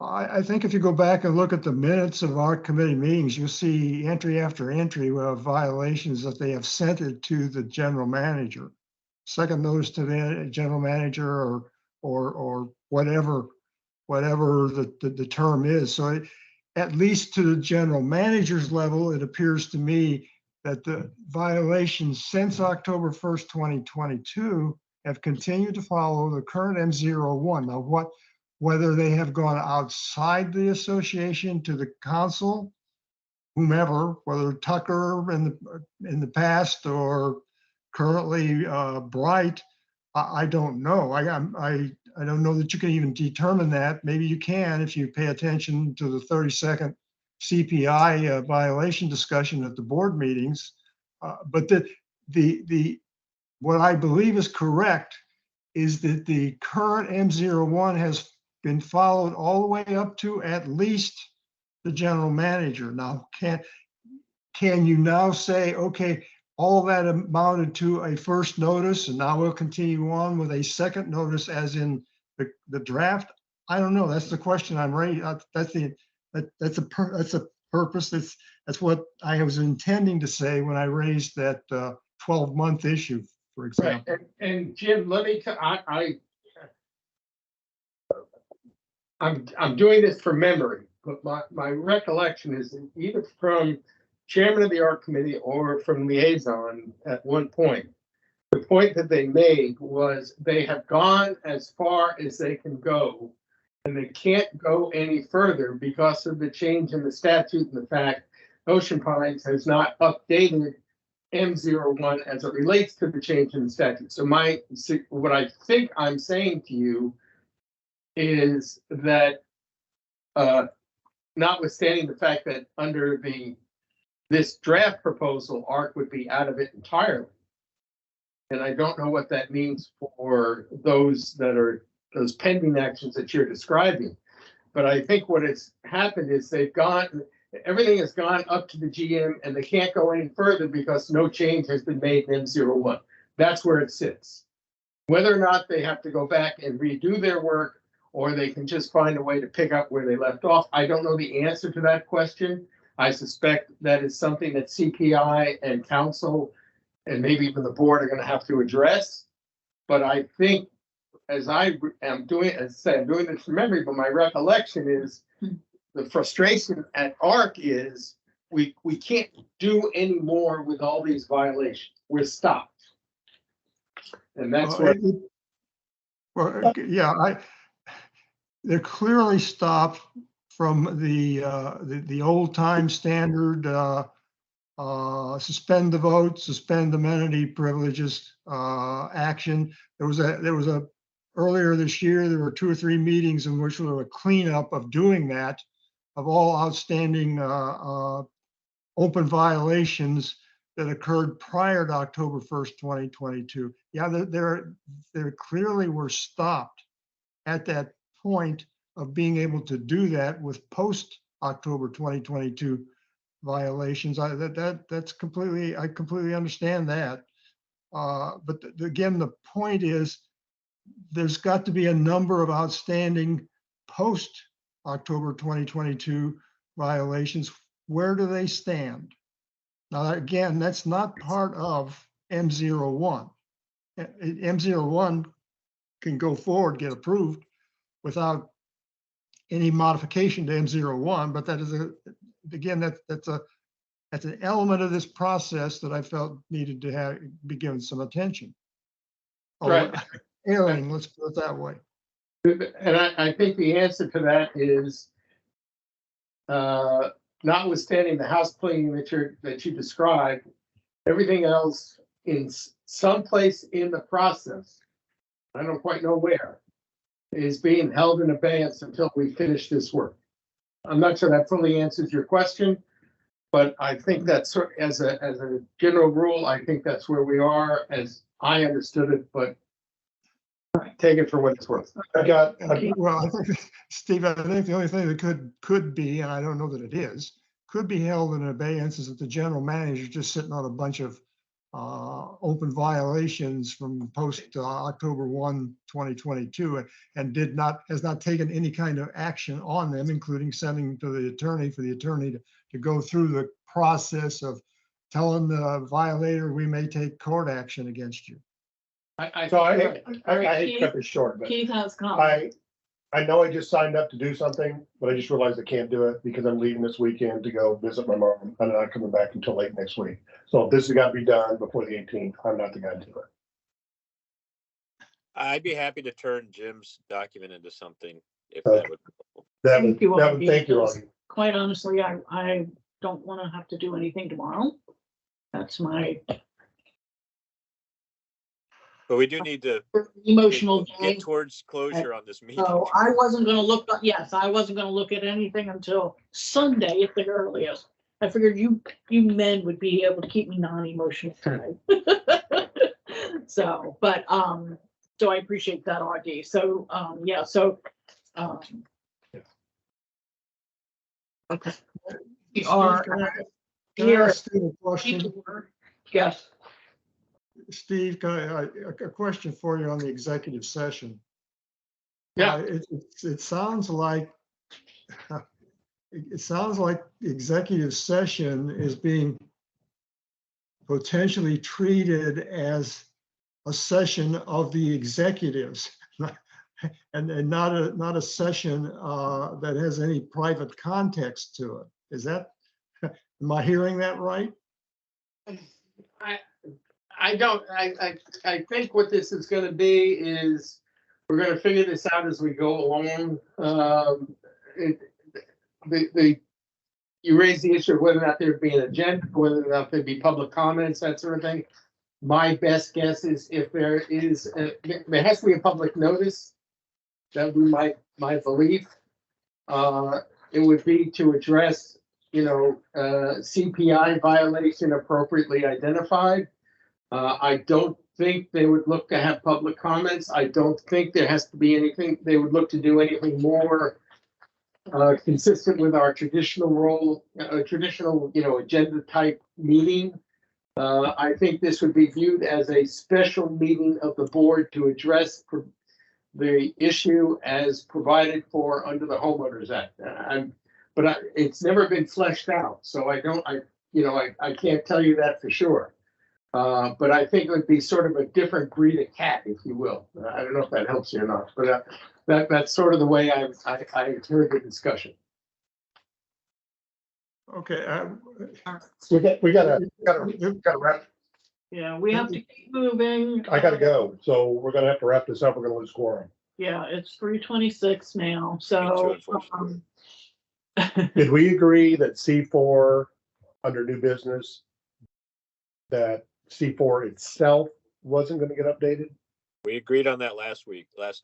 I think if you go back and look at the minutes of our committee meetings, you'll see entry after entry of violations that they have sent it to the general manager. Second notice to the general manager or whatever the term is. So at least to the general manager's level, it appears to me that the violations since October 1st, 2022 have continued to follow the current M01. Now, whether they have gone outside the association to the council, whomever, whether Tucker in the past or currently Bright, I don't know. I don't know that you can even determine that. Maybe you can if you pay attention to the 30-second CPI violation discussion at the board meetings. But what I believe is correct is that the current M01 has been followed all the way up to at least the general manager. Now, can you now say, okay, all that amounted to a first notice, and now we'll continue on with a second notice as in the draft? I don't know. That's the question I'm raising. That's a purpose. That's what I was intending to say when I raised that 12-month issue, for example.
Right. And Jim, let me I'm doing this from memory, but my recollection is either from chairman of the art committee or from liaison at one point. The point that they made was they have gone as far as they can go and they can't go any further because of the change in the statute and the fact Ocean Pines has not updated M01 as it relates to the change in the statute. So what I think I'm saying to you is that notwithstanding the fact that under this draft proposal, ARC would be out of it entirely. And I don't know what that means for those pending actions that you're describing. But I think what has happened is everything has gone up to the GM and they can't go any further because no change has been made in M01. That's where it sits. Whether or not they have to go back and redo their work or they can just find a way to pick up where they left off, I don't know the answer to that question. I suspect that is something that CPI and council and maybe even the board are going to have to address. But I think as I am doing, as I say, I'm doing this from memory, but my recollection is the frustration at ARC is we can't do any more with all these violations. We're stopped. And that's
they're clearly stopped from the old time standard suspend the vote, suspend amenity privileges action. There was a earlier this year, there were 2 or 3 meetings in which there was a cleanup of doing that, of all outstanding open violations that occurred prior to October 1st, 2022. Yeah, they clearly were stopped at that point of being able to do that with post October 2022 violations. I completely understand that. But again, the point is there's got to be a number of outstanding post October 2022 violations. Where do they stand? Now, again, that's not part of M01. M01 can go forward, get approved without any modification to M01, but that is again, that's a That's an element of this process that I felt needed to be given some attention.
Right.
Airing, let's put it that way.
And I think the answer to that is, notwithstanding the house cleaning that you described, everything else in some place in the process, I don't quite know where, is being held in abeyance until we finish this work. I'm not sure that fully answers your question, but I think that's, as a general rule, I think that's where we are as I understood it, but take it for what it's worth.
Well, I think, Steve, I think the only thing that could be, and I don't know that it is, could be held in abeyance is that the general manager is just sitting on a bunch of open violations from post October 1, 2022, and has not taken any kind of action on them, including sending to the attorney for the attorney to go through the process of telling the violator, we may take court action against you.
I
Keith-
hate to cut this short, but
Keith has comments.
I know I just signed up to do something, but I just realized I can't do it because I'm leaving this weekend to go visit my mom and I'm not coming back until late next week. So if this has got to be done before the 18th, I'm not the guy to do it.
I'd be happy to turn Jim's document into something if
Okay.
that would.
Thank you, Augie.
Thank you, Augie.
Quite honestly, I don't want to have to do anything tomorrow. That's my
But we do need to
emotional
get
day.
towards closure on this meeting.
So I wasn't gonna look, I wasn't gonna look at anything until Sunday at the earliest. I figured you men would be able to keep me non-emotional tonight. So, but, so I appreciate that, Augie. So, yeah, so, okay. We are
Can I
here.
ask Steve a question?
Yes,
Steve, a question for you on the executive session.
Yeah.
It sounds like the executive session is being potentially treated as a session of the executives and not a session that has any private context to it. Is that, am I hearing that right?
I think what this is gonna be is, we're gonna figure this out as we go along. You raise the issue of whether or not there'd be an agenda, whether or not there'd be public comments, that sort of thing. My best guess is if there is, there has to be a public notice. That would be my belief. It would be to address, CPI violation appropriately identified. I don't think they would look to have public comments. I don't think there has to be anything, they would look to do anything more consistent with our traditional role, traditional, agenda type meeting. I think this would be viewed as a special meeting of the board to address the issue as provided for under the Homeowners Act. But it's never been fleshed out, so I can't tell you that for sure. But I think it would be sort of a different breed of cat, if you will. I don't know if that helps you or not, but that's sort of the way I heard the discussion.
Okay.
We gotta wrap.
yeah, we have to keep moving.
I gotta go. So we're gonna have to wrap this up. We're gonna lose quorum.
Yeah, it's 3:26 now, so.
Did we agree that C4 under new business, that C4 itself wasn't gonna get updated?
We agreed on that last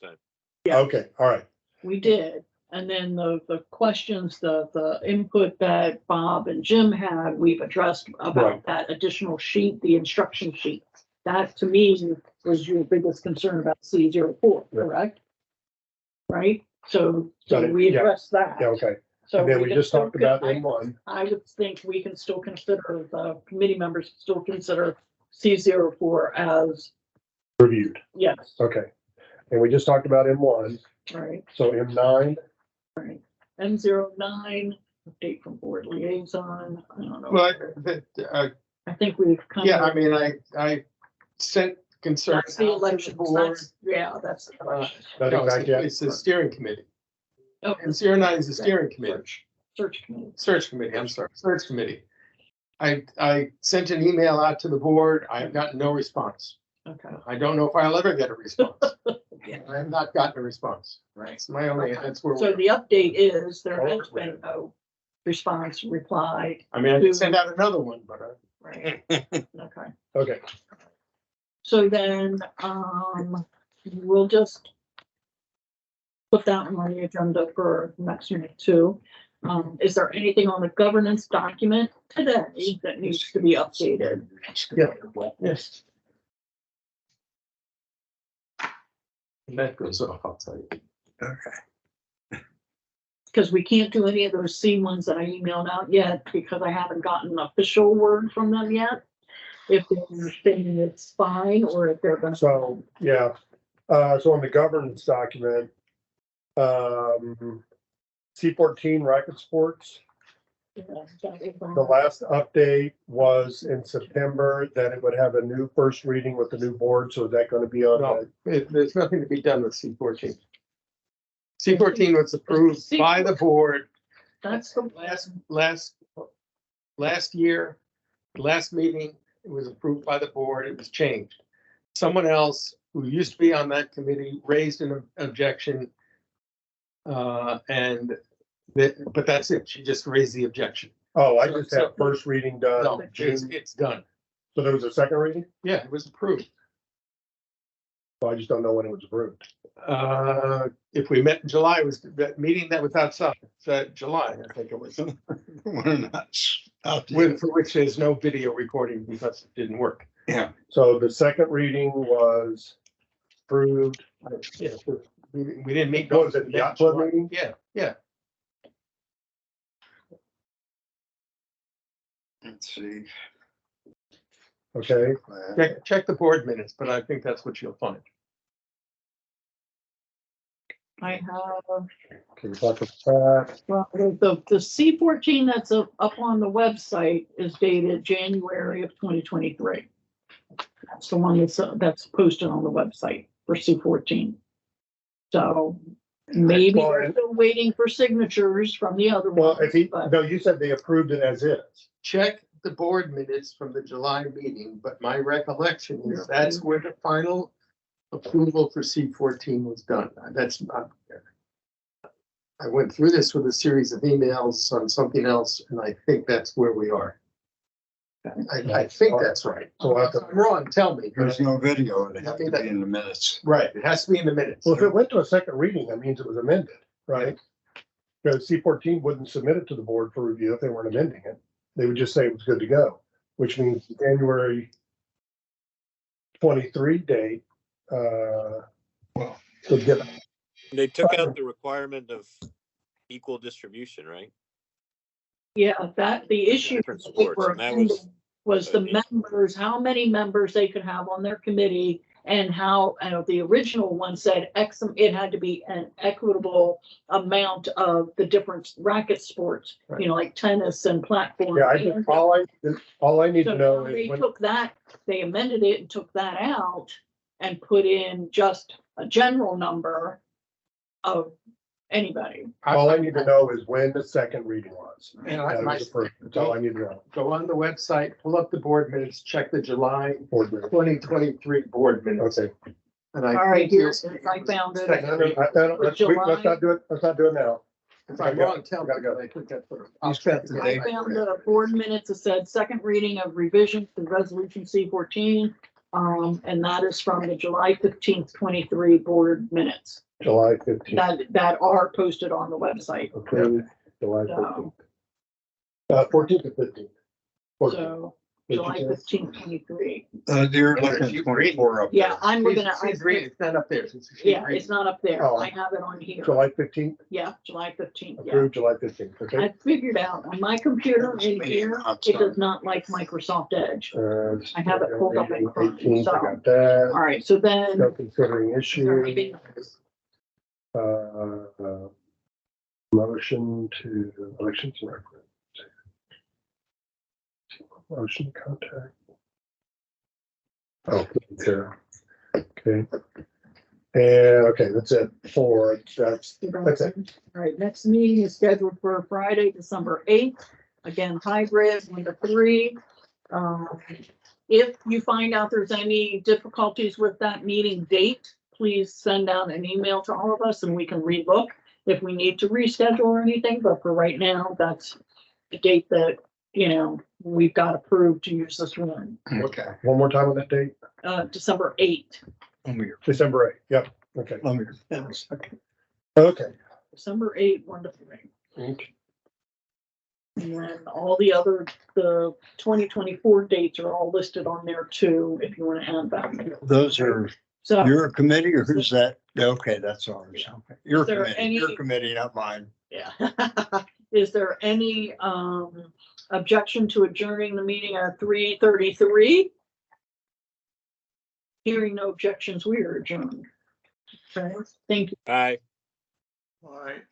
time.
Yeah.
Okay, all right.
We did, and then the questions, the input that Bob and Jim had, we've addressed about
Right.
that additional sheet, the instruction sheet. That to me was your biggest concern about C04, correct? Right, so
Got it,
we
yeah.
addressed that.
Yeah, okay.
So
And then we
can
just
still
talked about
con-
M1.
I would think we can still consider, the committee members still consider C04 as,
Reviewed.
yes,
Okay. And we just talked about M1.
right,
So M9,
right. M09, update from board liaison, I don't know.
Well,
I think we've kind
yeah,
of.
I mean, I sent concerns.
That's the
out to
election,
board.
that's.
nothing back yet.
It's the steering committee.
Oh,
And 09 is the steering committee,
search committee.
search committee, I'm sorry, search committee. I sent an email out to the board. I have gotten no response.
Okay,
I don't know if I'll ever get a response.
Yeah.
I have not gotten a response.
right.
That's my only, that's where
So
we're,
the update is there has been no response, reply,
I mean, I can send out another one, but
right? Okay.
Okay,
So then, we'll just put that one on the agenda for next unit too. Is there anything on the governance document today that needs to be updated?
yes. And that goes off, I'll tell you.
Okay.
Because we can't do any of those C ones that I emailed out yet because I haven't gotten an official word from them yet. If they're saying it's fine or if they're gonna.
so, yeah, so on the governance document, C14 racket sports, the last update was in September, that it would have a new first reading with the new board, so is that gonna be on
No,
the?
there's nothing to be done with C14. C14 was approved by the board
That's the
last year, last meeting. It was approved by the board. It was changed. Someone else who used to be on that committee raised an objection. But that's it. She just raised the objection.
Oh, I just have first reading done
No,
in June,
it's done.
so there was a second reading,
Yeah, it was approved.
so I just don't know when it was approved.
If we met in July, it was that meeting that was outside, July, I think it was.
We're not out there.
With, for which there's no video recording because it didn't work.
Yeah,
So the second reading was approved.
Yeah, we didn't meet.
What was it, the yacht club meeting?
Yeah.
let's see.
Okay,
Check the board minutes, but I think that's what you'll find.
I have,
can we talk about that?
well, the C14 that's up on the website is dated January of 2023. That's the one that's posted on the website for C14. So maybe
Well,
we're still waiting for signatures from the other
Well,
ones,
if he,
but
no, you said they approved it as is.
Check the board minutes from the July meeting, but my recollection is that's where the final approval for C14 was done. That's not. I went through this with a series of emails on something else, and I think that's where we are. I think that's right.
So
If I'm wrong, tell me.
There's no video. It has to be in the minutes.
Right, it has to be in the minutes.
Well, if it went to a second reading, that means it was amended, right? Because C14 wouldn't submit it to the board for review if they weren't amending it. They would just say it was good to go, which means January 23 date, would get,
They took out the requirement of equal distribution, right?
yeah, that the issue
Different sports, and that
was the members, how many members they could have on their committee and how, the original one said it had to be an equitable amount of the different racket sports, like tennis and platform.
yeah, I just, all I need
So
to know
now
is
they
when,
took that, they amended it and took that out and put in just a general number of anybody.
all I need to know is when the second reading was.
And
That was approved. That's all I need to know.
Go on the website, pull up the board minutes, check the July
Board minutes.
2023 board minutes.
Okay.
And I
All right,
think you'll
here's,
see-
I found it.
Let's not do it now.
If I'm wrong, tell me, but I think that's what.
He's got the
I
date.
found the board minutes that said second reading of revision to resolution C14. And that is from the July 15th, 23 board minutes
July 15th.
that are posted on the website.
Approved, July
So,
15th. 14th to 15th. 14th.
so July 15th, 23.
You're looking at 24 up there.
Yeah, I'm looking at,
She's reading, it's not up there. She's
yeah,
reading.
it's not up there.
Oh.
I have it on here.
July 15th,
Yeah, July 15th, yeah.
approved July 15th, okay?
I figured out on my computer in here, it does not like Microsoft Edge.
I
have it pulled up in Chrome,
18th, I
so-
got that.
All right, so then.
No considering issue, motion to elections and referendums. Motion to contact. Oh, Sarah. Okay. And, okay, that's it for, that's it.
All right, next meeting is scheduled for Friday, December 8th again, hybrid, 1 to 3. If you find out there's any difficulties with that meeting date, please send out an email to all of us and we can relook if we need to reschedule or anything, but for right now, that's the date that, you know, we've got approved to use this one,
Okay.
One more time on that date,
December 8th.
Let me,
December 8th. Yep, okay.
let me.
Okay.
December 8th, 1 to 3.
Okay.
And then all the 2024 dates are all listed on there too, if you want to add that.
Those are
So,
your committee or who's that? Okay, that's ours. Okay. Your
Is there
committee, your
any-
committee, not mine.
yeah. Is there any, objection to adjourning the meeting at 3:33? Hearing no objections, we are adjourned. Okay, thank you.
Bye.
All right.